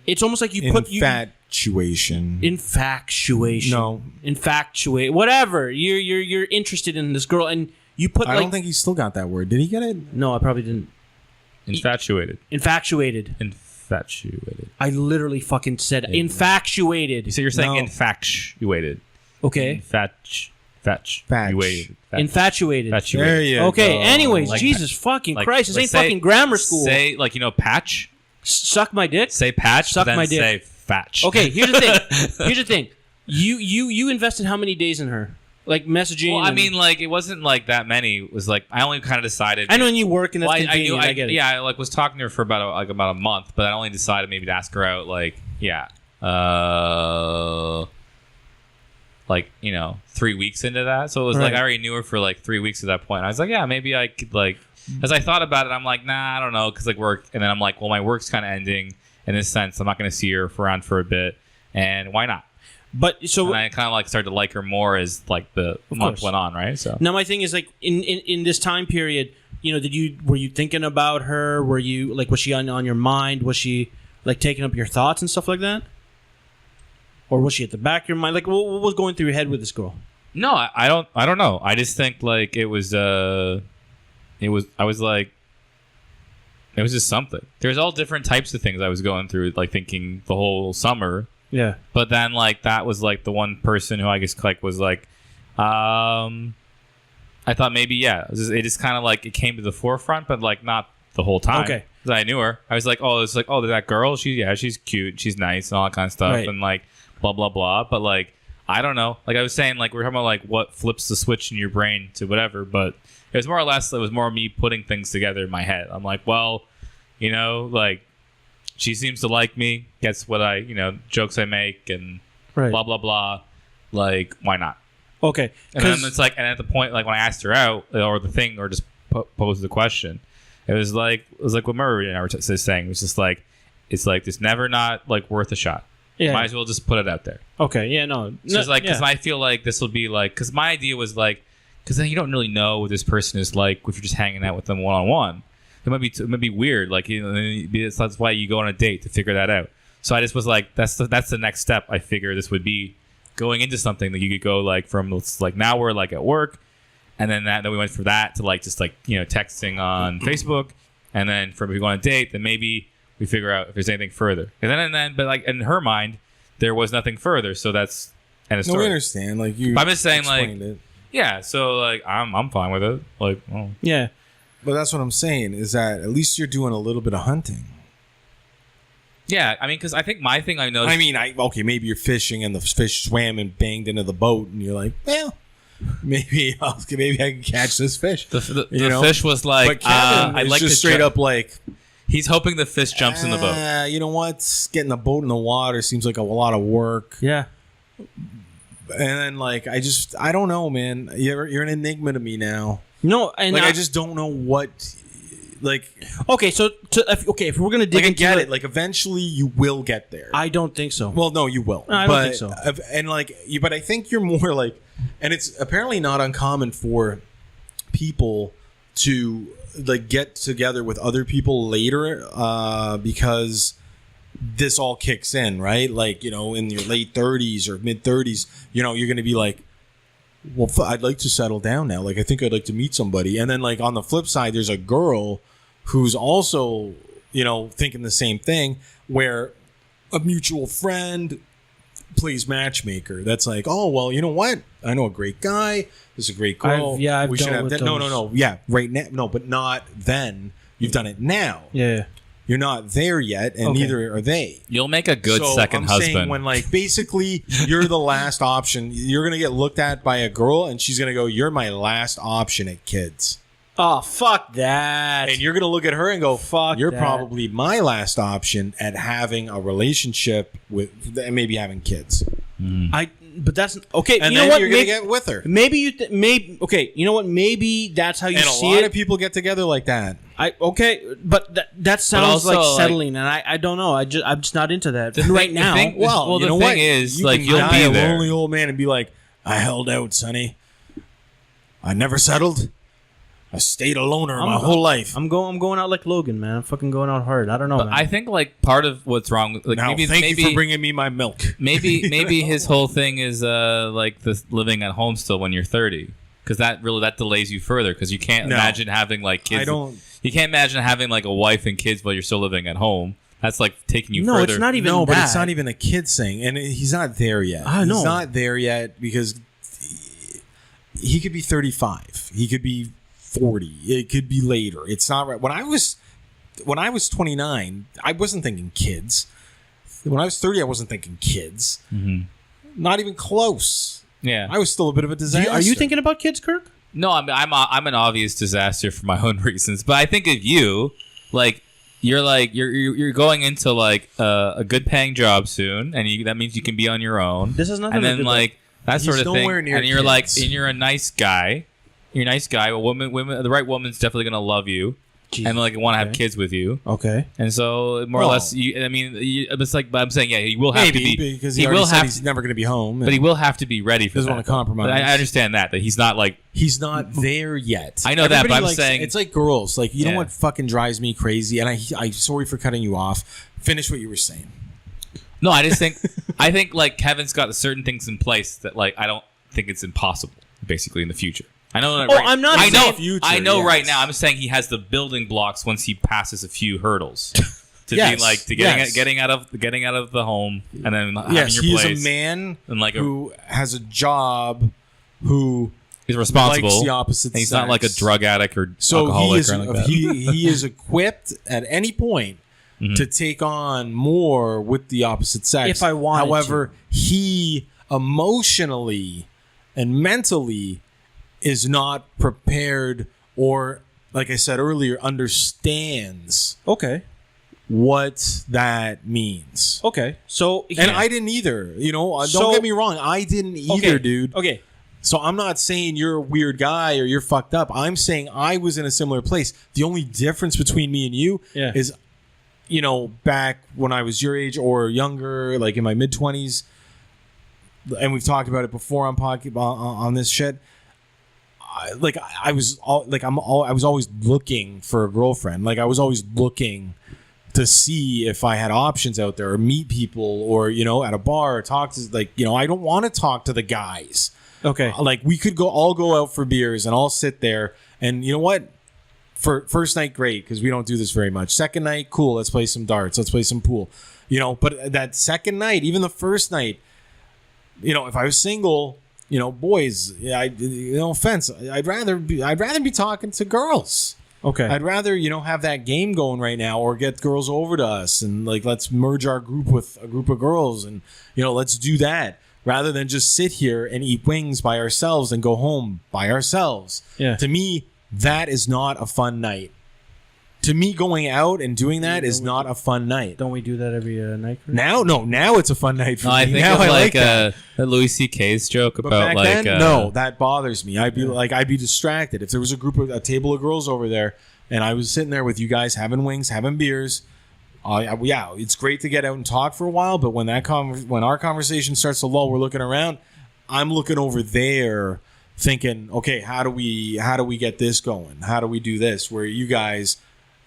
it's almost like you put Infatuation. infatuation. No. Infatuate. Whatever. You're interested in this girl, and you put. I like, don't think he still got that word. Did he get it? No, I probably didn't. Infatuated. Infatuated. I literally fucking said infatuated. So you're saying No. infatuated. Okay. Infatuated. Infatuated. There you Okay. go. Anyways, Like- Jesus fucking like- Christ! This like ain't say- fucking grammar school. Say like patch. Suck my dick. Say patch. Suck then my dick. Say fatch. Okay. Here's the thing. Here's the thing. You invested how many days in her? Like messaging. Well, I and- mean, like it wasn't like that many. It was like I only kind of decided. I know you work and that's Well, convenient. I get it. Yeah, I like was talking to her for about a month, but I only decided maybe to ask her out. Like 3 weeks into that. So it was like Right. I already knew her for like 3 weeks at that point. I was like, yeah, maybe I could like. As I thought about it, I'm like, nah, I don't know, because like work, and then I'm like, well, my work's kind of ending in this sense. I'm not going to see her around for a bit, and why not? But so And I kind of like started to like her more as like the month course. went on, right? So now my thing is like in this time period, were you thinking about her? Were you like, was she on your mind? Was she like taking up your thoughts and stuff like that? Or was she at the back of your mind? Like, what was going through your head with this girl? no, I don't know. I just think like it was just something. There's all different types of things I was going through, like thinking the whole summer. Yeah. But then like that was like the one person who I guess like was like, I thought maybe it just kind of like it came to the forefront, but like not the whole time. Okay. 'Cause I knew her. I was like, oh, it's like, oh, that girl. She's cute. She's nice and all that kind of stuff. Right. And like blah blah blah. But like I don't know. Like I was saying, like we're talking about like what flips the switch in your brain to whatever. But it was more or less me putting things together in my head. I'm like, well, like she seems to like me. Gets what I jokes I make and Right. blah blah blah. Like why not? Okay. And then it's like, and at the point, like when I asked her out or the thing, or just posed the question, it was like what Murray and I were saying. It was just like, it's like just never not like worth a shot. Yeah. Might as well just put it out there. Okay. Yeah. No. It's just like because I feel like this will be like because my idea was like because then you don't really know what this person is like if you're just hanging out with them one on one. It might be weird. Like that's why you go on a date to figure that out. So I just was like that's the next step. I figure this would be going into something that you could go like from like now we're like at work, and then we went from that to like just like texting on Facebook, and then from if we go on a date, then maybe we figure out if there's anything further. And then but like in her mind, there was nothing further. So that's end of No, story. we understand. Like you. I'm just saying, like, explained it. yeah. So like I'm fine with it. Like, well, Yeah. But that's what I'm saying is that at least you're doing a little bit of hunting. yeah. I mean, because I think my thing I noticed. I mean, okay, maybe you're fishing and the fish swam and banged into the boat, and you're like, well, maybe I can catch this fish. the you know? fish was like But Kevin I'd is like just to straight up like, He's hoping the fish jumps in the boat. You know what? Getting the boat in the water seems like a lot of work. Yeah. And then, like, I don't know, man. You're an enigma to me now. No, and like, I just don't know what. Like, okay, so if we're gonna dig I into get it. Like, eventually you will get there. I don't think so. Well, no, you will. I don't think so. And like, but I think you're more like, and it's apparently not uncommon for people to like get together with other people later because this all kicks in, right? Like, you know, in your late 30s or mid 30s, you know, you're going to be like, well, I'd like to settle down now. Like, I think I'd like to meet somebody. And then, like, on the flip side, there's a girl who's also, you know, thinking the same thing, where a mutual friend plays matchmaker. That's like, oh, well, you know what? I know a great guy. This is a great girl. I've we should dealt have with that. those. No. Yeah, right now. No, but not then. You've done it now. Yeah. You're not there yet, and Okay. neither are they. You'll make a good So second I'm husband. saying when, like, basically you're the last option. You're gonna get looked at by a girl, and she's gonna go, "You're my last option at kids." Oh, fuck that. And you're gonna look at her and go, Fuck "You're that. probably my last option at having a relationship with, and maybe having kids." But that's okay. And you then know what? you're gonna get with her. Maybe you. Maybe okay. You know what? Maybe that's how you And a see lot it. of people get together like that. But that sounds also, like like- settling, and I don't know. I'm just not into that The right thing- now. the thing- Well, well, you the know thing what? is, You like, can you'll die be a there. lonely old man and be like, "I held out, Sonny. I never settled. I stayed a loner my whole life." I'm going out like Logan, man. I'm fucking going out hard. I don't know, But man. I think like part of what's wrong, like Now, maybe thank you for bringing me my milk. maybe his whole thing is like this living at home still when you're 30, because that delays you further, because you can't No. imagine having like kids. I don't. You can't imagine having like a wife and kids while you're still living at home. That's like taking you no, further. it's not even. No, but that. it's not even a kid thing, and he's not there yet. I know. He's not there yet because he could be 35. He could be 40. It could be later. It's not right. When I was 29, I wasn't thinking kids. When I was 30, I wasn't thinking kids. Mhm. Not even close. Yeah. I was still a bit of a disaster. Are you thinking about kids, Kirk? No, I'm an obvious disaster for my own reasons. But I think of you, like you're going into like a good paying job soon, and that means you can be on your own. This is nothing and to then do with like that sort He's of thing. nowhere near And you're like, kids. and you're a nice guy. You're a nice guy. Well, women, the right woman's definitely gonna love you, and like want to have Okay. kids with you. Okay. And so more or Well, less, it's like, but I'm saying, yeah, he will have Maybe to be because he he already will said have he's never going to be home. but he will have to be ready for Doesn't that. wanna compromise. But I understand that he's not like He's not there yet. I know that, but Everybody I'm likes- saying- it's like girls. Like, you know Yeah. what fucking drives me crazy? And I'm sorry for cutting you off. Finish what you were saying. no. I just think like Kevin's got certain things in place that like I don't think it's impossible. Basically, in the future, I know. That Oh, I'm not I know. saying future, I know. yes. Right now, I'm saying he has the building blocks once he passes a few hurdles to be Yes, like to yes. getting out of the home and then having Yes, your he place. is a man and like who has a job, who he's responsible. likes the opposite and he's sex. not like a drug addict or So alcoholic he is or anything like that. he is equipped at any point Mm-hmm. to take on more with the opposite sex. If I wanted however, he emotionally and mentally is not prepared, or like I said earlier, understands Okay. what that means. Okay. So And I didn't either. You know, don't So- get me wrong. I didn't either, okay, dude. Okay. So I'm not saying you're a weird guy or you're fucked up. I'm saying I was in a similar place. The only difference between me and you Yeah. is, you know, back when I was your age or younger, like in my mid 20s, and we've talked about it before on this shit. I was always looking for a girlfriend. Like I was always looking to see if I had options out there or meet people or, you know, at a bar or talk to, like, you know, I don't want to talk to the guys. Okay. Like we could all go out for beers and all sit there, and you know what? For first night, great, because we don't do this very much. Second night, cool. Let's play some darts. Let's play some pool. You know, but that second night, even the first night, you know, if I was single, you know, boys, no offense, I'd rather be talking to girls. Okay. I'd rather, you know, have that game going right now, or get girls over to us and like let's merge our group with a group of girls, and you know, let's do that rather than just sit here and eat wings by ourselves and go home by ourselves. Yeah. To me, that is not a fun night. To me, going out and doing that is not a fun night. Don't we do that every night? Chris? Now it's a fun night for No, me. I think now of I like that. a Louis C.K.'s joke But about back like then, no, that bothers me. I'd be distracted if there was a table of girls over there, and I was sitting there with you guys having wings, having beers. Yeah, it's great to get out and talk for a while, but when when our conversation starts to lull, we're looking around. I'm looking over there, thinking, okay, how do we get this going? How do we do this? Where you guys,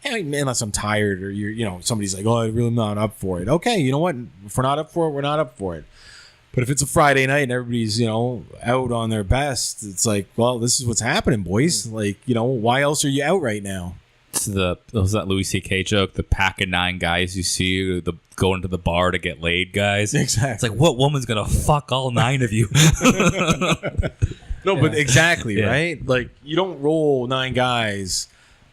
unless I'm tired or somebody's like, oh, I'm really not up for it. Okay, you know what? If we're not up for it, we're not up for it. But if it's a Friday night and everybody's, out on their best, it's like, well, this is what's happening, boys. Like, why else are you out right now? was that Louis C.K. joke? The pack of 9 guys you see going to the bar to get laid, guys. Exactly. It's like, what woman's gonna fuck all 9 of you? No, but exactly, Yeah. right? Like, you don't roll 9 guys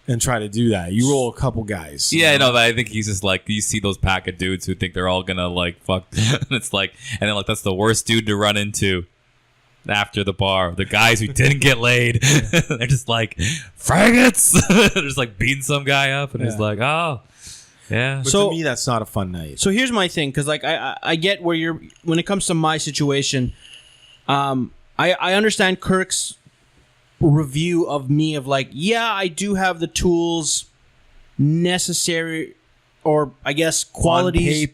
and try to do that. You roll a couple guys. Yeah, no, but I think he's just like, you see those pack of dudes who think they're all gonna like fuck, and it's like, and then like that's the worst dude to run into after the bar. The guys who didn't get laid, they're just like faggots. They're just like beating some guy up, and he's like, oh, yeah. But So- to me, that's not a fun night. So here's my thing, because like I get where you're when it comes to my situation. I understand Kirk's review of me of like, yeah, I do have the tools necessary, or I guess qualities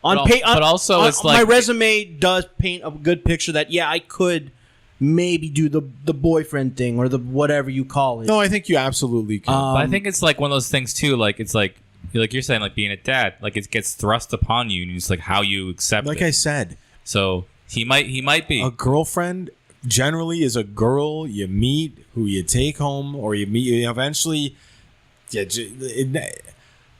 On paper. But also it's my like- resume does paint a good picture that yeah, I could maybe do the boyfriend thing or the whatever you call it. No, I think you absolutely can. But I think it's like one of those things too. Like it's like you're saying, like being a dad, like it gets thrust upon you, and it's like how you accept like it. I said, So he might be. a girlfriend generally is a girl you meet who you take home, or you meet eventually. Yeah,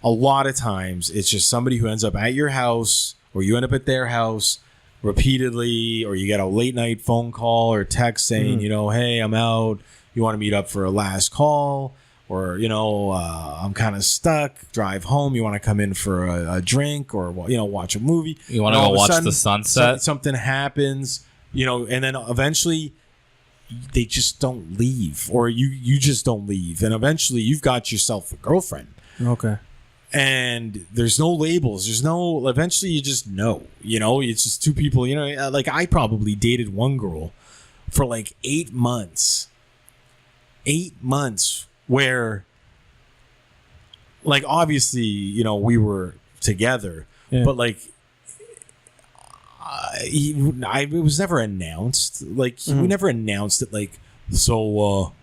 a lot of times it's just somebody who ends up at your house, or you end up at their house repeatedly, or you get a late night phone call or text saying, hey, I'm out. You want to meet up for a last call? Or, I'm kind of stuck. Drive home. You want to come in for a drink or, watch a movie. You want to go watch the sunset? Something happens, and then eventually they just don't leave, or you just don't leave. And eventually you've got yourself a girlfriend. Okay. And there's no labels. Eventually you just know, it's just two people, like I probably dated one girl for like 8 months. 8 months where, like, obviously, we were together, but like, it was never announced. Like, we never announced it. Like, so,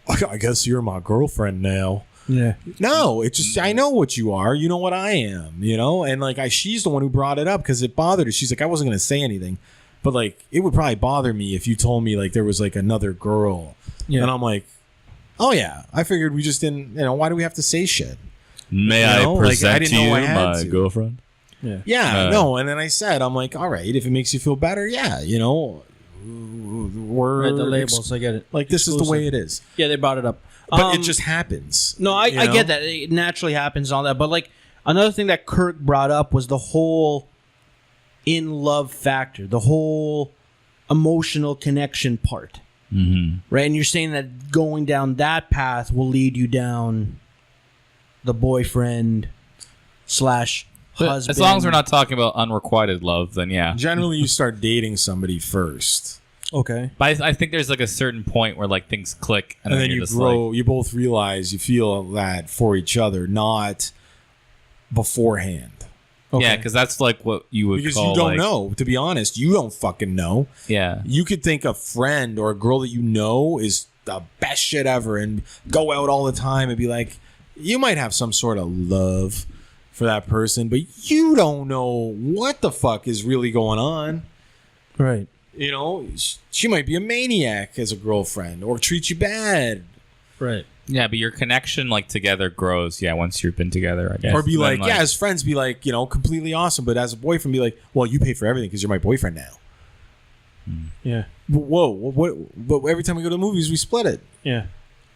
I guess you're my girlfriend now. Yeah. No, it's just I know what you are. You know what I am. And like she's the one who brought it up because it bothered her. She's like, I wasn't gonna say anything, but like it would probably bother me if you told me like there was like another girl. Yeah. And I'm like, oh yeah, I figured we just didn't. Why do we have to say shit? May I present I didn't to you know I had my to. girlfriend? Yeah, no. And then I said, I'm like, all right, if it makes you feel better, yeah, we're Right, the labels, I get it. Like this is the way it is. Yeah, they brought it up. But it just happens. No, I get that. It naturally happens and all that. But like another thing that Kirk brought up was the whole in love factor, the whole emotional connection part. Mm-hmm. Right? And you're saying that going down that path will lead you down the boyfriend / husband. As long as we're not talking about unrequited love, then yeah. Generally, you start dating somebody first. Okay. But I think there's like a certain point where like things click, and then you're you just grow. like, You both realize you feel that for each other, not beforehand. yeah, because that's like what you would Because call you don't like, know. To be honest, you don't fucking know. Yeah, You could think a friend or a girl that you know is the best shit ever, and go out all the time and be like, you might have some sort of love for that person, but you don't know what the fuck is really going on. Right. She might be a maniac as a girlfriend or treat you bad. Right. yeah, but your connection like together grows. Yeah, once you've been together, I guess. Or be Then, like, as friends, be like, completely awesome. But as a boyfriend, be like, well, you pay for everything because you're my boyfriend now. Yeah. Whoa, but every time we go to the movies, we split it. Yeah.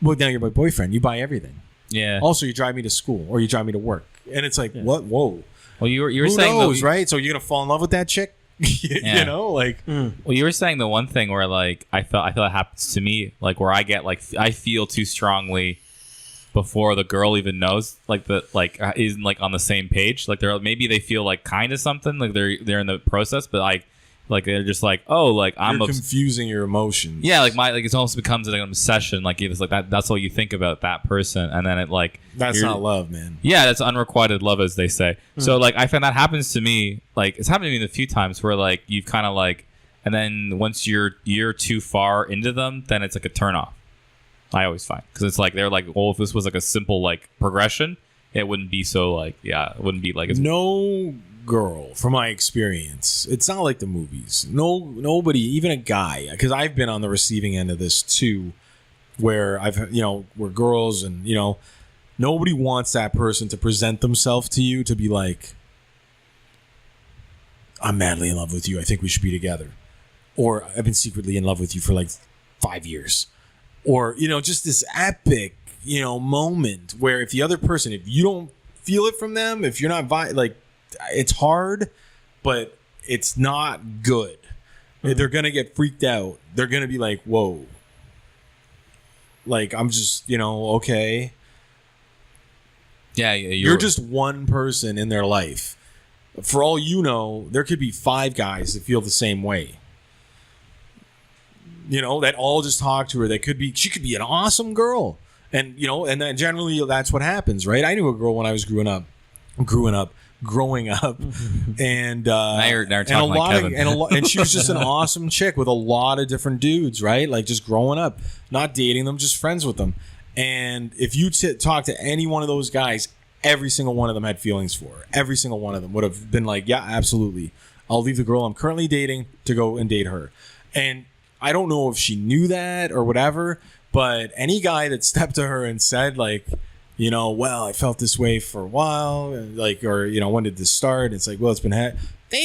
Well, now you're my boyfriend. You buy everything. yeah. Also, you drive me to school or you drive me to work. And it's like, what? Whoa. Well, you were Who saying knows, right? So you're going to fall in love with that chick? Yeah. Like... Well, you were saying the one thing where like I feel it happens to me, like where I get like I feel too strongly before the girl even knows, like isn't like on the same page. Like maybe they feel like kind of something, like they're in the process, but like they're just like, oh, like You're confusing your emotions. Yeah, like it almost becomes like an obsession. Like it's like that. That's all you think about that person, and then it like that's not love, man. Yeah, that's unrequited love, as they say. So like I find that happens to me. Like it's happened to me a few times where like you've kind of like, and then once you're too far into them, then it's like a turnoff. I always find, because it's like they're like, well, if this was like a simple like progression, it wouldn't be so like, yeah, it wouldn't be like no girl, from my experience, it's not like the movies. Nobody, even a guy, because I've been on the receiving end of this too, where where girls and nobody wants that person to present themselves to you to be like, I'm madly in love with you, I think we should be together, or I've been secretly in love with you for like 5 years, or just this epic moment where if the other person, if you don't feel it from them, if you're not like, it's hard, but it's not good. They're gonna get freaked out. They're gonna be like, whoa, like I'm just okay, yeah, you're just one person in their life. For all you know, there could be 5 guys that feel the same way, that all just talk to her. She could be an awesome girl, and and then generally that's what happens, right? I knew a girl when I was growing up, and now you're talking like Kevin. and she was just an awesome chick with a lot of different dudes, right? Like just growing up, not dating them, just friends with them. And if you talk to any one of those guys, every single one of them had feelings for her. Every single one of them would have been like, yeah, absolutely, I'll leave the girl I'm currently dating to go and date her. And I don't know if she knew that or whatever, but any guy that stepped to her and said like, well, I felt this way for a while, like, or when did this start? It's like, well, it's been they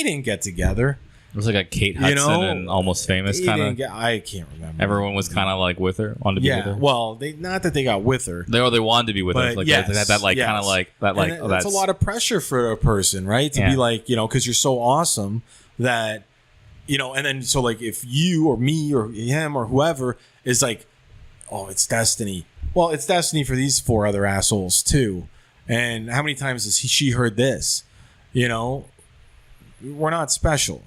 didn't get together. It was like a Kate Hudson and Almost Famous kind of. I can't remember. Everyone was kind of like with her, wanted to be with her. Well, not that they got with her. They wanted to be with her. Like yes, they had that like kind of like that like. And that's a lot of pressure for a person, right? To be like, because you're so awesome that, and then so like if you or me or him or whoever is like, oh, it's destiny. Well, it's destiny for these 4 other assholes too. And how many times has she heard this? We're not special.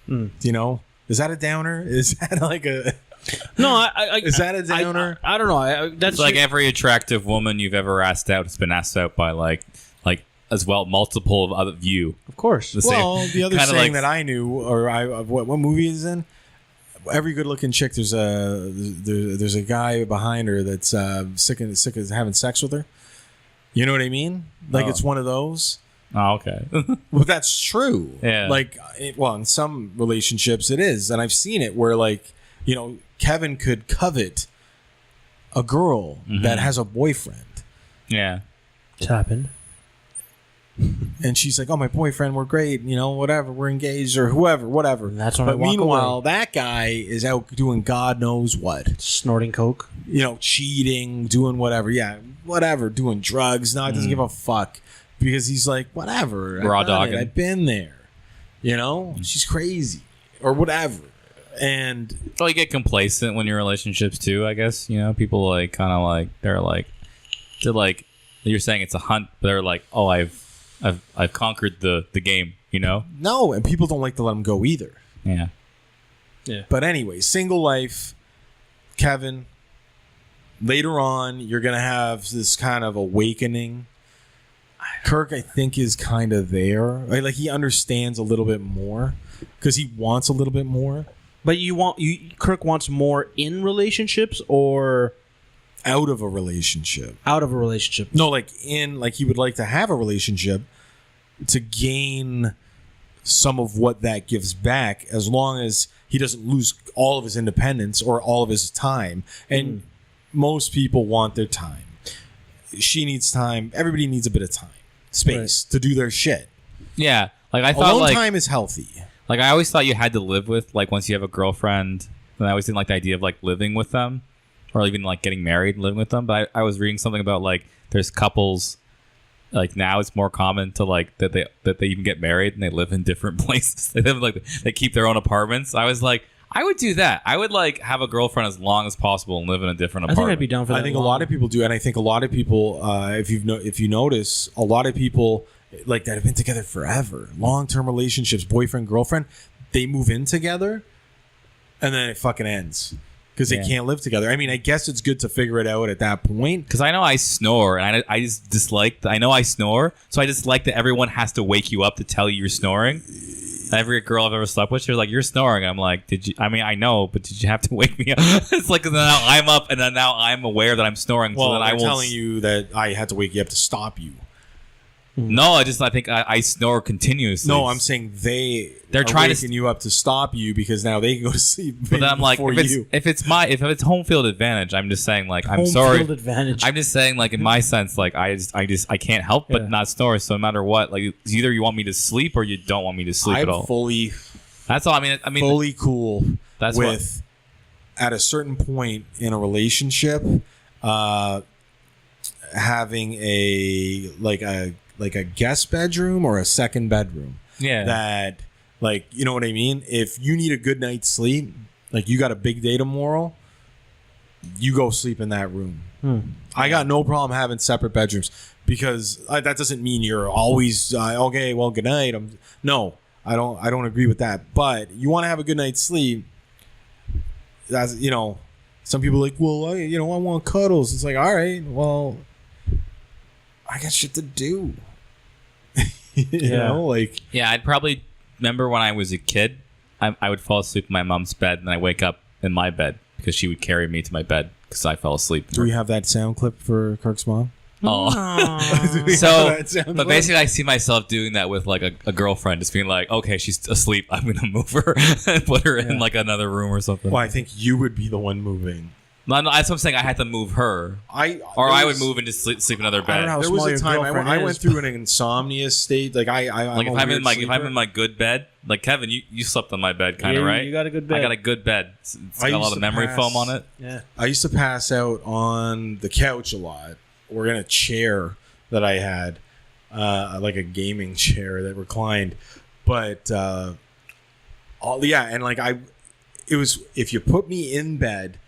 Is that a downer? Is that like a no? Is that a downer? I don't know. That's like every attractive woman you've ever asked out has been asked out by like as well multiple of you. Of course. The other saying that I knew, or what movie is in? Every good-looking chick, there's a guy behind her that's sick of having sex with her. You know what I mean? Like it's one of those. Oh, okay. Well, that's true. Yeah. Like, in some relationships it is, and I've seen it where like Kevin could covet a girl that has a boyfriend. Yeah, it's happened. And she's like, oh, my boyfriend, we're great, whatever, we're engaged or whoever, whatever. And that's when but meanwhile, that guy is out doing God knows what. Snorting coke. Cheating, doing whatever. Yeah, whatever, doing drugs. No, doesn't give a fuck. Because he's like, whatever. Raw dogging. I've been there. She's crazy. Or whatever. And well, you get complacent when you're in relationships too, I guess. People like kind of like they're like you're saying it's a hunt, but they're like, oh, I've conquered the game, No, and people don't like to let them go either. Yeah. But anyway, single life, Kevin. Later on, you're gonna have this kind of awakening. Kirk, I think, is kind of there. Like he understands a little bit more because he wants a little bit more. But Kirk wants more in relationships or out of a relationship? Out of a relationship. No, like he would like to have a relationship to gain some of what that gives back, as long as he doesn't lose all of his independence or all of his time. And most people want their time. She needs time. Everybody needs a bit of time, space to do their shit. Yeah, like I thought, alone time is healthy. Like I always thought you had to live with, like once you have a girlfriend. And I always didn't like the idea of like living with them, or even like getting married and living with them. But I was reading something about like there's couples, like now it's more common to like that they even get married and they live in different places. They live they keep their own apartments. I was like, I would do that. I would like have a girlfriend as long as possible and live in a different I apartment. think I'd be down for that. I think a lot of people do, and I think a lot of people, if you notice, a lot of people like that have been together forever, long-term relationships, boyfriend, girlfriend, they move in together, and then it fucking ends because they can't live together. I mean, I guess it's good to figure it out at that point. Because I know I snore, and I just dislike. I know I snore, so I just like that everyone has to wake you up to tell you you're snoring. Every girl I've ever slept with, she's like, "You're snoring." I'm like, "Did you?" I mean, I know, but did you have to wake me up? It's like, 'cause now I'm up, and then now I'm aware that I'm snoring. Well, so then I I'm won't. telling you that I had to wake you up to stop you. No, I think I snore continuously. No, I'm saying they're trying to waking you up to stop you because now they can go to sleep. But then I'm like, if it's home field advantage, I'm just saying like I'm sorry. Home field advantage. I'm just saying like in my sense, like I can't help but not snore. So no matter what, like it's either you want me to sleep or you don't want me to sleep at all. That's all. I mean, fully cool. That's with at a certain point in a relationship, having a guest bedroom or a second bedroom. Yeah. That, like, you know what I mean? If you need a good night's sleep, like you got a big day tomorrow, you go sleep in that room. I got no problem having separate bedrooms because that doesn't mean you're always okay. Well, good night. No, I don't agree with that. But you want to have a good night's sleep. That's, you know, some people are like, well, I want cuddles. It's like, all right, well, I got shit to do. you know, like, yeah, I'd probably remember when I was a kid, I would fall asleep in my mom's bed and I wake up in my bed because she would carry me to my bed because I fell asleep. Do we have that sound clip for Kirk's mom? Oh, but basically, I see myself doing that with like a girlfriend, just being like, okay, she's asleep, I'm gonna move her and put her in like another room or something. Well, I think you would be the one moving. No, that's what I'm saying. I had to move her, I would move and just sleep in another bed. There was a time I went through an insomnia state. Like if I'm in my good bed, like Kevin, you slept on my bed, kind of, right? You got a good bed. I got a good bed. It's got a lot of memory foam on it. Yeah, I used to pass out on the couch a lot, or in a chair that I had, like a gaming chair that reclined. But it was if you put me in bed.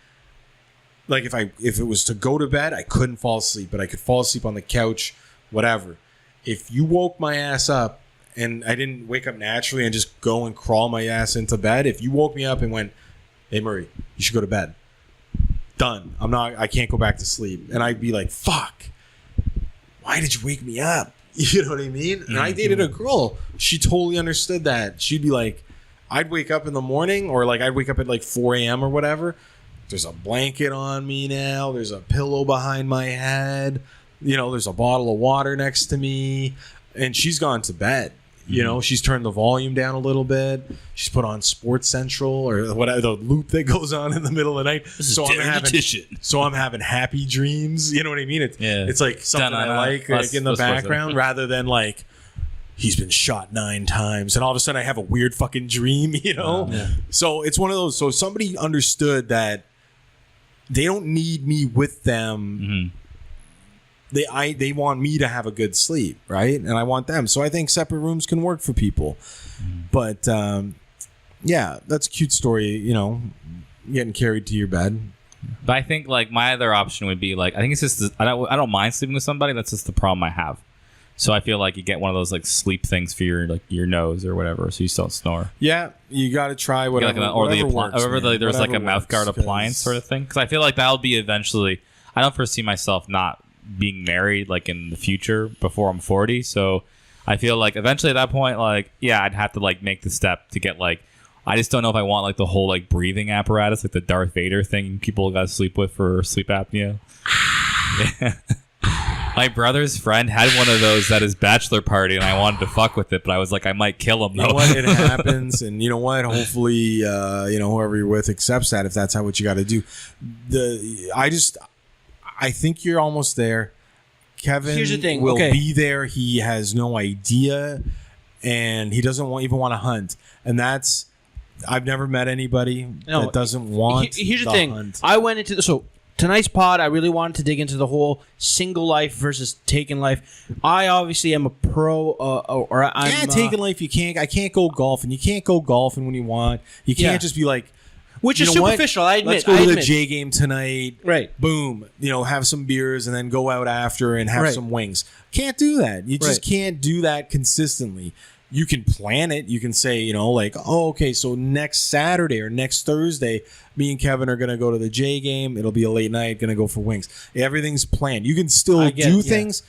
Like if it was to go to bed, I couldn't fall asleep, but I could fall asleep on the couch, whatever. If you woke my ass up and I didn't wake up naturally and just go and crawl my ass into bed, if you woke me up and went, "Hey Murray, you should go to bed." Done. I can't go back to sleep. And I'd be like, "Fuck. Why did you wake me up?" You know what I mean? And I dated a girl. She totally understood that. She'd be like, I'd wake up in the morning, or like I'd wake up at like 4 a.m. or whatever. There's a blanket on me now. There's a pillow behind my head. You know, there's a bottle of water next to me. And she's gone to bed. You know, she's turned the volume down a little bit. She's put on Sports Central or whatever, the loop that goes on in the middle of the night. So I'm having happy dreams. You know what I mean? It's like something I like in the background rather than like, he's been shot 9 times. And all of a sudden I have a weird fucking dream, you know? So it's one of those. So somebody understood that they don't need me with them. They want me to have a good sleep, right? And I want them. So I think separate rooms can work for people. But yeah, that's a cute story, you know, getting carried to your bed. But I think like my other option would be like, I think it's just I don't mind sleeping with somebody. That's just the problem I have. So I feel like you get one of those like sleep things for your nose or whatever, so you don't snore. Yeah, you got to try whatever. There's like a mouth guard appliance sort of thing. Because I feel like that'll be eventually. I don't foresee myself not being married like in the future before I'm 40. So I feel like eventually at that point, like I'd have to like make the step to get like. I just don't know if I want like the whole like breathing apparatus, like the Darth Vader thing people got to sleep with for sleep apnea. Yeah. My brother,'s friend had one of those at his bachelor party, and I wanted to fuck with it, but I was like, I might kill him. Though. You know what? It happens, and you know what? Hopefully, whoever you're with accepts that if that's how what you got to do. I think you're almost there. Kevin Here's the thing. will be there. He has no idea, and he doesn't even want to hunt. And that's I've never met anybody that doesn't want. Here's the thing. Hunt. I went into tonight's pod, I really wanted to dig into the whole single life versus taken life. I obviously am a pro, I'm taken life. I can't go golfing. You can't go golfing when you want. You can't just be like, Which is you know what? superficial, I admit. Let's go to the J game tonight. Right. Boom. Have some beers and then go out after and have some wings. Can't do that. You just can't do that consistently. You can plan it. You can say, okay, so next Saturday or next Thursday, me and Kevin are going to go to the J game. It'll be a late night, going to go for wings. Everything's planned. You can still do things.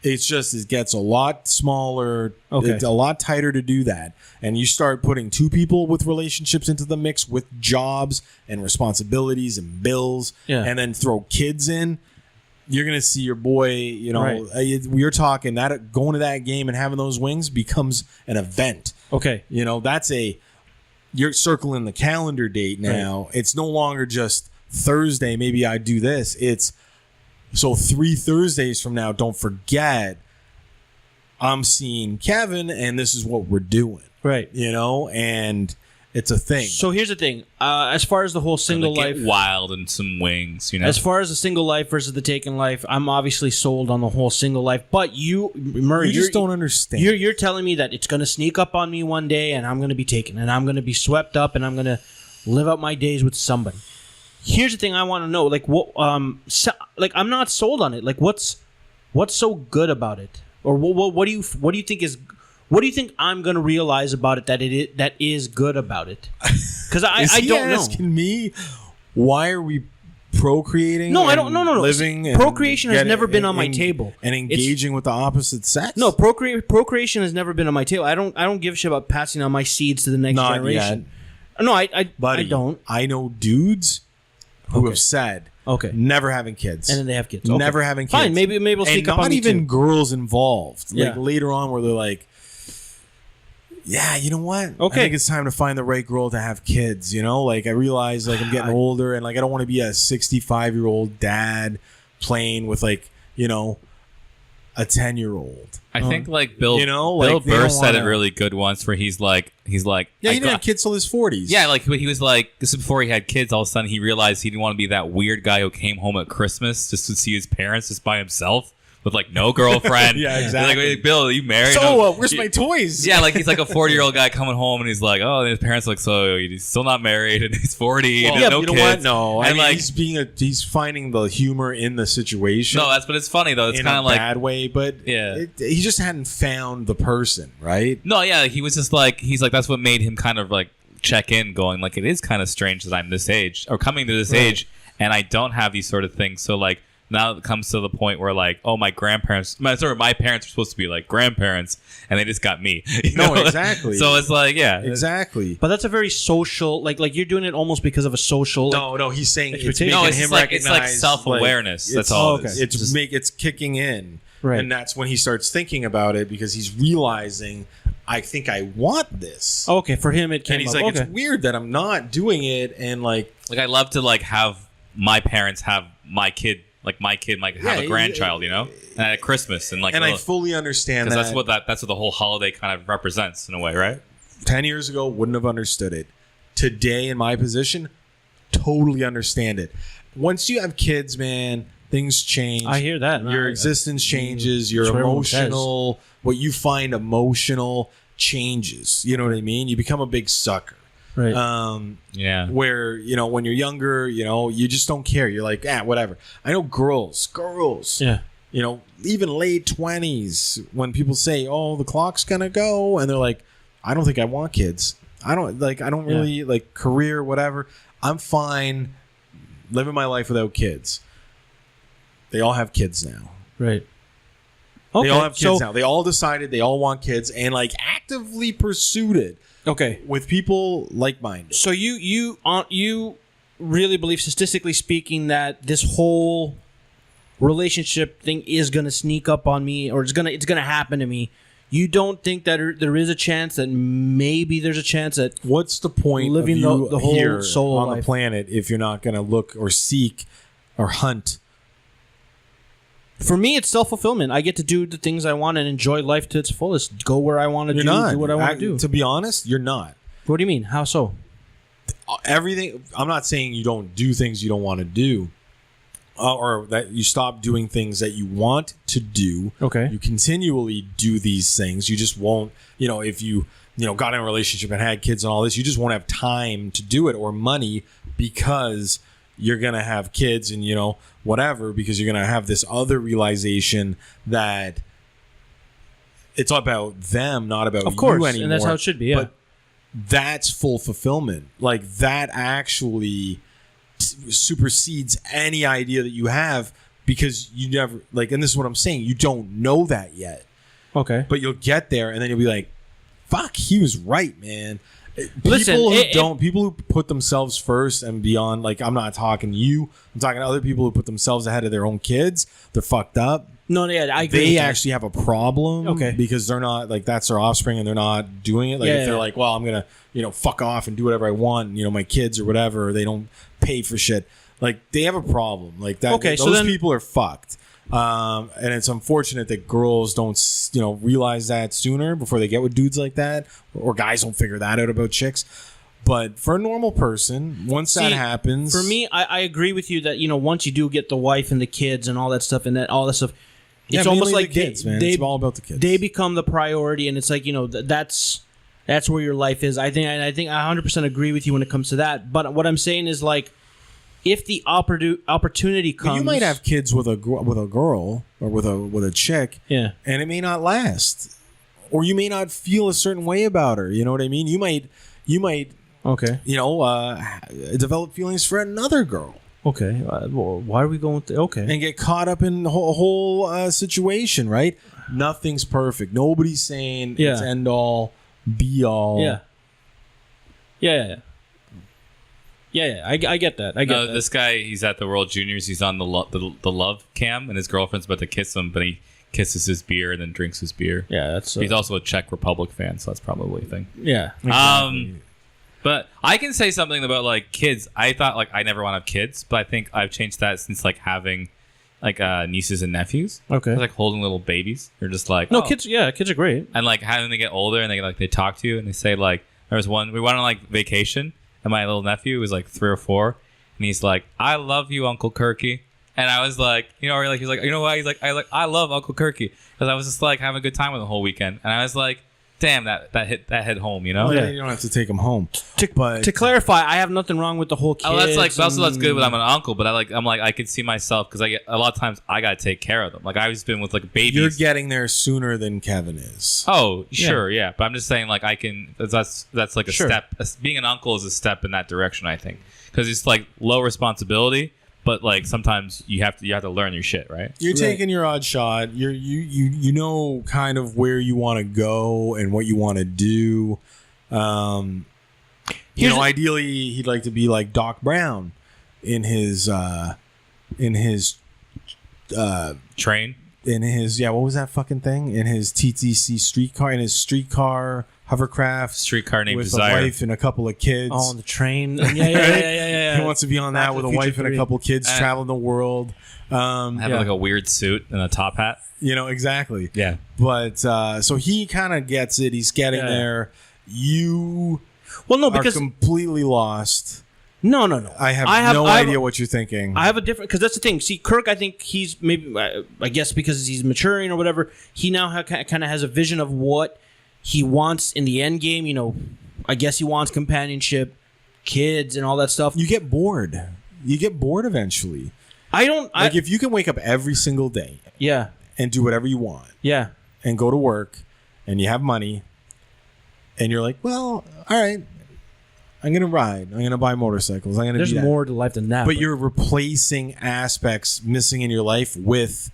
It's just it gets a lot smaller. Okay. It's a lot tighter to do that. And you start putting two people with relationships into the mix with jobs and responsibilities and bills and then throw kids in. You're going to see your boy, we're talking that going to that game and having those wings becomes an event. Okay. You're circling the calendar date now. Right. It's no longer just Thursday, maybe I do this. It's so 3 Thursdays from now, don't forget, I'm seeing Kevin and this is what we're doing. Right. And it's a thing. So here's the thing. As far as the whole single life, wild and some wings. As far as the single life versus the taken life, I'm obviously sold on the whole single life. But you, Murray, you just don't understand. You're telling me that it's going to sneak up on me one day, and I'm going to be taken, and I'm going to be swept up, and I'm going to live out my days with somebody. Here's the thing I want to know. I'm not sold on it. What's so good about it, or what do you think is? What do you think I'm going to realize about it that is good about it? Because I don't know. Asking me, why are we procreating? No, I don't. No. Living. Procreation has never been on my table. And engaging with the opposite sex. No, procreation has never been on my table. I don't give a shit about passing on my seeds to the next generation. Yet. No, I don't. I know dudes who have said, never having kids, and then they have kids. Never having kids. Fine, maybe we'll sneak up on me too. Not even girls involved. Later on, where they're like. Yeah, you know what? Okay. I think it's time to find the right girl to have kids, I realize, I'm getting older, and, I don't want to be a 65-year-old dad playing with, a 10-year-old. I think, Bill Burr said it really good once, where he's like... Yeah, he didn't have kids till his 40s. Yeah, he was like... This is before he had kids, all of a sudden he realized he didn't want to be that weird guy who came home at Christmas just to see his parents just by himself. With no girlfriend. Yeah, exactly. Bill, are you married? So, where's my toys? Yeah, he's like a 40-year-old guy coming home, and he's like, oh, and his parents so he's still not married, and he's 40, and no you kids. Know what? No, and he's finding the humor in the situation. No, but it's funny though. It's kind of bad way, but he just hadn't found the person, right? No, yeah, he was just he's that's what made him kind of check in, going it is kind of strange that I'm this age or coming to this age, and I don't have these sort of things. So now it comes to the point where my parents are supposed to be grandparents, and they just got me. No, exactly. So it's exactly. But that's a very social, you're doing it almost because of a social. No, he's saying it's making him recognize. It's self-awareness. That's all. Okay. It's kicking in, right? And that's when he starts thinking about it because he's realizing, I think I want this. Okay, for him it came. And he's up. It's weird that I'm not doing it, and I love to have my parents have my kid. My kid might have a grandchild, and at Christmas and and I fully understand that. That's what the whole holiday kind of represents in a way, right? 10 years ago, wouldn't have understood it. Today, in my position, totally understand it. Once you have kids, man, things change. I hear that. Your existence changes. Your emotional, what you find emotional changes. You know what I mean? You become a big sucker. Right. Where, when you're younger, you just don't care. You're like, whatever. I know girls. Yeah. Even late 20s, when people say, oh, the clock's going to go. And they're like, I don't think I want kids. I don't really career, whatever. I'm fine living my life without kids. They all have kids now. Right. Okay. They all have kids now. They all decided they all want kids and actively pursued it. Okay, with people like-minded. So you really believe, statistically speaking, that this whole relationship thing is going to sneak up on me, or it's going to happen to me? You don't think that there is a chance that maybe there's a chance that what's the point living of you the whole here solo on life the planet if you're not going to look or seek or hunt? For me, it's self-fulfillment. I get to do the things I want and enjoy life to its fullest. Go where I want to do what I want to do. To be honest, you're not. What do you mean? How so? Everything. I'm not saying you don't do things you don't want to do. or that you stop doing things that you want to do. Okay. You continually do these things. You just won't, if you, got in a relationship and had kids and all this, you just won't have time to do it or money because you're going to have kids and, whatever, because you're going to have this other realization that it's about them, not about Of course, you anymore. and that's how it should be, yeah. But that's full fulfillment. Like, that actually supersedes any idea that you have, because you never, like, and this is what I'm saying, you don't know that yet. Okay. But you'll get there, and then you'll be like, fuck, he was right, man. Listen, People who put themselves first and beyond, like, I'm not talking to you, I'm talking to other people who put themselves ahead of their own kids, they're fucked up. No, yeah, I agree. They actually have a problem, Okay. because they're not, like, that's their offspring and they're not doing it. Like, if they're like, well, I'm gonna, fuck off and do whatever I want, my kids or whatever, or they don't pay for shit. Like, they have a problem. Like, that. Okay, those so then, people are fucked. And it's unfortunate that girls don't, realize that sooner before they get with dudes like that, or guys don't figure that out about chicks. But for a normal person, once that happens, for me, I agree with you that once you do get the wife and the kids and all that stuff, all that stuff, it's almost like the kids, man. It's all about the kids. They become the priority, and it's like that's where your life is. I think I 100% agree with you when it comes to that. But what I'm saying is, like, if the opportunity comes, but you might have kids with a girl or with a chick, yeah, and it may not last, or you may not feel a certain way about her. You know what I mean? You might, okay, develop feelings for another girl. Okay, well, why are we going with okay? And get caught up in the whole situation, right? Nothing's perfect. Nobody's saying it's end all, be all. Yeah. I get that. I get that. This guy, he's at the World Juniors. He's on the love cam, and his girlfriend's about to kiss him, but he kisses his beer and then drinks his beer. Yeah, that's. He's also a Czech Republic fan, so that's probably a thing. Yeah. Exactly. But I can say something about, like, kids. I thought, like, I never want to have kids, but I think I've changed that since, like, having, like, nieces and nephews. Okay. It's like holding little babies. They're just like, kids. Yeah, kids are great. And, like, having they get older and they talk to you and they say, like, there was one, we went on, like, vacation, and my little nephew was like 3 or 4, and he's like, "I love you, Uncle Kirky." And I was like, or like, he's like, you know why? He's like, I love Uncle Kirky, because I was just like having a good time with him the whole weekend, and I was like, damn, that hit home, you don't have to take him home. To clarify, I have nothing wrong with the whole kids. Oh, that's good when I'm an uncle, but I could see myself, because I get a lot of times I gotta take care of them. Like, I've been with, like, babies. You're getting there sooner than Kevin is. Oh, sure, yeah. But I'm just saying, like, I can. That's like a step. Being an uncle is a step in that direction, I think, because it's like low responsibility, but, like, sometimes you have to learn your shit, right? You're taking your odd shot. You know kind of where you want to go and what you want to do. Ideally, he'd like to be like Doc Brown in his Train. In his what was that fucking thing? In his TTC streetcar, in his streetcar hovercraft, streetcar named with Desire, a wife and a couple of kids. Oh, on the train. Yeah. He wants to be on that with a wife and a couple of kids, traveling the world. Have like a weird suit and a top hat. Exactly. Yeah. But so he kind of gets it. He's getting there. You are completely lost. No. I have no idea what you're thinking. I have a different, because that's the thing. See, Kirk, I think he's maybe, I guess because he's maturing or whatever, he now kind of has a vision of what he wants in the end game. I guess he wants companionship, kids, and all that stuff. You get bored. You get bored eventually. If you can wake up every single day, and do whatever you want, and go to work, and you have money, and you're like, well, all right, I'm gonna ride. I'm gonna buy motorcycles. I'm gonna. There's more to life than that. But you're replacing aspects missing in your life with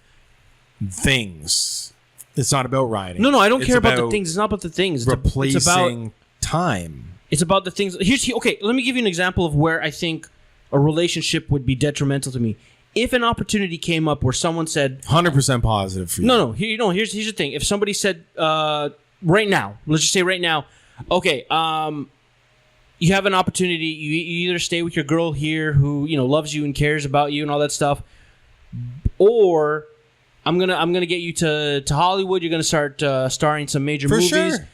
things. It's not about riding. No, I don't care about the things. It's not about the things. Replacing it's about time. It's about the things. Okay, let me give you an example of where I think a relationship would be detrimental to me. If an opportunity came up where someone said 100% positive for you. No. Here's the thing. If somebody said right now, let's just say right now, okay, you have an opportunity. You either stay with your girl here who loves you and cares about you and all that stuff, or I'm gonna get you to Hollywood. You're gonna start starring some major movies. Sure.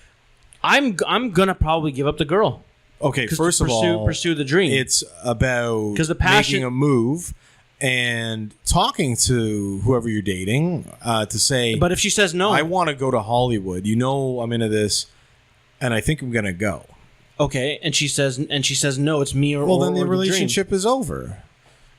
I'm gonna probably give up the girl. Okay, first of all, pursue the dream. It's about the passion, making a move, and talking to whoever you're dating to say, But if she says no, I want to go to Hollywood. You know, I'm into this, and I think I'm gonna go. okay, and she says no, it's me or Well, or, then the or dream. relationship is over.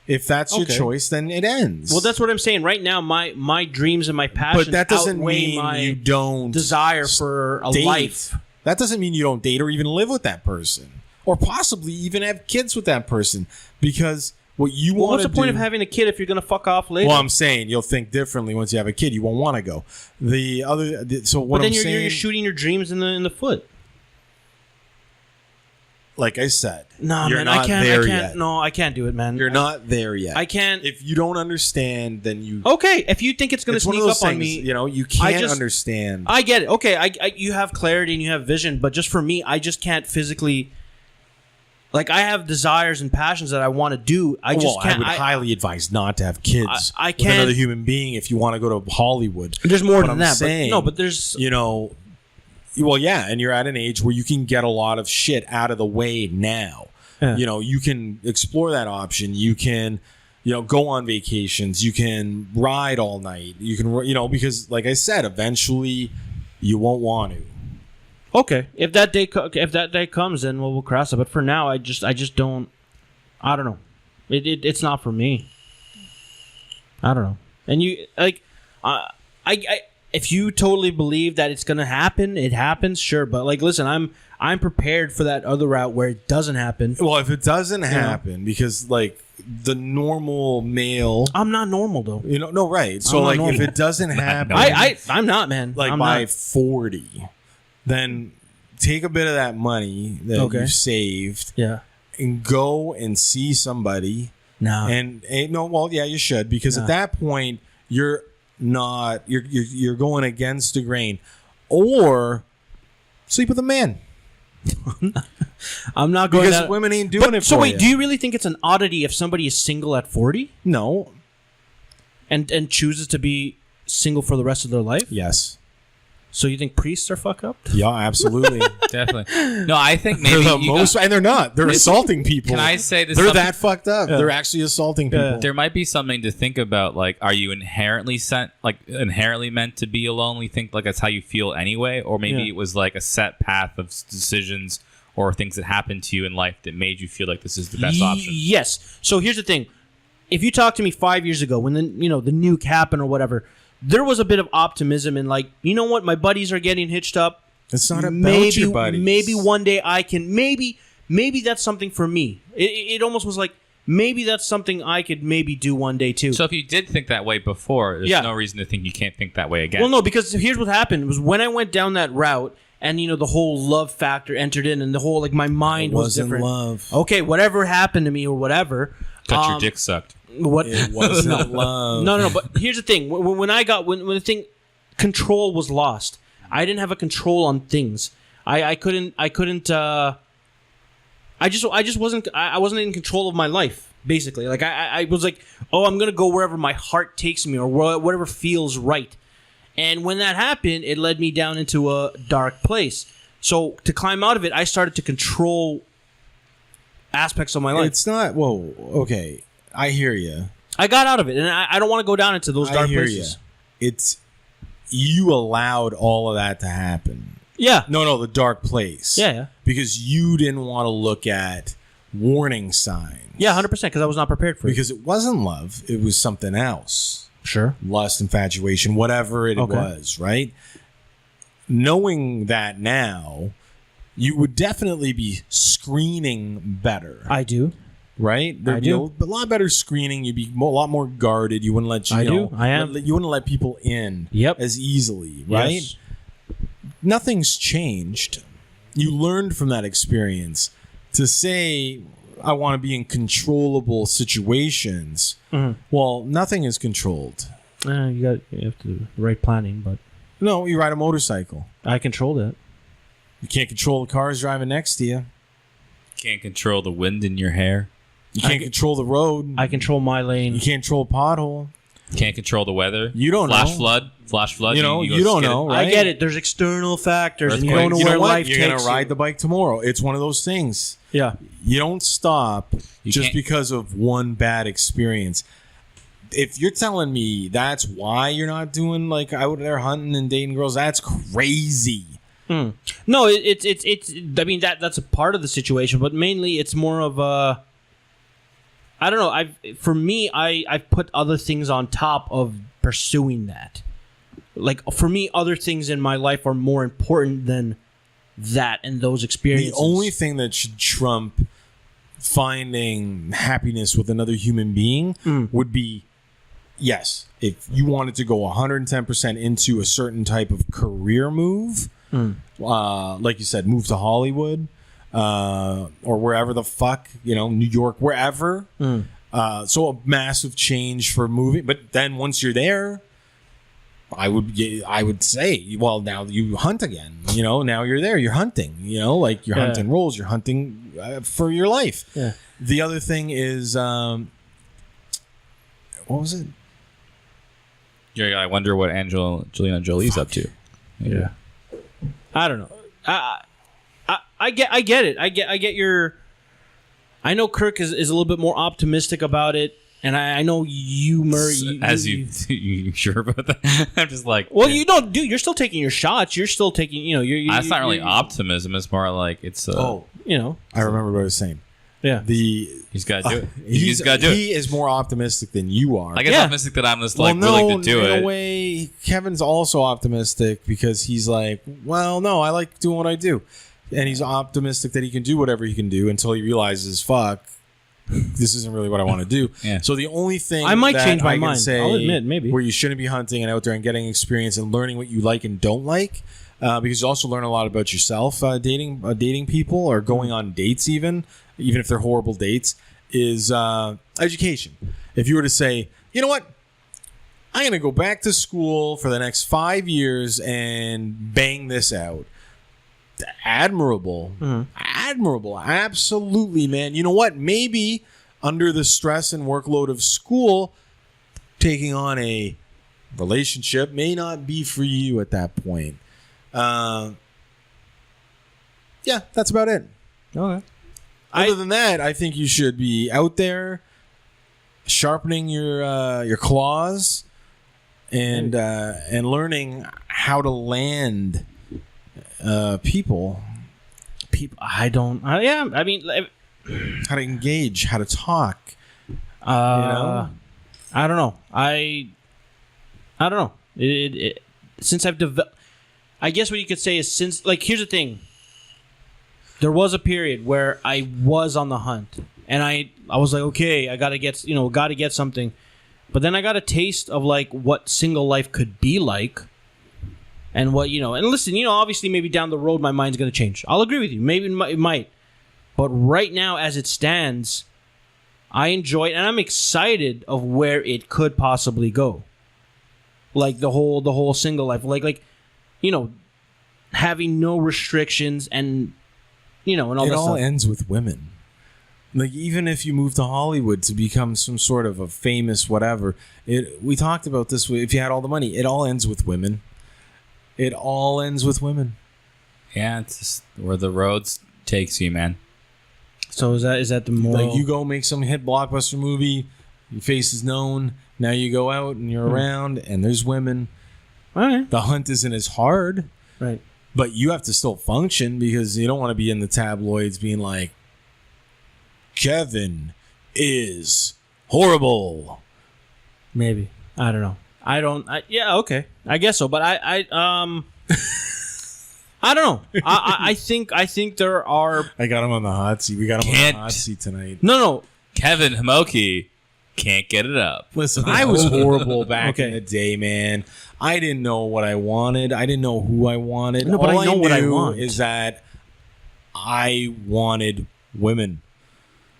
If that's your Okay. choice, then it ends. Well, that's what I'm saying. Right now, my dreams and my passions but that doesn't outweigh mean my you don't desire for a date. life. That doesn't mean you don't date or even live with that person, or possibly even have kids with that person, because what you Well, want what's to the point do, of having a kid if you're going to fuck off later? Well, I'm saying you'll think differently once you have a kid. You won't want to go. So what but then I'm you're saying, shooting your dreams in the foot. like I said, No, you're man, not I can't. there I can't. yet. No, I can't do it, man. You're not there yet. I can't. If you don't understand, then you. Okay, if you think it's going to It's one of sneak those up on things, me, you know, you can't just- understand. I get it. Okay, I you have clarity and you have vision, but just for me, I just can't physically. Like, I have desires and passions that I want to do. I just can't. I would highly advise not to have kids I with can't- another human being if you want to go to Hollywood. There's more But than I'm that. saying, but no, but there's. you know, well, yeah, and you're at an age where you can get a lot of shit out of the way now. Yeah. You know, you can explore that option. You can, you know, go on vacations. You can ride all night. You can, you know, because like I said, eventually you won't want to. Okay, if that day comes, then we'll cross it. But for now, I just don't. I don't know. It's not for me. I don't know. And you like, I if you totally believe that it's gonna happen, it happens. Sure, but like, listen, I'm prepared for that other route where it doesn't happen. Well, if it doesn't happen, because like the normal male, I'm not normal though. you know, no, right. So I'm not like, normal. if it doesn't happen, I'm not, man. like I'm by not. 40, then take a bit of that money that Okay. you saved Yeah. and go and see somebody. No. And no, well, yeah, you should, because No. at that point you're not you're going against the grain, or sleep with a man, I'm not going. because that, women ain't doing it. So for wait, you. do you really think it's an oddity if somebody is single at 40 No. and chooses to be single for the rest of their life? Yes. So you think priests are fuck up? Yeah, absolutely. Definitely. No, I think They're maybe the you most, and they're not. They're assaulting people. Can I say this? They're that fucked up. Yeah. They're actually assaulting people. Yeah. There might be something to think about. Like, are you inherently meant to be alone? We think like that's how you feel anyway, or maybe Yeah. it was like a set path of decisions or things that happened to you in life that made you feel like this is the best option. Yes. So here's the thing: if you talked to me 5 years ago, when the nuke happened or whatever, there was a bit of optimism and like, you know what, my buddies are getting hitched up. It's not about your buddies. Maybe one day I can. Maybe that's something for me. It almost was like maybe that's something I could maybe do one day too. So if you did think that way before, there's Yeah. no reason to think you can't think that way again. Well, no, because here's what happened: was when I went down that route, and the whole love factor entered in, and the whole like my mind was wasn't different. love. Okay, whatever happened to me or whatever. Got your dick sucked. What? It wasn't love. No. But here's the thing: when the thing, control was lost. I didn't have a control on things. I couldn't. I just wasn't. I wasn't in control of my life. Basically, like I was like, oh, I'm gonna go wherever my heart takes me or whatever feels right. And when that happened, it led me down into a dark place. So to climb out of it, I started to control aspects of my life. It's not. Whoa. Okay. I hear you. I got out of it, and I don't want to go down into those dark I hear places. you. It's you allowed all of that to happen. Yeah. No, the dark place. Yeah. Because you didn't want to look at warning signs. Yeah, 100%, because I was not prepared for it. Because it wasn't love. It was something else. Sure. Lust, infatuation, whatever it was, right? Knowing that now, you would definitely be screening better. I do. Right? There'd I be do. a lot better screening. You'd be a lot more guarded. You wouldn't let I do. I am. You wouldn't let people in Yep. as easily, right? Yes. Nothing's changed. You learned from that experience. To say, I want to be in controllable situations, well, nothing is controlled. You have to right planning, but No, you ride a motorcycle. I controlled it. You can't control the cars driving next to you. Can't control the wind in your hair. You can't control the road. I control my lane. You can't control a pothole. Can't control the weather. You don't Flash know. flood. Flash flood. You know, go you don't skid it. know, right? I get it. There's external factors, and you don't know Earthquakes. where what? life You're takes gonna ride you. the bike tomorrow. It's one of those things. Yeah. You don't stop You just can't- because of one bad experience. if you're telling me that's why you're not doing like out there hunting and dating girls, that's crazy. No, it's. I mean that's a part of the situation, but mainly it's more of a. I don't know. I've put other things on top of pursuing that. Like for me, other things in my life are more important than that and those experiences. The only thing that should trump finding happiness with another human being would be, yes, if you wanted to go 110% into a certain type of career move. Like you said, move to Hollywood or wherever the fuck, New York, wherever. So a massive change for moving. But then once you're there, I would say, well, now you hunt again. Now you're there, you're hunting. Like you're hunting roles, you're hunting for your life. Yeah. The other thing is, what was it? Yeah, I wonder what Angelina Jolie's up to. Yeah. I don't know. I get it. I get your. I know Kirk is a little bit more optimistic about it, and I know you, Murray. You sure about that? I'm just like, well, you don't do. You're still taking your shots. You're still taking. That's not really optimism. It's more like it's. I remember what I was saying. Yeah. He's got to do it. He's got to do it. He is more optimistic than you are. I guess optimistic that I'm just willing to do it. In a way, Kevin's also optimistic because he's like, well, no, I like doing what I do. And he's optimistic that he can do whatever he can do until he realizes, fuck, this isn't really what I want to do. Yeah. So the only thing I might that change my I can mind. say I'll admit, maybe. where you shouldn't be hunting and out there and getting experience and learning what you like and don't like, because you also learn a lot about yourself dating people or going on dates even if they're horrible dates, is education. If you were to say, you know what? I'm going to go back to school for the next 5 years and bang this out. Admirable. Admirable. Absolutely, man. You know what? Maybe under the stress and workload of school, taking on a relationship may not be for you at that point. Yeah, that's about it. Okay. Other than that, I think you should be out there sharpening your claws and learning how to land people. I mean, how to engage, how to talk. I don't know. I don't know. Since I've developed, I guess what you could say is since, like, here's the thing. There was a period where I was on the hunt, and I was like, okay, I gotta get something, but then I got a taste of like what single life could be like, and what and listen, obviously maybe down the road my mind's gonna change. I'll agree with you. Maybe it might, but right now as it stands, I enjoy it, and I'm excited of where it could possibly go. Like the whole single life, like having no restrictions and. And all it that all stuff. ends with women. Like, even if you move to Hollywood to become some sort of a famous whatever, we talked about this. If you had all the money, it all ends with women. It all ends with women. Yeah, it's just where the roads takes you, man. So is that the moral? Like, you go make some hit blockbuster movie, your face is known. Now you go out and you're around, and there's women. All right. The hunt isn't as hard. Right. But you have to still function because you don't want to be in the tabloids being like, Kevin is horrible. Maybe. I don't know. Yeah, okay. I guess so. But I don't know. I think there are. I got him on the hot seat. We got him on the hot seat tonight. No. Kevin Homoki can't get it up. Listen, I was horrible back in the day, man. I didn't know what I wanted. I didn't know who I wanted. No, but I know what I want. Is that I wanted women.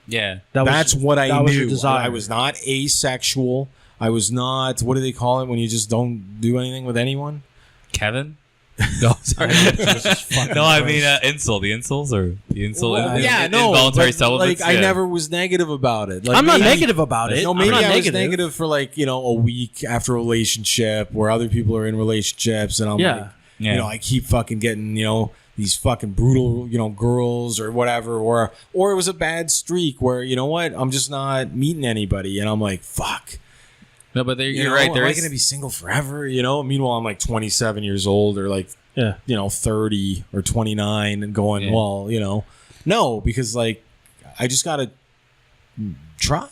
Yeah. That's what I knew. Your desire. I was not asexual. I was not, what do they call it when you just don't do anything with anyone? Kevin? No, sorry. No, I mean insult. The insults or the insult. Involuntary celibacy. I never was negative about it. Like, I'm not negative about it. No, maybe I was negative for a week after a relationship where other people are in relationships, and I'm I keep fucking getting these fucking brutal girls or whatever, or it was a bad streak where I'm just not meeting anybody, and I'm like, fuck. No, but you're know, right. There am I is. going to be single forever? You know. Meanwhile, I'm like 27 years old, or like 30 or 29, and going, well, you know, no, because like I just got to try.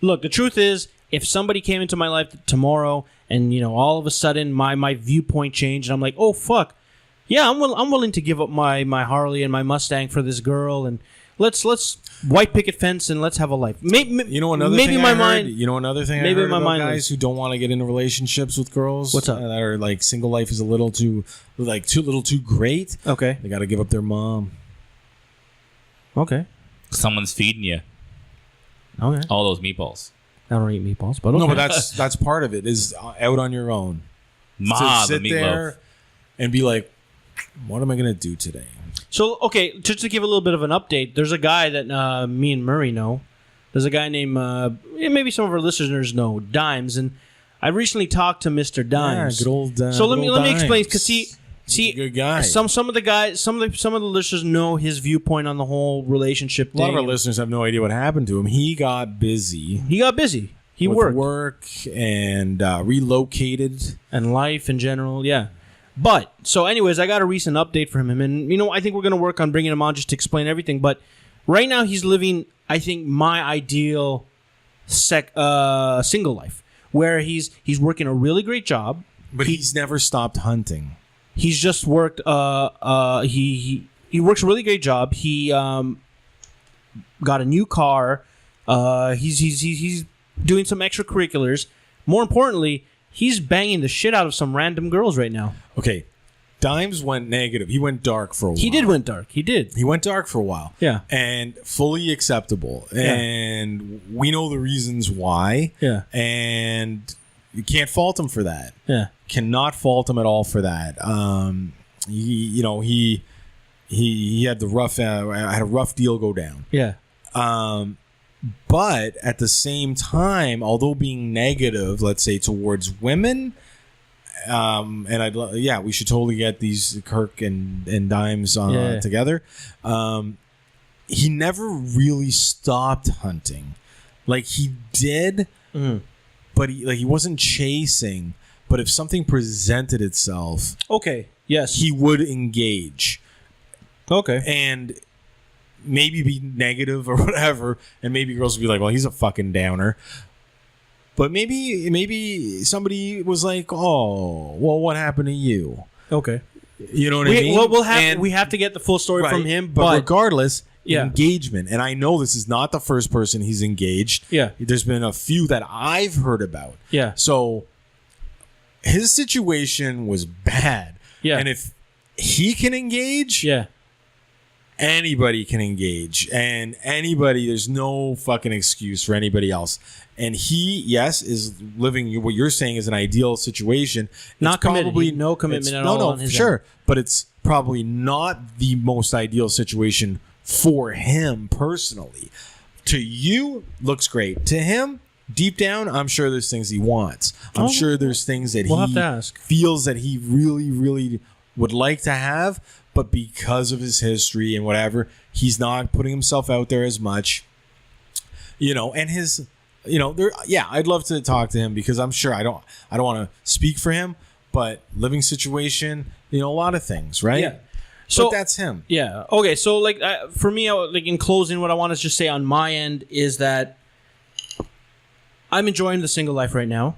Look, the truth is, if somebody came into my life tomorrow and, you know, all of a sudden my viewpoint changed and I'm like, oh, fuck, yeah, I'm willing to give up my Harley and my Mustang for this girl, and let's white picket fence and let's have a life. You know another maybe thing my I heard? mind. You know another thing Maybe I heard my about mind guys who don't want to get into relationships with girls. What's up? That are like single life is a little too great. Okay. They got to give up their mom. Okay. Someone's feeding you Okay. all those meatballs. I don't eat meatballs, but okay. No, but that's part of it. Is out on your own. Ma, To sit the meatloaf. there and be like, what am I going to do today? So, okay, just to give a little bit of an update, there's a guy that me and Murray know. There's a guy named, maybe some of our listeners know, Dimes, and I recently talked to Mr. Dimes. Yeah, good old. So let me explain, because He's see, a good guy. some of the guys, some of the listeners know his viewpoint on the whole relationship A lot thing. of our listeners have no idea what happened to him. He got busy. He got busy. He with worked. work and relocated. And life in general, yeah. But, so anyways, I got a recent update from him, and, you know, I think we're going to work on bringing him on just to explain everything, but right now he's living, I think, my ideal single life, where he's working a really great job. But he's never stopped hunting. He's just worked, he works a really great job. He got a new car. He's doing some extracurriculars. More importantly, he's banging the shit out of some random girls right now. Okay. Dimes went negative. He went dark for a while. He did went dark. He did. He went dark for a while. Yeah. And fully acceptable. Yeah. And we know the reasons why. Yeah. And you can't fault him for that. Yeah. Cannot fault him at all for that. He had the rough had a rough deal go down. Yeah. But at the same time, although being negative, let's say towards women, and we should totally get these Kirk and Dimes together. He never really stopped hunting, like he did, but he wasn't chasing. But if something presented itself, Okay. Yes. he would engage. Okay. And maybe be negative or whatever, and maybe girls would be like, well, he's a fucking downer. But maybe somebody was like, oh, well, what happened to you? Okay. You know what I mean? Well, we have to get the full story from him, but regardless, Yeah. engagement. And I know this is not the first person he's engaged. Yeah. There's been a few that I've heard about. Yeah. So his situation was bad. Yeah. And if he can engage, yeah. anybody can engage, and there's no fucking excuse for anybody else. And he, yes, is living what you're saying is an ideal situation. Not It's committed. probably No commitment at all No, on his sure, end. but it's probably not the most ideal situation for him personally. To you, looks great. To him, deep down, I'm sure there's things he wants. I'm sure there's things that We'll have he to ask. feels that he really, really would like to have, but because of his history and whatever, he's not putting himself out there as much. And his, I'd love to talk to him, because I'm sure I don't want to speak for him, but living situation, a lot of things, right? Yeah. So but that's him. Yeah. Okay. So, for me, in closing, what I want to just say on my end is that I'm enjoying the single life right now.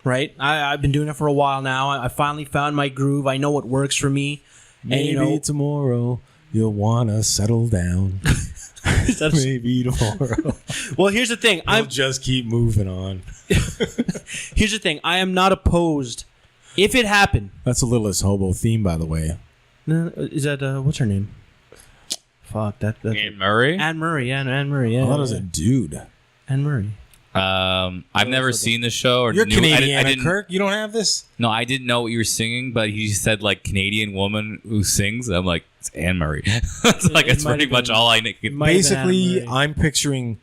Right. I've been doing it for a while now. I finally found my groove. I know what works for me. Maybe tomorrow you'll want to settle down. Maybe tomorrow. Well, here's the thing. I'll just keep moving on. Here's the thing. I am not opposed. If it happened. That's a Littlest Hobo theme, by the way. No, is that what's her name? Fuck that. Anne Murray. Anne Murray. Anne Murray. Yeah. I thought it was a dude. Anne Murray. I've never seen the show. Or You're knew, Canadian, I didn't, Kirk. You don't have this? No, I didn't know what you were singing, but he said Canadian woman who sings. I'm like, it's Anne Murray. It's pretty much all I know. Basically, I'm picturing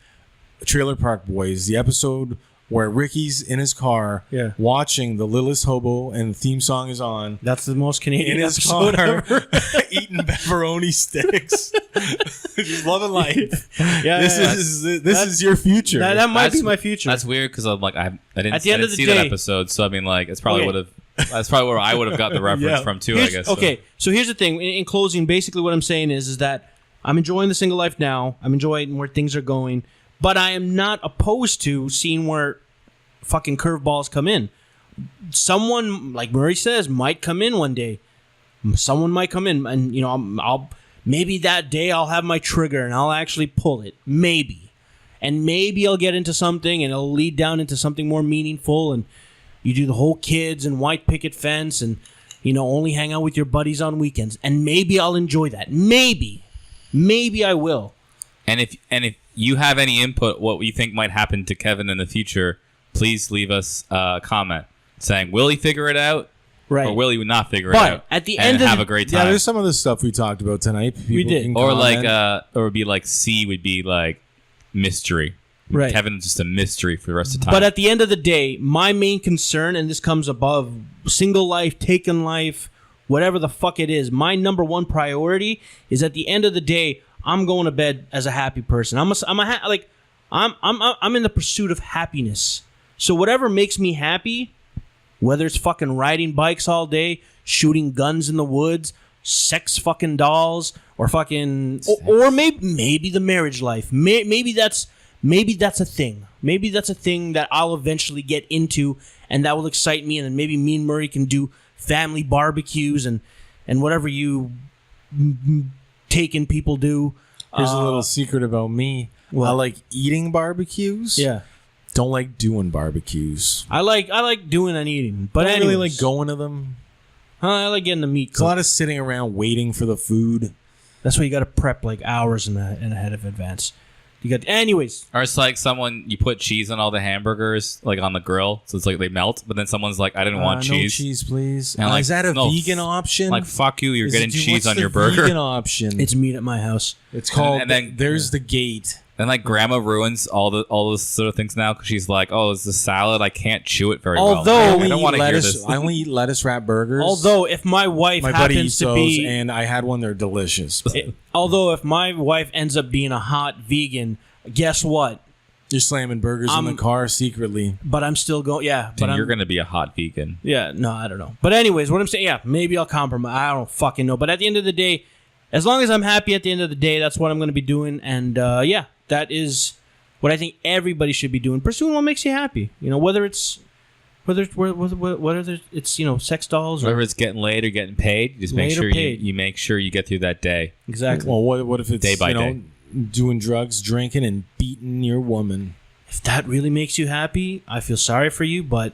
Trailer Park Boys, the episode where Ricky's in his car Yeah. watching The Littlest Hobo and the theme song is on. That's the most Canadian In his episode car, ever. eating pepperoni sticks, just loving life. Yeah, This is your future. That might be my future. That's weird because I'm like I didn't, At the end I of didn't the see day- that episode, so I mean like it's probably Okay. would have. That's probably where I would have got the reference from too. I guess. So. Okay, so here's the thing. In closing, basically what I'm saying is that I'm enjoying the single life now. I'm enjoying where things are going, but I am not opposed to seeing where fucking curveballs come in. Someone, like Murray says, might come in one day. Someone might come in, and you know, I'll maybe that day I'll have my trigger and I'll actually pull it. Maybe, and maybe I'll get into something and it'll lead down into something more meaningful. And you do the whole kids and white picket fence, and you know, only hang out with your buddies on weekends. And maybe I'll enjoy that. Maybe I will. And if you have any input, what you think might happen to Kevin in the future, please leave us a comment saying, will he figure it out? Right. Or will he not figure But it out? at the and end of have the- a great Yeah, time. there's some of the stuff we talked about tonight. People did. can Or comment. like, or would be like C would be like mystery. Right. Kevin's just a mystery for the rest of the time. But at the end of the day, my main concern, and this comes above single life, taken life, whatever the fuck it is, my number one priority is at the end of the day, I'm going to bed as a happy person. I'm in the pursuit of happiness. So whatever makes me happy, whether it's fucking riding bikes all day, shooting guns in the woods, sex fucking dolls, or fucking, or maybe the marriage life. Maybe that's a thing. Maybe that's a thing that I'll eventually get into, and that will excite me. And then maybe me and Murray can do family barbecues and whatever you taken people do. Here's a little secret about me. What? I like eating barbecues. Yeah, Don't like doing barbecues. I like doing and eating, but I don't really like anyways. going to them. I like getting the meat It's a cooked. lot of sitting around waiting for the food. That's why you got to prep like hours in ahead of advance. You got, anyways. or it's like you put cheese on all the hamburgers, like on the grill, so it's like they melt. But then someone's like, I didn't want No cheese. cheese, please. And like, is that a no, vegan option? Like fuck you, you're getting cheese what's on the your burger. Vegan option. It's meat at my house. It's called. and then- there's the gate. And like grandma ruins all those sort of things now because she's like, oh, it's the salad. I can't chew it very Although- well. I I don't want to hear this. I only eat lettuce wrap burgers. Although if my wife my buddy happens eats to those, be, and I had one. They're delicious. although if my wife ends up being a hot vegan, guess what? You're slamming burgers in the car secretly. But I'm still going. Yeah, Then but you're I'm. going to be a hot vegan. Yeah, no, I don't know. But anyways, what I'm saying, yeah, maybe I'll compromise. I don't fucking know. But at the end of the day, as long as I'm happy at the end of the day, that's what I'm going to be doing. And yeah, that is what I think everybody should be doing. Pursuing what makes you happy. You know, whether it's you know, sex dolls or Whether it's getting laid or getting paid, just make Laid or sure paid. you make sure you get through that day. exactly. Well, what if it's Day by you know, day. doing drugs, drinking, and beating your woman? If that really makes you happy, I feel sorry for you, but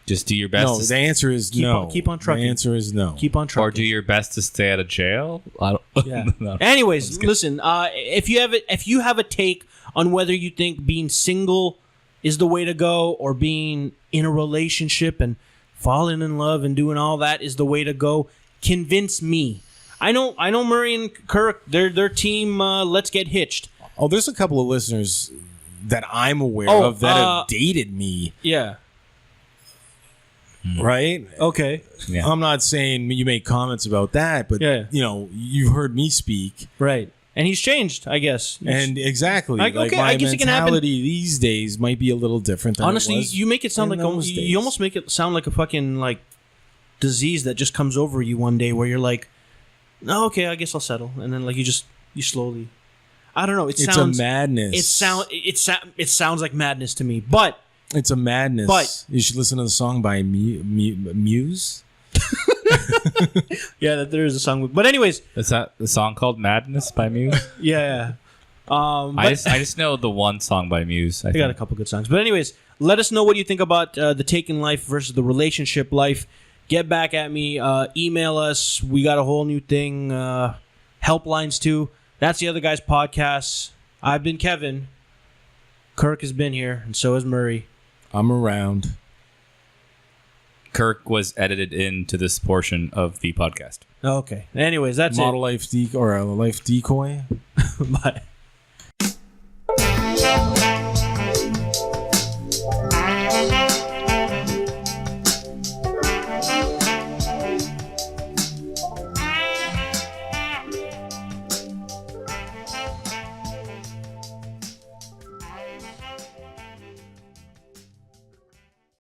Just do your best. No, to the answer is Keep no. on- keep on trucking. The answer is no. keep on or trucking. do your best to stay out of jail. I don't. Yeah. No. Anyways, listen. If you have a take on whether you think being single is the way to go, or being in a relationship and falling in love and doing all that is the way to go, convince me. I know Murray and Kirk, their team. Let's get hitched. Oh, there's a couple of listeners that I'm aware Oh, of that have dated me, Yeah. right? Okay. Yeah. I'm not saying you make comments about that, but Yeah. you know, you've heard me speak, Right. And he's changed, I guess. and exactly, Like, like okay, my I guess it can happen. mentality these days might be a little different. Than Honestly, it was you make it sound in like those you days. almost make it sound like a fucking like disease that just comes over you one day, where you're like, "No, okay, I guess I'll settle," and then like you slowly. I don't know. It It's sounds a madness. it sounds like madness to me, but It's a madness. But- you should listen to the song by Muse. yeah, there is a song. But anyways, Is that the song called Madness by Muse? yeah. I But just know the one song by Muse. I they got a think. couple good songs. But anyways, let us know what you think about the taken life versus the relationship life. Get back at me. Email us. We got a whole new thing. Helplines too. That's the Other Guys podcast. I've been Kevin. Kirk has been here, and so has Murray. I'm around. Kirk was edited into this portion of the podcast. Okay. Anyways, that's Model life or a life decoy. it. Bye.